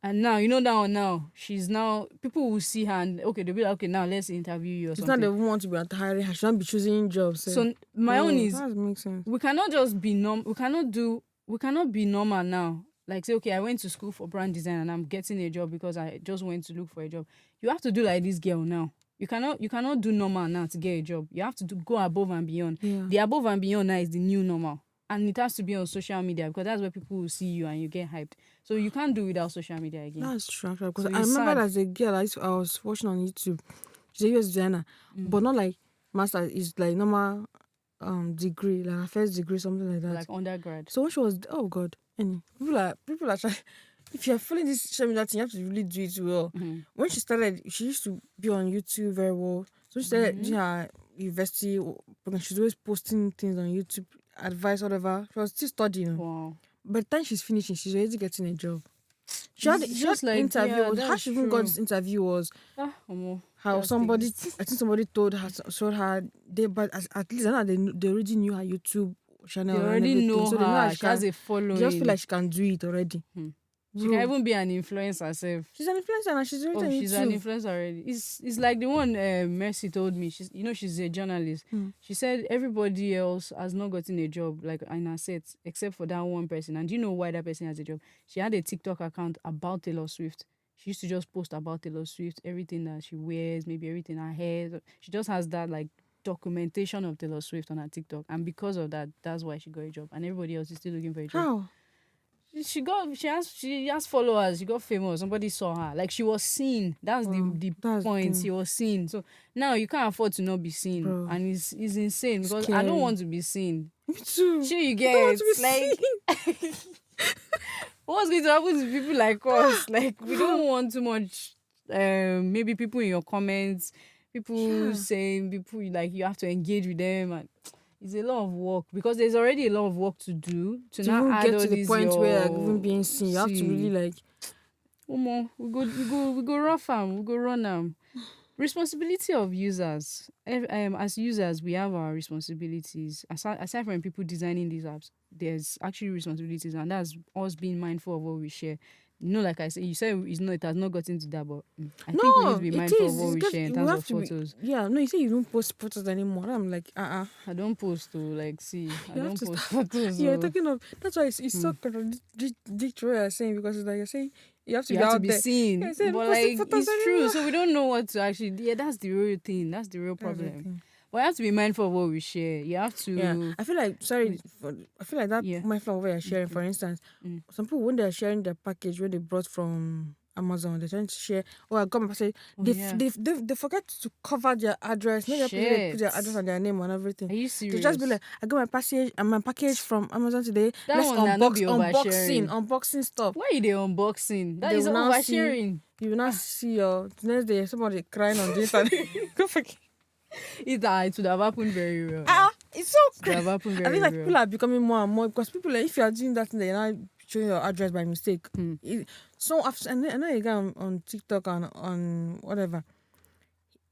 S1: And now, you know that one now, she's now, people will see her and, okay, they'll be like, okay, now let's interview you or
S2: It's
S1: something.
S2: not they want to be hiring her. She shouldn't be choosing jobs.
S1: So my own is,
S2: that makes sense.
S1: we cannot just be we cannot be normal now. Like say, okay, I went to school for brand design and I'm getting a job because I just went to look for a job. You have to do like this girl now. You cannot do normal now to get a job. You have to go above and beyond.
S2: Yeah.
S1: The above and beyond now is the new normal. And it has to be on social media because that's where people will see you and you get hyped. So you can't do without social media again.
S2: That's true. Because
S1: So
S2: I
S1: it's
S2: remember
S1: sad.
S2: as a girl, I was watching on YouTube. She's a US designer, but not like master. It's like normal degree, like her first degree, something like that.
S1: Like undergrad.
S2: So when she was, oh god, and people are trying. If you're following this social media thing, you have to really do it well. When she started, she used to be on YouTube very well. So she started doing her university, but she's always posting things on YouTube, advice, whatever. She was still studying.
S1: Wow.
S2: By the time she's finishing, she's already getting a job. She
S1: It's
S2: had
S1: just like,
S2: interview.
S1: yeah,
S2: How
S1: that's
S2: she even got
S1: true.
S2: this interview was
S1: Omo.
S2: how
S1: That's
S2: somebody,
S1: things.
S2: I think somebody told her, showed her, but at least I know they already knew her YouTube
S1: They
S2: channel and
S1: already
S2: everything.
S1: know
S2: So they know that
S1: her. She has a
S2: they just feel
S1: following.
S2: like she can do it already.
S1: She can
S2: Bro,
S1: even be an influencer herself.
S2: she's an influencer and she's already
S1: Oh,
S2: on
S1: she's an
S2: YouTube.
S1: influencer already. It's like the one Mercy told me. She's a journalist. She said everybody else has not gotten a job like in her set except for that one person. And do you know why that person has a job? She had a TikTok account about Taylor Swift. She used to just post about Taylor Swift, everything that she wears, maybe everything her hair. She just has that like documentation of Taylor Swift on her TikTok, and because of that, that's why she got a job. And everybody else is still looking for a job.
S2: How?
S1: She has followers. She got famous. Somebody saw her. Like she was seen. That's the
S2: That's the
S1: point.
S2: thing.
S1: She was seen. So now you can't afford to not be seen.
S2: Bro.
S1: And it's insane because I
S2: Scary.
S1: don't want to be seen.
S2: Me too.
S1: Sure you
S2: I
S1: get
S2: don't want to be
S1: like what's going to happen to people like us? Like we don't want too much maybe people in your comments, people saying people like you have to engage with them, and it's a lot of work because there's already a lot of work to do to now
S2: even
S1: add
S2: get
S1: all
S2: to the
S1: these
S2: point where like,
S1: your
S2: even being seen, you have to really like.
S1: Omo, we go rough am, we go run am. Responsibility of users. As users, we have our responsibilities. Aside from people designing these apps, there's actually responsibilities, and that's us being mindful of what we share. You know, like I said, you said it has not gotten to that, but I think we need to be
S2: it
S1: mindful
S2: is.
S1: of what we
S2: It's
S1: share in
S2: we
S1: terms
S2: have
S1: of
S2: to
S1: photos.
S2: Yeah, no, you say you don't post photos anymore. I'm like,
S1: I don't post to like see. I
S2: You have
S1: don't
S2: to
S1: post
S2: start-
S1: photos.
S2: Yeah,
S1: So
S2: talking of that's why it's so contradictory. You're saying because it's like you're saying you have to
S1: you
S2: be
S1: have to
S2: out
S1: be
S2: there.
S1: seen.
S2: Yeah, say,
S1: But
S2: "Don't posting
S1: like
S2: photos
S1: it's true.
S2: anymore."
S1: So we don't know what to actually. Yeah, that's the real thing. That's the real
S2: That's the
S1: problem.
S2: thing.
S1: But you have to be mindful of what we share. You have to.
S2: Yeah, I feel like I feel like that
S1: Yeah.
S2: my flower you're sharing, for instance, some people when they're sharing their package when they brought from Amazon, they're trying to share. Oh, I got my package.
S1: Yeah.
S2: They forget to cover their address. Maybe they put their address and their name and everything.
S1: Are you
S2: They
S1: serious?
S2: just be like, I got my package from Amazon today.
S1: That
S2: Let's
S1: one na no be
S2: unboxing stuff.
S1: Why are they unboxing? That
S2: They
S1: is
S2: will now
S1: oversharing.
S2: You will not see your next day somebody crying on this and go forget.
S1: It would have happened very well.
S2: It's so
S1: It would have
S2: crazy.
S1: happened
S2: I
S1: very
S2: think like
S1: well.
S2: people are becoming more and more because people like if you are doing that thing, they're not showing your address by mistake. So after I know a guy on TikTok and on whatever.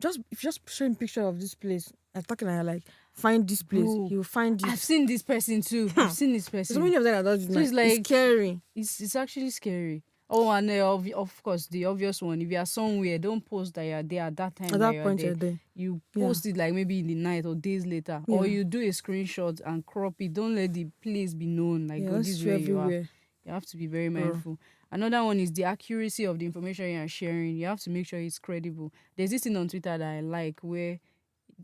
S2: If you just showing picture of this place, I'm talking like find this place,
S1: Bro,
S2: he will find it.
S1: I've seen this person too. I've seen this person.
S2: So many of them that does it.
S1: So it's like
S2: it's scary.
S1: It's actually scary. Oh, and of course the obvious one. If you are somewhere, don't post that you are there at that time.
S2: At that point,
S1: you're
S2: you're there.
S1: You post it like maybe in the night or days later, or you do a screenshot and crop it. Don't let the place be known. Like this is where you are. You have to be very mindful. Another one is the accuracy of the information you are sharing. You have to make sure it's credible. There's this thing on Twitter that I like where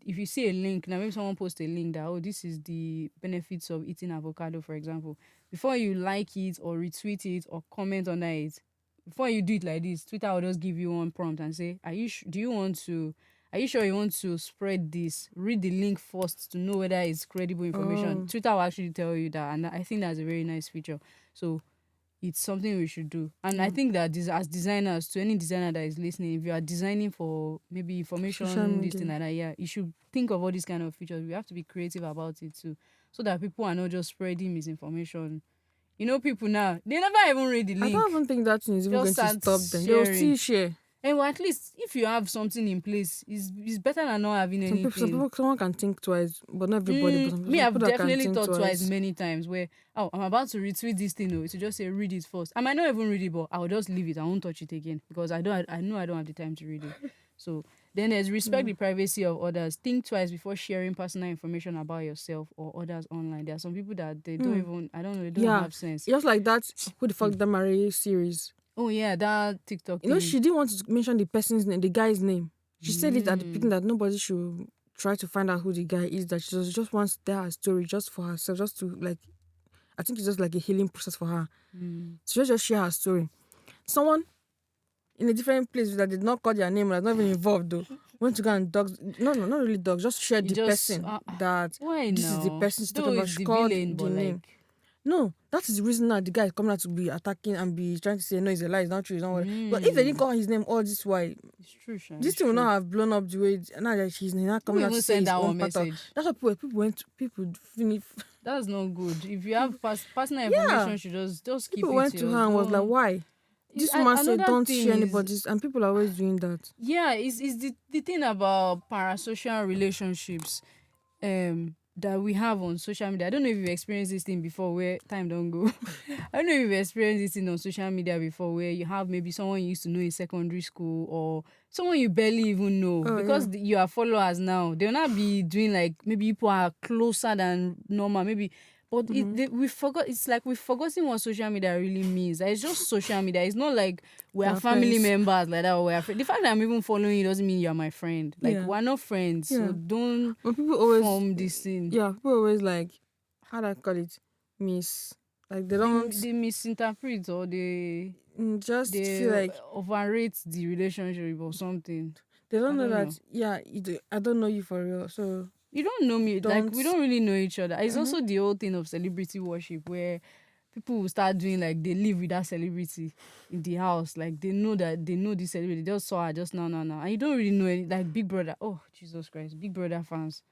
S1: if you see a link, now maybe someone posts a link that, this is the benefits of eating avocado, for example. Before you like it or retweet it or comment on it, before you do it like this, Twitter will just give you one prompt and say, are you sure you want to spread this? Read the link first to know whether it's credible information. Twitter will actually tell you that, and I think that's a very nice feature. So it's something we should do. And I think that as designers, to any designer that is listening, if you are designing for maybe information, this thing like that, you should think of all these kind of features. We have to be creative about it too, so that people are not just spreading misinformation. You know, people now, they never even read the link.
S2: I don't even think that thing is even going to stop them. They'll still share.
S1: And well, at least if you have something in place, it's better than not having anything.
S2: Someone can think twice, but not everybody. But
S1: Me, I've definitely thought twice many times where, I'm about to retweet this thing, to just say read it first. I might not even read it, but I'll just leave it. I won't touch it again because I know I don't have the time to read it. So then there's respect the privacy of others. Think twice before sharing personal information about yourself or others online. There are some people that they don't even, I don't know, they don't have sense.
S2: Just like that, Who the Fuck That Marie series.
S1: Oh yeah, that TikTok thing.
S2: You know, she didn't want to mention the person's name, the guy's name. She said it at the beginning that nobody should try to find out who the guy is, that she just wants to tell her story just for herself, just to like, I think it's just like a healing process for her. So just share her story. Someone in a different place that did not call their name, like not even involved though, went to go and dogs. No, not really dogs. Just shared the person that this is the person she's talking about. She called the name. No, that is the reason now the guy is coming out to be attacking and be trying to say no, it's a lie, it's not true, it's not what. But if they didn't call his name all this while,
S1: it's true, Sha,
S2: this thing will not have blown up the way. Now that he's not coming out to say his own part of. That's what people finish.
S1: That's not good. If you have personal information, you should just keep it.
S2: People went to her and was like, why? This woman said,
S1: Another
S2: "Don't
S1: thing
S2: share
S1: is,
S2: anybody's," and people are always doing that.
S1: yeah, is the thing about parasocial relationships that we have on social media. I don't know if you've experienced this thing before where time don't go. I don't know if you've experienced this thing on social media before where you have maybe someone you used to know in secondary school or someone you barely even know
S2: Oh
S1: because
S2: yeah.
S1: you are followers now. They'll not be doing like maybe people are closer than normal, maybe. But we forgot. It's like we've forgotten what social media really means. Like, it's just social media. It's not like we are
S2: Our
S1: family
S2: friends.
S1: members like that. Or we are friends. The fact that I'm even following you doesn't mean you are my friend. Like
S2: Yeah.
S1: we're not friends.
S2: Yeah.
S1: So don't
S2: But people always,
S1: form this thing.
S2: yeah, people always like, how do I call it, like they don't
S1: They misinterpret or
S2: just
S1: they
S2: feel like
S1: overrate the relationship or something.
S2: they
S1: I
S2: don't know
S1: don't
S2: that.
S1: know.
S2: Yeah, I don't know you for real, so
S1: You don't know me. Like
S2: don't.
S1: we don't really know each other. It's
S2: Mhm.
S1: also the whole thing of celebrity worship where people will start doing like they live with that celebrity in the house. Like they know that they know this celebrity. They just saw her just now. And you don't really know any like Big Brother. Oh Jesus Christ, Big Brother fans.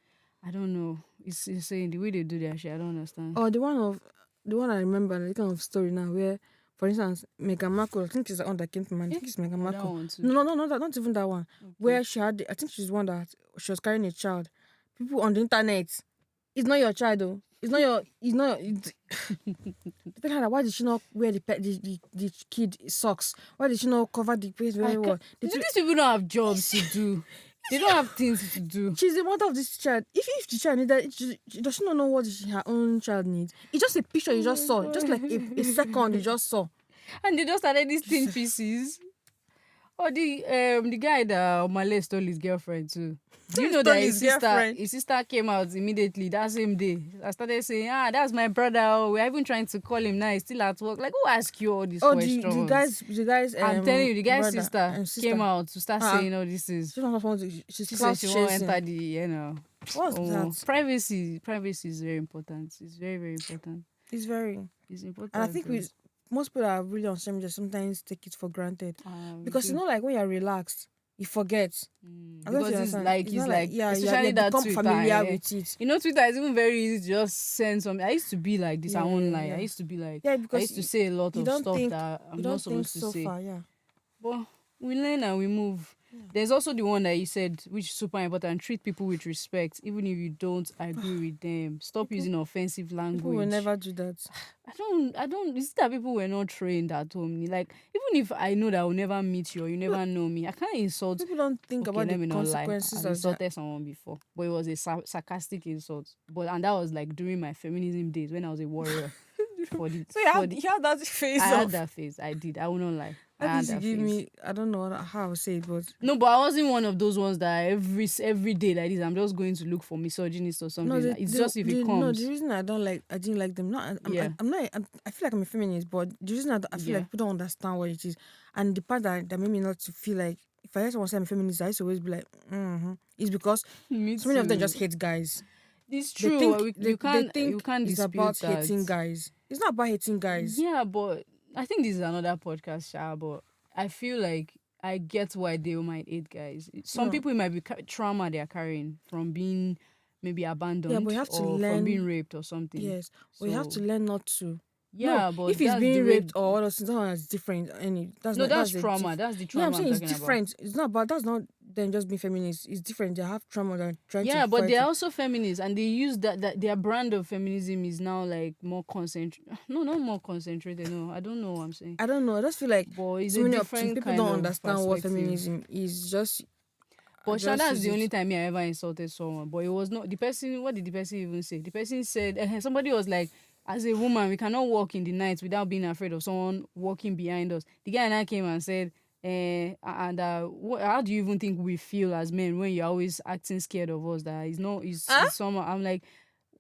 S1: I don't know. It's insane the way they do their shit. I don't understand.
S2: Or the one I remember, the kind of story now where, for instance, Meghan Markle, I think it's the one that came to mind. I think it's Meghan
S1: Oh, that
S2: Markle.
S1: one too.
S2: No, not even that one.
S1: Okay.
S2: Where she had, I think she's the one that she was carrying a child. People on the internet, it's not your child though. It's not your. They tell her that, why did she not wear the kid socks? Why did she not cover the face very well?
S1: These people don't have jobs to do. They don't have things to do.
S2: She's the mother of this child. If the child needed, does she not know what her own child needs? It's just a picture you just saw, just like a second you just saw.
S1: And they just started these thin pieces. Or the guy that Omale stole his girlfriend too. Do you know
S2: Stole
S1: that
S2: his girlfriend.
S1: his sister came out immediately that same day? I started saying, that's my brother. Oh, we're even trying to call him now. He's still at work. Like, who ask you all these
S2: Oh,
S1: questions?
S2: the guys.
S1: I'm telling you, the guy's
S2: brother,
S1: sister came out to start saying all this is.
S2: She's
S1: She said
S2: class
S1: she won't
S2: chasing.
S1: enter the, you know.
S2: What's that?
S1: Privacy is very important. It's very, very important.
S2: It's very.
S1: It's important.
S2: And I think most people are really on social media sometimes take it for granted because
S1: do.
S2: you know, like when you're relaxed, you forget. I don't
S1: Because it's
S2: understand.
S1: like especially
S2: you
S1: that
S2: become
S1: Twitter,
S2: familiar with it.
S1: You know, Twitter is even very easy to just send something. I used to be like this. I won't lie.
S2: Yeah.
S1: I used to be like,
S2: Yeah,
S1: I used to say a lot
S2: you
S1: of
S2: don't
S1: stuff
S2: think
S1: that I'm
S2: you
S1: not
S2: don't think
S1: supposed to
S2: so
S1: say.
S2: far, yeah.
S1: But we learn and we move.
S2: Yeah.
S1: There's also the one that you said, which is super important. Treat people with respect, even if you don't agree with them. Stop using offensive language.
S2: People will never do that.
S1: I don't. It's that people were not trained at home. Like, even if I know that I will never meet you or you never know me, I can't insult.
S2: People don't think
S1: Okay,
S2: about
S1: let
S2: the
S1: me not lie.
S2: consequences
S1: I've
S2: of that.
S1: insulted someone before, but it was a sarcastic insult. And that was like during my feminism days when I was a warrior.
S2: So you had that face
S1: I had
S2: off.
S1: that phase. I did. I will not lie. I
S2: That
S1: had
S2: is to
S1: that
S2: give
S1: phase.
S2: me, I don't know how I say it, but
S1: No, but I wasn't one of those ones that every day like this, I'm just going to look for misogynist or something. It's just if it comes.
S2: No, the reason I didn't like them. I'm not. I feel like I'm a feminist, but the reason I feel like people don't understand what it is, and the part that made me not to feel like, if I hear someone say I'm a feminist, I used to always be like, is because
S1: Me
S2: so many of them
S1: too.
S2: just hate guys.
S1: It's
S2: They
S1: true.
S2: think
S1: You can't
S2: it's
S1: dispute
S2: about
S1: that.
S2: hating guys. It's not about hating guys.
S1: Yeah, but I think this is another podcast, Sha, but I feel like I get why they might hate guys. Some
S2: No.
S1: people, it might be trauma they are carrying from being maybe abandoned
S2: Yeah, but you have to
S1: or
S2: learn.
S1: from being raped or something.
S2: Yes, but you have to learn not to.
S1: Yeah,
S2: No,
S1: but
S2: if he's
S1: that's
S2: being
S1: the way-
S2: raped or all those things, that one is different. That's
S1: No,
S2: not,
S1: that's
S2: a
S1: trauma. That's the
S2: Yeah,
S1: trauma
S2: I'm saying it's
S1: talking
S2: different. It's not about. That's not then just being feminist. It's different. They have trauma. They're trying
S1: Yeah,
S2: to.
S1: but
S2: fight
S1: they're
S2: it.
S1: also feminists, and they use that their brand of feminism is now like more concentrated. No, not more concentrated. No, I don't know what I'm saying.
S2: I don't know. I just feel like
S1: But it's
S2: so
S1: a
S2: many
S1: different
S2: people
S1: kind
S2: don't
S1: of
S2: understand what
S1: perspective.
S2: feminism is. Just.
S1: But Sha,
S2: just
S1: that's
S2: use
S1: the
S2: it.
S1: only time I ever insulted someone. But it was not the person. What did the person even say? The person said somebody was like, "As a woman, we cannot walk in the night without being afraid of someone walking behind us." The guy and I came and said, how do you even think we feel as men when you're always acting scared of us? That is not is someone. I'm like,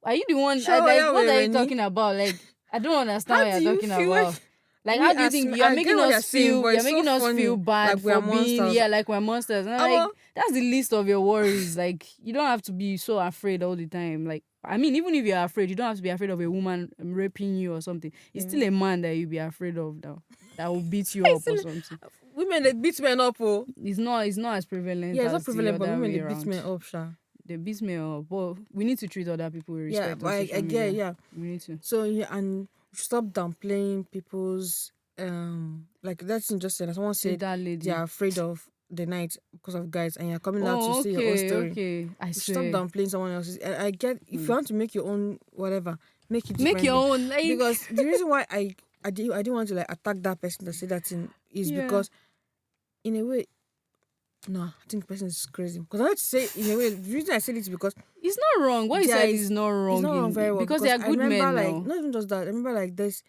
S1: are you the one?
S2: Sure,
S1: Like,
S2: yeah,
S1: what are you
S2: Rennie.
S1: talking about? Like, I don't understand
S2: How
S1: what
S2: do
S1: you're
S2: you
S1: talking
S2: feel
S1: about. Like,
S2: we
S1: how do you
S2: as
S1: think
S2: men-
S1: you're
S2: I
S1: making
S2: get what you're
S1: us
S2: saying,
S1: feel?
S2: but
S1: You're
S2: it's so
S1: making us feel
S2: funny,
S1: bad
S2: like we are
S1: for being
S2: monsters.
S1: like we're monsters. And I'm
S2: Omo.
S1: like, that's the least of your worries. Like, you don't have to be so afraid all the time. Like, I mean, even if you're afraid, you don't have to be afraid of a woman raping you or something. It's still a man that you be afraid of now. That will beat you up or something.
S2: Women they beat men up, oh.
S1: It's not as prevalent
S2: Yeah, it's
S1: as
S2: not prevalent,
S1: the
S2: but
S1: other
S2: women
S1: way
S2: they beat
S1: around.
S2: men up, sha.
S1: They beat me up. But we need to treat other people with
S2: Yeah,
S1: respect
S2: but
S1: on
S2: I
S1: social
S2: get,
S1: media.
S2: yeah.
S1: We need to.
S2: So yeah, and stop downplaying people's like that thing just said, as someone
S1: Say
S2: said
S1: that
S2: they
S1: lady.
S2: are afraid of the night because of guys, and you're coming out to
S1: Oh,
S2: say your own
S1: okay,
S2: story.
S1: okay. I
S2: Stop
S1: swear.
S2: downplaying someone else's. I get if you want to make your own whatever, make it
S1: Make your
S2: differently.
S1: own, like,
S2: Because the reason why I didn't want to like attack that person that said that thing is
S1: yeah.
S2: because in a way, no, I think the person is crazy. Because I like to say in a way, the reason I said it is because
S1: It's not wrong. What you
S2: there
S1: said
S2: is
S1: is not
S2: it's
S1: wrong
S2: not wrong very well
S1: because they
S2: because
S1: are
S2: I
S1: good
S2: remember
S1: men
S2: like
S1: now.
S2: not even just that. I remember like this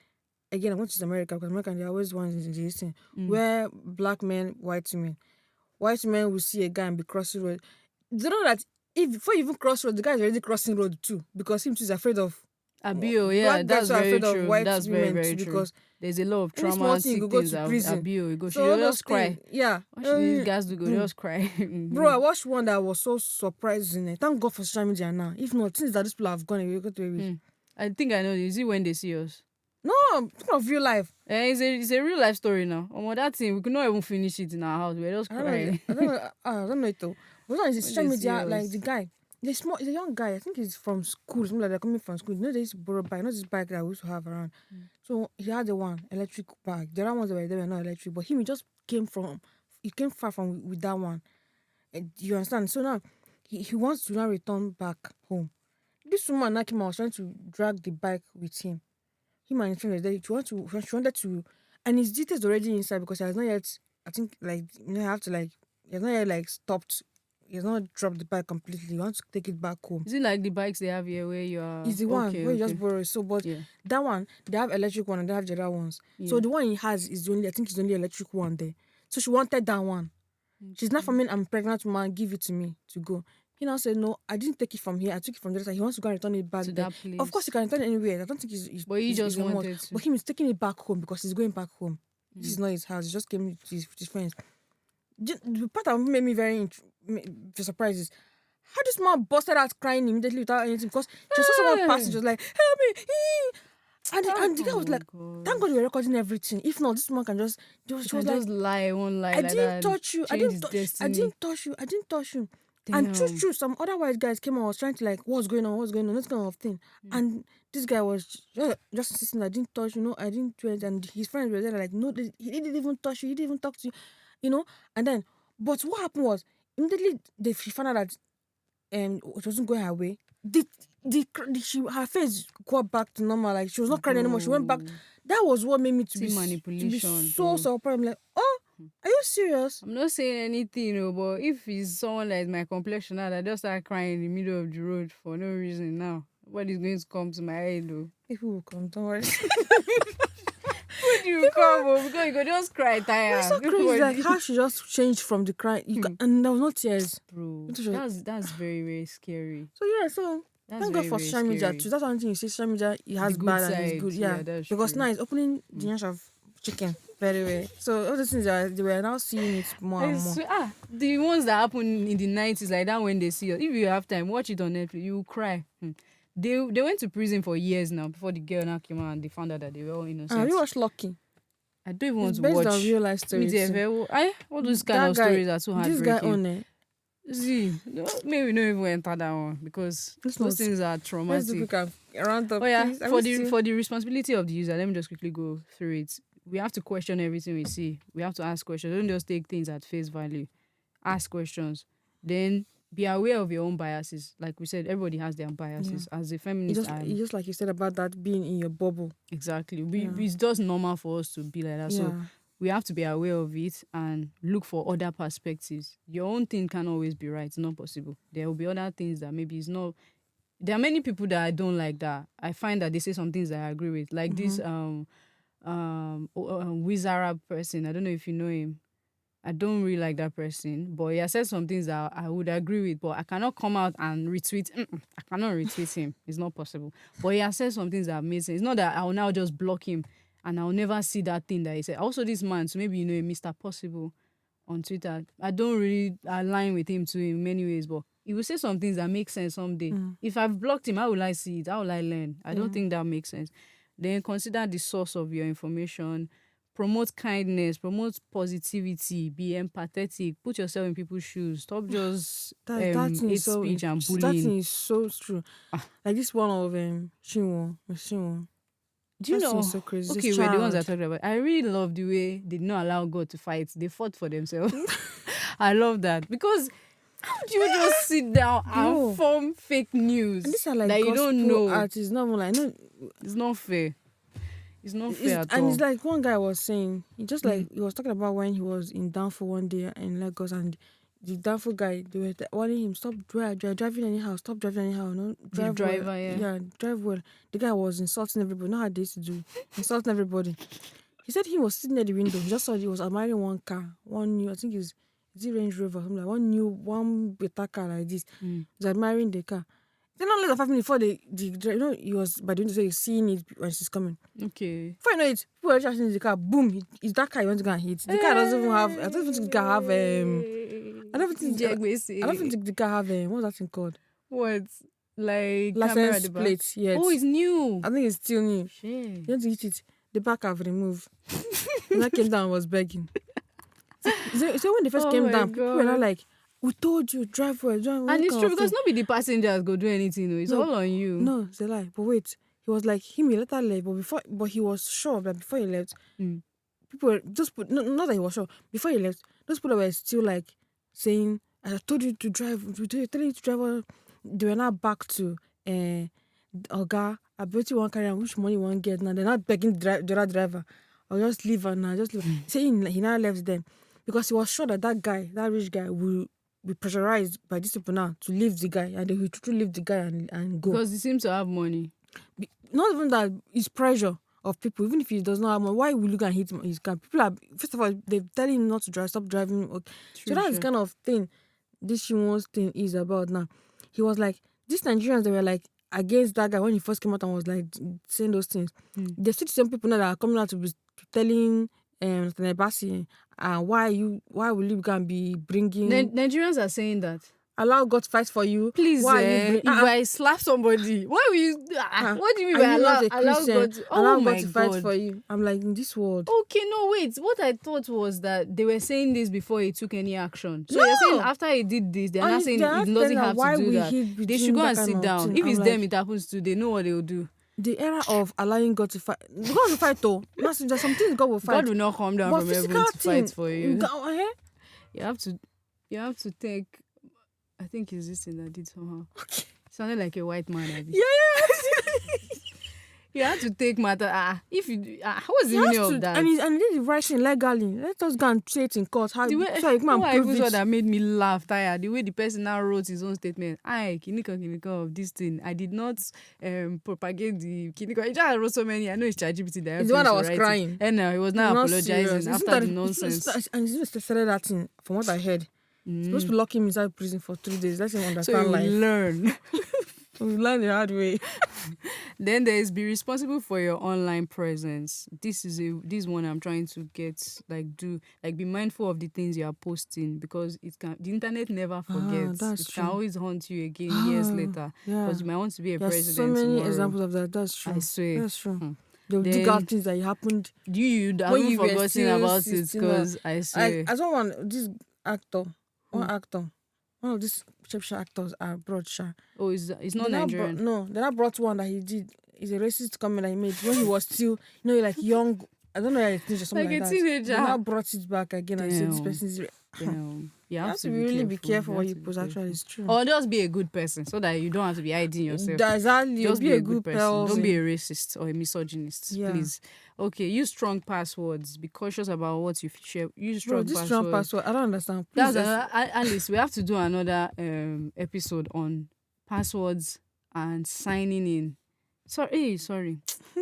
S2: again. I went to America because American they always want this thing
S1: Mm.
S2: where black men, white men will see a guy and be crossing road. Do you know that if before you even cross road, the guy is already crossing road too because him too is afraid of
S1: Abio, yeah,
S2: black guys
S1: that's
S2: are
S1: very
S2: afraid of
S1: true.
S2: white
S1: That's very,
S2: women
S1: very
S2: too
S1: true.
S2: because
S1: There's a lot of
S2: any small thing you
S1: traumatic
S2: go go
S1: things
S2: to
S1: that
S2: prison.
S1: Abio, you go, she
S2: So all those
S1: just cry.
S2: things, yeah.
S1: What should these guys do? Go, they
S2: Boom.
S1: just cry.
S2: Bro, I watched one that was so surprising. Thank God for social media now. If not, things that these people have gone away, go to away.
S1: I think I know. Is it when they see us?
S2: No, I'm talking of real life.
S1: It's a real life story now. That thing, we could not even finish it in our house. We're just
S2: I don't know.
S1: crying.
S2: I don't know it though. But on the
S1: When
S2: social
S1: they see
S2: media, like
S1: us.
S2: the guy, he's a young guy. I think he's from school. Something like they're coming from school. You know, they used to borrow bike. Not this bike that we used to have around. So he had the one electric bike. The other ones that were there were not electric. But him, he came far from with that one. You understand? So now he wants to now return back home. This woman now came out was trying to drag the bike with him. Him and his friend were there. She wanted to, and his details already inside because he has not yet. I think like you know, you have to like he has not yet like stopped. He has not dropped the bike completely. He wants to take it back home.
S1: Is it like the bikes they have here where you are?
S2: It's the one
S1: Okay,
S2: where you
S1: okay.
S2: just borrow it. So, but
S1: Yeah.
S2: that one they have electric one and they have the other ones. So
S1: Yeah.
S2: the one he has is the only. I think it's the only electric one there. So she wanted that one. She's not from me. I'm pregnant woman. Give it to me to go. He now said, no, I didn't take it from here. I took it from the other side. He wants to go and return it back
S1: To
S2: there.
S1: that place.
S2: Of course, he can return it anywhere. I don't think
S1: But he just
S2: he's a must.
S1: wanted to.
S2: But him is taking it back home because he's going back home. This is not his house. He just came with his friends. The part that made me very surprised is how this man busted out crying immediately without anything because she saw someone pass. She was like, help me. And the guy was like, thank God you were recording everything. If not, this man can just. She was like,
S1: just lie, won't lie
S2: I
S1: like
S2: didn't
S1: that.
S2: touch you. I
S1: Change
S2: didn't
S1: his
S2: touch. I
S1: destiny.
S2: didn't touch you. I didn't touch you.
S1: Damn.
S2: And true, some other white guys came and was trying to like, what's going on, this kind of thing. And this guy was just insisting, I didn't touch you, no, I didn't do it. And his friends were there like, no, he didn't even touch you, he didn't even talk to you, you know. And then, but what happened was immediately she found out that it wasn't going her way. Her face got back to normal, like she was not crying anymore. She went back. That was what made me to be
S1: manipulation,
S2: so surprised. I'm like, oh, are you serious?
S1: I'm not saying anything, but if it's someone that is my complexion now that just start crying in the middle of the road for no reason now, what is going to come to my head though?
S2: People will come, don't worry.
S1: When you come, because you go just cry tired.
S2: It's so crazy, like how she just changed from the cry, and there was no tears,
S1: bro. That's very, very scary.
S2: So yeah, thank God for social media too. That's one thing you say. Social media it has bad and it's good, yeah. Because now it's opening the inch of chicken very well. So all those things they were now seeing it more and more.
S1: The ones that happen in the 90s like that when they see us. If you have time, watch it on Netflix. You will cry. They went to prison for years now before the girl now came out and they found out that they were all innocent.
S2: Have you watched Lucky?
S1: I don't even want to
S2: based
S1: watch.
S2: on real life stories.
S1: All those kind of stories are so heartbreaking.
S2: This guy on it.
S1: See, maybe we don't even enter that one because those things are traumatic. For the responsibility of the user, let me just quickly go through it. We have to question everything we see. We have to ask questions. Don't just take things at face value. Ask questions. Then be aware of your own biases. Like we said, everybody has their biases. Yeah. As a feminist,
S2: just like you said about that being in your bubble.
S1: Exactly. It's just normal for us to be like that. So we have to be aware of it and look for other perspectives. Your own thing can't always be right. It's not possible. There will be other things that maybe it's not. There are many people that I don't like that. I find that they say some things that I agree with. Like this Wizara person. I don't know if you know him. I don't really like that person. But he has said some things that I would agree with. But I cannot come out and retweet. I cannot retweet him. It's not possible. But he has said some things that made sense. It's not that I will now just block him and I'll never see that thing that he said. Also, this man, so maybe you know him, Mr. Possible on Twitter. I don't really align with him too in many ways, but he will say some things that make sense someday. If I've blocked him, how will I see it? How will I learn? I don't think that makes sense. Then consider the source of your information. Promote kindness, promote positivity, be empathetic, put yourself in people's shoes. Stop just hate speech and bullying.
S2: That thing is so true. Like this one of Shinwon.
S1: Do you
S2: That thing
S1: know?
S2: is so crazy.
S1: Okay,
S2: This
S1: we're the ones that
S2: child.
S1: talked about. I really love the way they did not allow God to fight. They fought for themselves. I love that because how do you just sit down and
S2: Bro.
S1: form fake
S2: And these
S1: news
S2: are like
S1: that you don't
S2: gospel
S1: know?
S2: artists, not even like no.
S1: It's not fair. It's not fair at
S2: And
S1: all.
S2: it's like one guy was saying, he just
S1: Mm.
S2: like he was talking about when he was in Danfo one day in Lagos, and the Danfo guy, they were warning him, stop driving anyhow, stop driving anyhow, no,
S1: The
S2: drive well,
S1: driver, yeah.
S2: yeah, drive well. The guy was insulting everybody. Not how they used to do, insulting everybody. He said he was sitting at the window. He just saw he was admiring one car, one new, I think is it Range Rover, something like one better car like this.
S1: Mm.
S2: He's admiring the car. Then not less than 5 minutes before he was by the window, so he's seeing it when she's coming.
S1: Okay.
S2: Before you know it, people are just in the car. Boom! It's that car you want to go and hit. The car doesn't even have. I don't even think the car have. I don't think. I don't think the car have. What's that thing called?
S1: What? Like camera at
S2: License
S1: the back?
S2: plate yet.
S1: Oh, it's new.
S2: I think it's still new.
S1: Shit.
S2: You want to hit it. The back have removed. When I came down, I was begging. So when they first
S1: Oh
S2: came
S1: my
S2: down, people were not
S1: God.
S2: like, "We told you, drive well, drive well."
S1: And it's
S2: kind
S1: true
S2: of
S1: because
S2: thing.
S1: nobody the passengers go do anything. No, it's
S2: No,
S1: all on you.
S2: No, it's a lie. But wait, he was like him. He later left, but he was sure that before he left,
S1: Mm.
S2: people were just put. No, not that he was sure. Before he left, those people were still like saying, "I told you to drive. We told you to drive." Well." They were now back to Oga. I bet you won't carry on. Which money you won't get now? They're not begging the other driver. I'll just leave her now. Just leave. Saying he now left them because he was sure that that rich guy, will be pressurized by these people now to leave the guy, and they will truly leave the guy and go.
S1: Because he seems to have money.
S2: Not even that, it's pressure of people. Even if he does not have money, why will you go and hit his car? People are, first of all, they're telling him not to drive, stop driving. Okay. So that's the kind of thing this Shimon's thing is about now. He was like, these Nigerians, they were like against that guy when he first came out and was like saying those things.
S1: Mm.
S2: There's still some people now that are coming out to be telling Nathaniel Bassi, why will you go and be bringing
S1: Nigerians are saying that.
S2: allow God to fight for you?
S1: Please,
S2: Why are you
S1: if I slap somebody, why will you? What do you mean
S2: are
S1: by
S2: you not a
S1: allow
S2: Christian?
S1: God to?
S2: Allow
S1: Oh
S2: God
S1: my
S2: to fight
S1: God.
S2: for you. I'm like, in this world.
S1: Okay, no, wait. What I thought was that they were saying this before he took any action. So you're saying after he did this, they're not saying he doesn't have to do that. They should go and sit down. If it's them, it happens to. They know what they will do.
S2: The era of allowing God to fight. God will fight though. There's some things God will fight.
S1: God will not come down
S2: But
S1: from
S2: physical
S1: heaven to fight
S2: thing,
S1: for you.
S2: eh?
S1: You have to take. I think it's this thing that did somehow. Sounded like a white man. Abby.
S2: Yeah.
S1: You have to take matter. If you what's the meaning of that?
S2: And he did the right thing legally. Let us go and say it in court. How
S1: The way,
S2: so you can
S1: what I
S2: prove
S1: even saw
S2: it.
S1: that made me laugh tired. The way the person now wrote his own statement. Kinika of this thing. I did not propagate the Kinika. He just wrote so many. I know it's ChatGPT that
S2: He's the one that was crying.
S1: And he was now
S2: Not
S1: apologizing
S2: serious.
S1: after the nonsense.
S2: And he's just started that thing, from what I heard. Supposed to lock him inside prison for 3 days. Let him
S1: So
S2: understand
S1: you
S2: life.
S1: learn.
S2: We learn the hard way.
S1: Then there is be responsible for your online presence. This one I'm trying to be mindful of the things you are posting because the internet never forgets.
S2: That's
S1: It
S2: true.
S1: can always haunt you again years later
S2: Yeah.
S1: because you might want to be a
S2: There's
S1: president
S2: so many
S1: tomorrow.
S2: examples of that. That's true.
S1: I swear.
S2: That's true.
S1: Hmm.
S2: They'll dig
S1: Then-
S2: out things that happened.
S1: You
S2: When
S1: haven't
S2: you were
S1: forgotten
S2: still
S1: about it
S2: 16
S1: because I swear.
S2: I don't want this actor. One of these Egyptian actors are brought
S1: Oh, it's not
S2: They now
S1: Nigerian.
S2: they not brought one that he did. It's a racist comment that he made when he was still, like young. I don't know, like a teenager, something
S1: Like
S2: like
S1: a
S2: that.
S1: teenager.
S2: They now brought it back again and said this
S1: Damn.
S2: person is.
S1: Damn.
S2: You have to really be careful what you post. Actually, it's true.
S1: Or just be a good person so that you don't have to be hiding yourself.
S2: Exactly.
S1: Just
S2: be a good person.
S1: Don't be a racist or a misogynist,
S2: Yeah.
S1: please. Okay, use strong passwords. Be cautious about what you share. Use strong
S2: Bro, this
S1: passwords.
S2: strong password, I don't understand. Please,
S1: That's Alice. We have to do another episode on passwords and signing in. Sorry.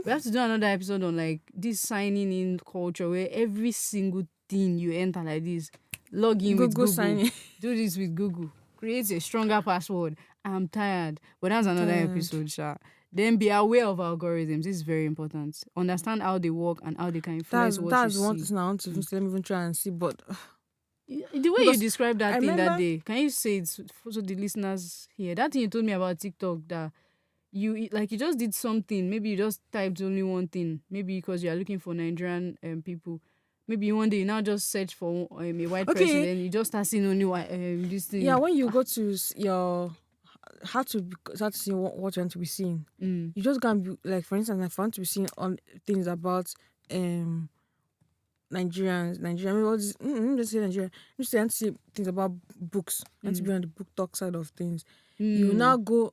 S1: We have to do another episode on like this signing in culture where every single thing you enter like this, log in with Google.
S2: sign in.
S1: Do this with Google. Create a stronger password. I'm tired. But that's another episode, Sha. Then be aware of algorithms. This is very important. Understand how they work and how they can influence what
S2: That's
S1: you
S2: one
S1: see.
S2: thing I want to let me even try and see. But
S1: The way you
S2: Because
S1: described that
S2: I
S1: thing that
S2: remember-
S1: day, can you say it so the listeners hear? That thing you told me about TikTok that you just did something. Maybe you just typed only one thing. Maybe because you are looking for Nigerian people. Maybe one day you now just search for a white person, then you just start seeing only this thing.
S2: yeah, when you go to your how to start to see what you want to be seeing.
S1: Mm.
S2: You just can't be like, for instance, if I want to be seeing on things about Nigerians, Nigeria. I mean, let me just say Nigeria. Just want to see things about books. I want to be on the book talk side of things. You will now go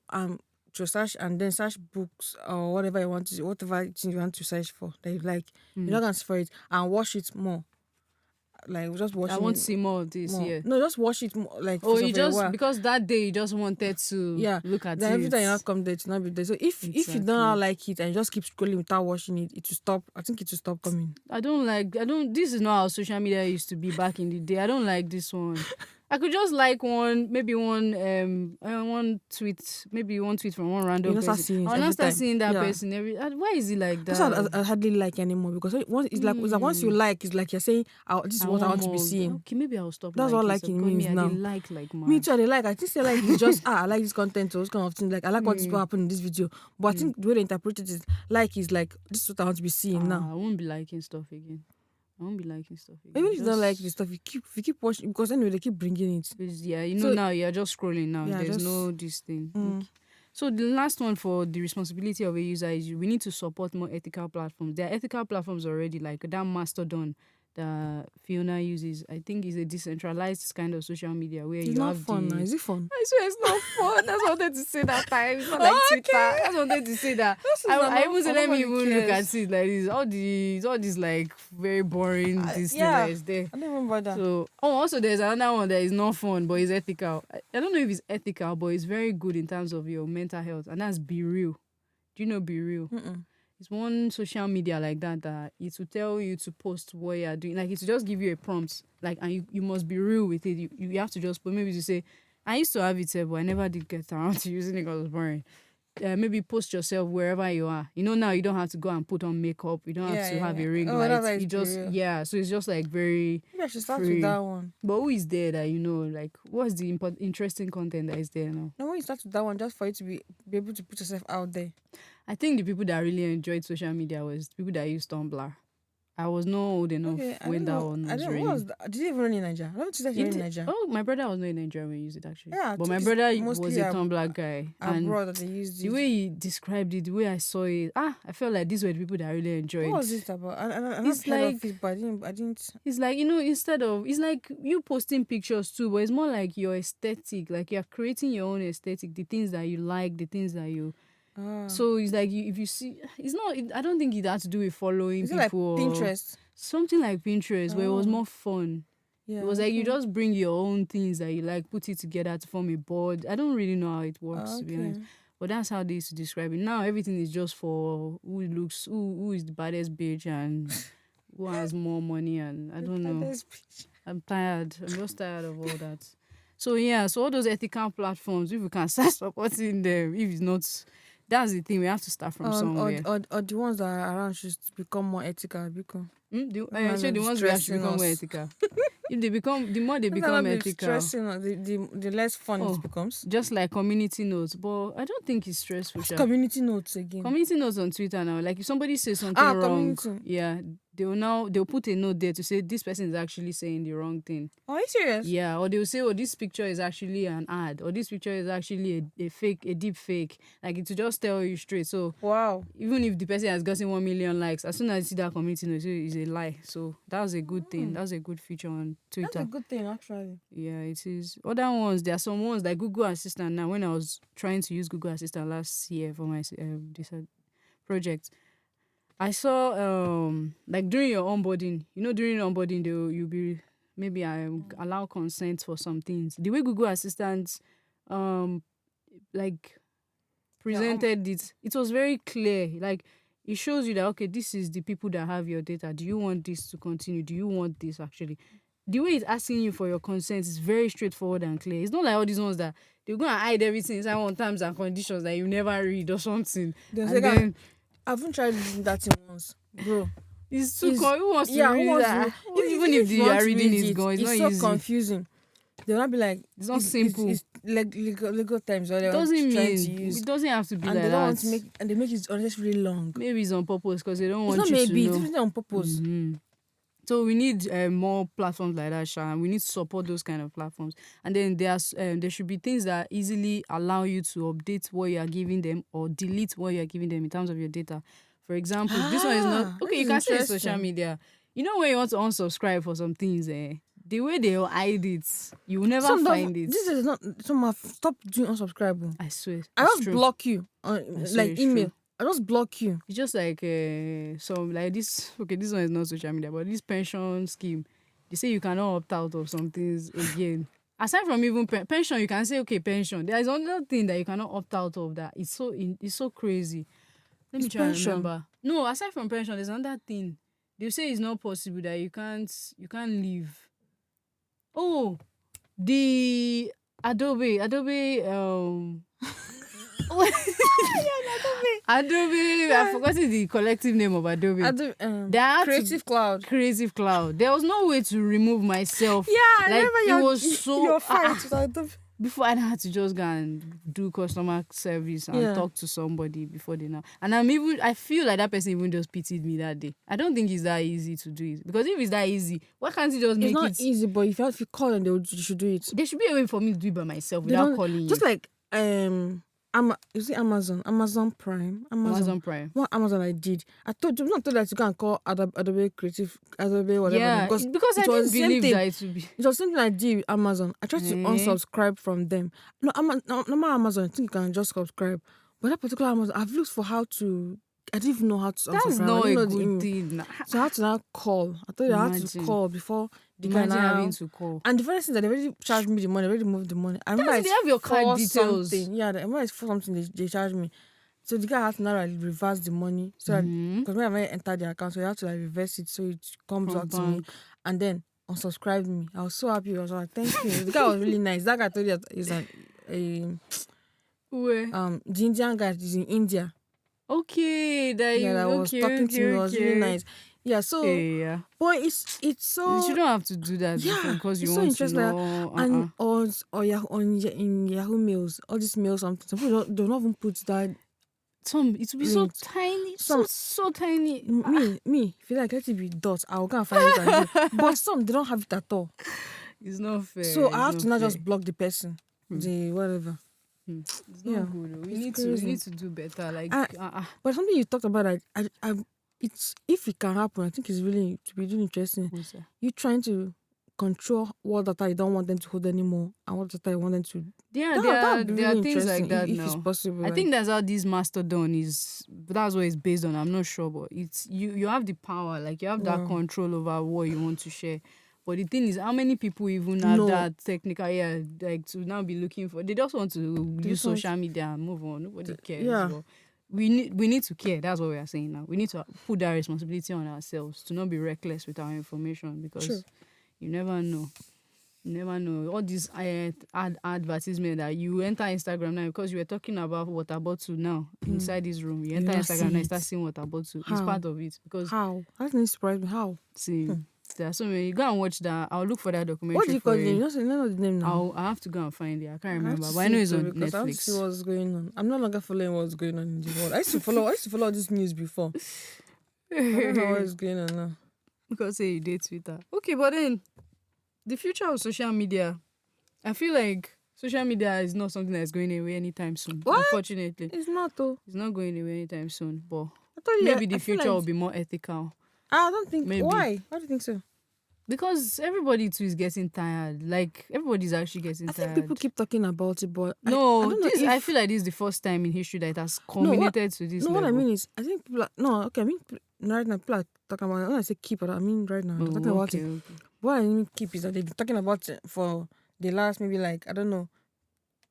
S2: to search and then search books or whatever you want to, whatever thing you want to search for that you like. You're not gonna search for it and watch it more. Like just watching.
S1: I want to see more of this.
S2: more.
S1: Yeah.
S2: No, just watch it more, like.
S1: Oh,
S2: for
S1: you
S2: a
S1: just
S2: while.
S1: because that day you just wanted to look at
S2: then
S1: it.
S2: every time you not come there, it's not be there. So if you don't like it and you just keep scrolling without watching it, it will stop. I think it will stop coming.
S1: This is not how social media used to be back in the day. I don't like this one. I could just like one tweet from one random person. I'll not start seeing that person why is it like that?
S2: That's what I hardly like anymore, because it's like once you like, it's like you're saying, this is what I want to be seeing.
S1: Okay, maybe I'll stop.
S2: That's what liking means now.
S1: I man.
S2: Me too, I like. I think say like it's just I like this content or those kind of things. Like I like what is going to happen in this video. But I think the way they interpret it is like this is what I want to be seeing now.
S1: I won't be liking stuff again. Even
S2: if you don't like this stuff, you keep watching, because anyway they keep bringing it.
S1: Yeah, now you're just scrolling now.
S2: Yeah,
S1: there's no this thing. Okay. So the last one for the responsibility of a user is we need to support more ethical platforms. There are ethical platforms already, like that Mastodon that Fiona uses. I think is a decentralized kind of social media where
S2: it's
S1: you
S2: not
S1: have
S2: fun. Is it fun?
S1: I swear it's not fun. That's what I wanted to say that time. It's not like Twitter. That's what I wanted to say that. I even said let me even look at it like this. All these like very boring this thing that is there.
S2: I don't remember that.
S1: So also there's another one that is not fun but it's ethical. I don't know if it's ethical, but it's very good in terms of your mental health, and that's Be Real. Do you know Be Real? It's one social media like that it will tell you to post what you're doing. Like it will just give you a prompt, like, and you must be real with it. You have to just put, maybe to say, I used to have it, but I never did get around to using it because it was boring. Maybe post yourself wherever you are. Now you don't have to go and put on makeup. You don't have to have a ring light. You just so it's just like very.
S2: Maybe I should start with that one.
S1: But who is there that like what's the interesting content that is there now?
S2: No, when you start with that one, just for you to be able to put yourself out there.
S1: I think the people that really enjoyed social media was people that used Tumblr. I was not old enough when that one was really...
S2: Did it even run in Nigeria? I don't think that in Nigeria.
S1: Oh, my brother was not in Nigeria when he used it, actually.
S2: Yeah,
S1: but my brother was a Tumblr guy.
S2: Abroad that they used it.
S1: The way he described it, the way I saw it, I felt like these were the people that really enjoyed it.
S2: What was it about? It's like... It, but I didn't...
S1: It's like, instead of... It's like you posting pictures too, but it's more like your aesthetic. Like you're creating your own aesthetic, the things that you like, the things that you... So it's like if you see, it's not. I don't think it had to do with following
S2: Is
S1: people.
S2: It like Pinterest?
S1: Something like Pinterest, where it was more fun.
S2: Yeah,
S1: it was like you just bring your own things that you like, put it together to form a board. I don't really know how it works, to be honest. But that's how they used to describe it. Now everything is just for who is the baddest bitch and who has more money, and I don't know. I'm tired. I'm just tired of all that. So all those ethical platforms, if we can start supporting them, if it's not. That's the thing. We have to start from somewhere.
S2: Or the ones that are around should become more ethical.
S1: The ones we have to become more ethical. If they become, the more they become ethical,
S2: the less fun it becomes.
S1: Just like community notes, but I don't think it's stressful.
S2: Community notes again.
S1: Community notes on Twitter now. Like if somebody says something wrong, they'll put a note there to say this person is actually saying the wrong thing.
S2: Oh, are you serious?
S1: Yeah, or they'll say, this picture is actually an ad, or this picture is actually a deep fake. Like it will just tell you straight. So
S2: wow,
S1: even if the person has gotten 1 million likes, as soon as you see that community note, it's a lie. So that was a good thing. That's a good feature on Twitter.
S2: That's a good thing, actually.
S1: Yeah, it is. Other ones, there are some ones like Google Assistant. Now, when I was trying to use Google Assistant last year for my this project, I saw like during your onboarding, during onboarding, you'll be maybe allow consent for some things. The way Google Assistant like presented it was very clear. Like it shows you that okay, this is the people that have your data. Do you want this to continue? Do you want this actually? The way it's asking you for your consent is very straightforward and clear. It's not like all these ones that they're going to hide everything inside one terms and conditions that you never read or something.
S2: I haven't tried reading that thing once, bro.
S1: It's too who wants to read that? Even if you are reading it, it's not
S2: so confusing. They'll not be like
S1: it's not simple.
S2: It's like legal terms. Or
S1: it doesn't have to be
S2: and
S1: like
S2: they don't
S1: that.
S2: Want to make, and they make it unnecessarily long.
S1: Maybe it's on purpose because they don't want
S2: you
S1: to know.
S2: It's on purpose.
S1: Mm-hmm. So we need more platforms like that, Sha, and we need to support those kind of platforms. And then there should be things that easily allow you to update what you are giving them or delete what you are giving them in terms of your data. For example, this one is not okay.
S2: This
S1: You
S2: is
S1: can say it's social
S2: interesting.
S1: media. You know when you want to unsubscribe for some things, the way they hide it, you will never
S2: Some don't.
S1: find it.
S2: This is not. Some have stopped doing unsubscribe.
S1: I swear,
S2: I
S1: it's
S2: just
S1: true.
S2: block you on
S1: swear
S2: like
S1: it's
S2: email.
S1: true.
S2: I just block you.
S1: It's just like some like this. Okay, this one is not social media, but this pension scheme, they say you cannot opt out of some things again. Aside from even pension, you can say okay, pension. There is another thing that you cannot opt out of that. It's so crazy. Let me
S2: It's
S1: try and
S2: pension.
S1: remember. No, aside from pension, there's another thing. They say it's not possible that you can't leave. Oh, the Adobe Adobe, I've forgotten the collective name of Adobe. They had
S2: Creative Cloud.
S1: Creative Cloud. There was no way to remove myself.
S2: Yeah, I
S1: like
S2: remember
S1: it was so
S2: your fight with Adobe.
S1: before I had to just go and do customer service and
S2: Yeah.
S1: talk to somebody before they know. And I feel like that person even just pitied me that day. I don't think it's that easy to do it. Because if it's that easy, why can't you just
S2: It's
S1: make
S2: not
S1: it?
S2: easy, but if you call them, you should do it.
S1: There should be a way for me to do it by myself
S2: They
S1: without
S2: don't-
S1: calling you.
S2: Just like you see Amazon Prime,
S1: Amazon Prime.
S2: What Amazon I did, I told you that you can call Adobe whatever.
S1: Yeah, because I
S2: it was
S1: didn't
S2: the same
S1: believe
S2: thing.
S1: that it would be.
S2: It was something I did with Amazon. I tried to unsubscribe from them. No, normal Amazon, I think you can just subscribe. But that particular Amazon, I've looked for how to. I didn't even know how to unsubscribe.
S1: That's
S2: I
S1: not
S2: didn't
S1: a
S2: know the
S1: good
S2: email.
S1: thing.
S2: So I had to now call. I told you I had to
S1: Imagine.
S2: call before the guy
S1: Imagine
S2: now.
S1: having to call.
S2: And the funny thing is that they already charged me the money, already moved the money. I remember
S1: They
S2: it's
S1: have your card
S2: 4
S1: details.
S2: something. Yeah, I remember it's for something they charged me. So the guy had to now like reverse the money. So because when I entered the account, so you have to like reverse it so it comes
S1: From
S2: out to me.
S1: bank.
S2: And then unsubscribed me. I was so happy. I was like, thank you. The guy was really nice. That guy told you that he's
S1: Where?
S2: the Indian guy is in India.
S1: Okay, that
S2: Yeah, that was talking to me. It was really nice. Yeah, so
S1: Yeah.
S2: but it's so
S1: You don't have to do that
S2: yeah,
S1: because you
S2: it's so
S1: want to
S2: interesting.
S1: know.
S2: And in Yahoo mails, all these mails, some people don't even put that.
S1: It will be so
S2: Links.
S1: tiny,
S2: Some-
S1: so tiny.
S2: Me, if you like, let it be dots. I'll go and find it. And do. But some they don't have it at all.
S1: It's not fair.
S2: So
S1: it's
S2: I have
S1: not
S2: to now
S1: fair.
S2: just block the person, the whatever.
S1: It's
S2: Yeah,
S1: not good. We
S2: it's
S1: need
S2: crazy.
S1: to do better. Like
S2: But something you talked about, it's if it can happen, I think it's really interesting.
S1: what's that?
S2: You trying to control what data you don't want them to hold anymore, and what data you want them to.
S1: Yeah,
S2: That would be
S1: there are
S2: really
S1: things like
S2: interesting
S1: that
S2: if
S1: now.
S2: it's possible.
S1: I think that's how this Mastodon is. That's what it's based on. I'm not sure, but it's you have the power. Like you have that
S2: Yeah.
S1: control over what you want to share. But the thing is, how many people even have
S2: No.
S1: that technical, like to now be looking for? They just want to use
S2: just want
S1: social media and move on. Nobody cares.
S2: yeah.
S1: But we need to care. That's what we are saying now. We need to put that responsibility on ourselves to not be reckless with our information because
S2: Sure.
S1: you never know. You never know. All these advertisement that you enter Instagram now because you were talking about water bottle now inside this room. You enter
S2: now
S1: Instagram
S2: see
S1: and you
S2: it.
S1: start seeing water bottle. It's
S2: How?
S1: part of it because
S2: How? That didn't surprise me. How?
S1: see there are so many. You go and watch that. I'll look for that documentary.
S2: What do you call
S1: for
S2: it? You don't know the name now.
S1: I have to go and find it. I can't
S2: I have
S1: remember,
S2: to
S1: but I
S2: see
S1: know
S2: it
S1: it's
S2: too
S1: on
S2: because I want to see
S1: Netflix.
S2: what's going on. I'm no longer following what's going on in the world. I used to follow this news before. I don't know what is going on now.
S1: Because say you date Twitter. Okay, but then the future of social media, I feel like social media is not something that's going away anytime soon.
S2: What?
S1: Unfortunately,
S2: It's not though.
S1: it's not going away anytime soon. But
S2: I thought
S1: maybe the
S2: I feel
S1: future
S2: like-
S1: will be more ethical.
S2: I don't think.
S1: Maybe.
S2: Why? Why do you think so?
S1: Because everybody too is getting tired. Like everybody's actually getting
S2: I
S1: tired.
S2: think people keep talking about it, but I
S1: No,
S2: don't know
S1: I
S2: if-
S1: feel like this is the first time in history that it has culminated to this
S2: No,
S1: level.
S2: what I mean is, I think people. I mean right now people are talking about. When I say keep, I mean right now. They're talking about it.
S1: okay.
S2: What I mean keep is that they've been talking about it for the last maybe like I don't know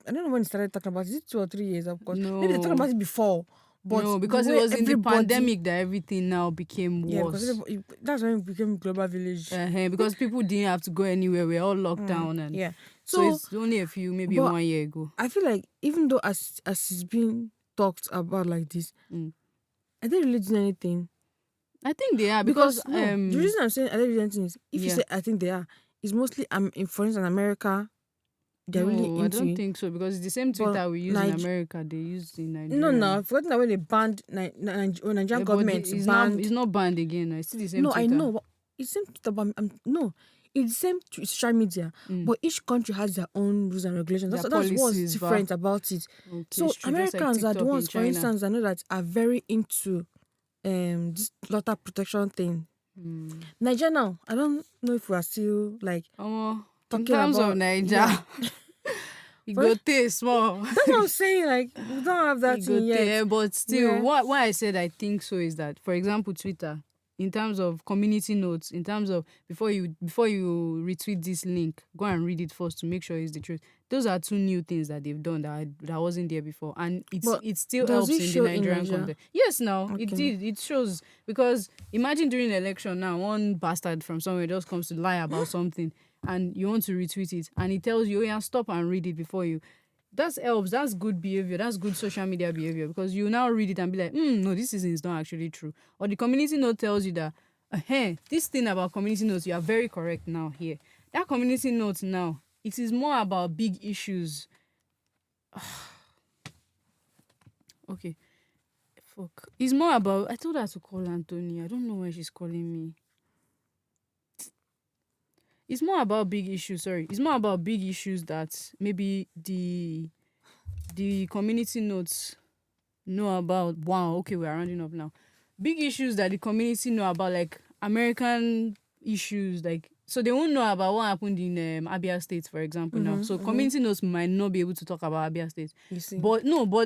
S2: when they started talking about it. Is it 2 or 3 years? Of course, maybe they talked
S1: No.
S2: about it before. But
S1: no,
S2: the
S1: because it
S2: way
S1: was in the
S2: everybody-
S1: pandemic that everything now became
S2: Yeah,
S1: worse.
S2: because that's when it became global village.
S1: Because people didn't have to go anywhere. We're all locked down, and
S2: Yeah.
S1: so it's only a few, maybe
S2: but
S1: 1 year ago.
S2: I feel like even though as it's been talked about like this,
S1: Mm.
S2: I didn't really do anything.
S1: I think they are because
S2: no, the reason I'm saying I don't do anything is if you
S1: yeah.
S2: say I think they are, it's mostly for instance America, they're
S1: no,
S2: really into
S1: I don't
S2: it.
S1: think so because it's the same
S2: But
S1: Twitter we use in
S2: Nige-
S1: America. They use in Nigeria.
S2: No, I've forgotten that when they banned when Nigerian
S1: Yeah, but
S2: government
S1: it's
S2: banned.
S1: not banned again. It's still the same
S2: No,
S1: Twitter.
S2: I know. But it's same to about no. It's the same to social media, but each country has their own rules and regulations.
S1: Their
S2: That's what's
S1: policies,
S2: different about it.
S1: Okay,
S2: So
S1: it's true. Just like
S2: Americans are the
S1: TikTok in
S2: ones, for
S1: China.
S2: instance, I know that are very into this data protection thing. Nigeria now, I don't know if we are still like
S1: in
S2: talking
S1: terms
S2: about
S1: of Niger,
S2: yeah.
S1: you
S2: For-
S1: go taste small.
S2: That's what I'm saying. Like we don't have that
S1: You
S2: thing
S1: go
S2: yet.
S1: there, but still,
S2: Yeah.
S1: why I said I think so is that, for example, Twitter, in terms of community notes, in terms of before you retweet this link, go and read it first to make sure it's the truth. Those are two new things that they've done that wasn't there before, and
S2: But
S1: it still
S2: does
S1: helps
S2: it
S1: in the
S2: show in
S1: Nigerian
S2: Nigeria?
S1: context. Yes, now it
S2: Okay.
S1: did. It shows, because imagine during the election now, one bastard from somewhere just comes to lie about something, and you want to retweet it, and he tells you, "Oh yeah, stop and read it before you." That helps. That's good behavior. That's good social media behavior, because you now read it and be like, no, this is not actually true. Or the community note tells you that, hey, this thing about community notes, you are very correct now here. That community note now, it is more about big issues. Okay. Fuck. It's more about, I told her to call Anthony. I don't know why she's calling me. It's more about big issues, sorry. It's more about big issues that maybe the community notes know about. Wow, okay, we're rounding up now. Big issues that the community know about, like American issues, like, so they won't know about what happened in Abia State, for example, now. So community notes might not be able to talk about Abia State.
S2: You see.
S1: But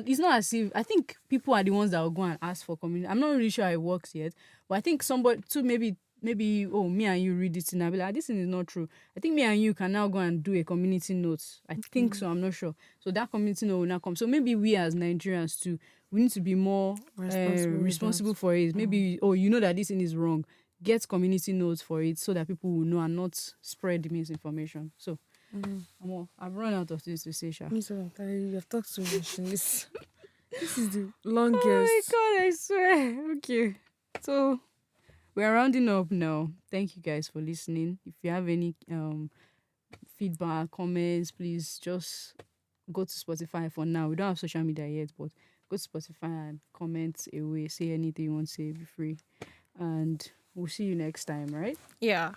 S1: it's not as if, I think people are the ones that will go and ask for community. I'm not really sure how it works yet, but I think somebody too, maybe, me and you read this and I'll be like, this thing is not true. I think me and you can now go and do a community note. I think so, I'm not sure. So that community note will now come. So maybe we as Nigerians too, we need to be more responsible for it. Maybe, you know that this thing is wrong. Get community notes for it so that people will know and not spread misinformation. So, I've run out of things to say, Sha.
S2: Me too, I'm tired. You have talked so much. This is the longest.
S1: Oh my God, I swear. Okay. So, we're rounding up now. Thank you guys for listening. If you have any feedback, comments, please just go to Spotify for now. We don't have social media yet, but go to Spotify and comment away. Say anything you want to say. Be free. And we'll see you next time, right?
S2: Yeah.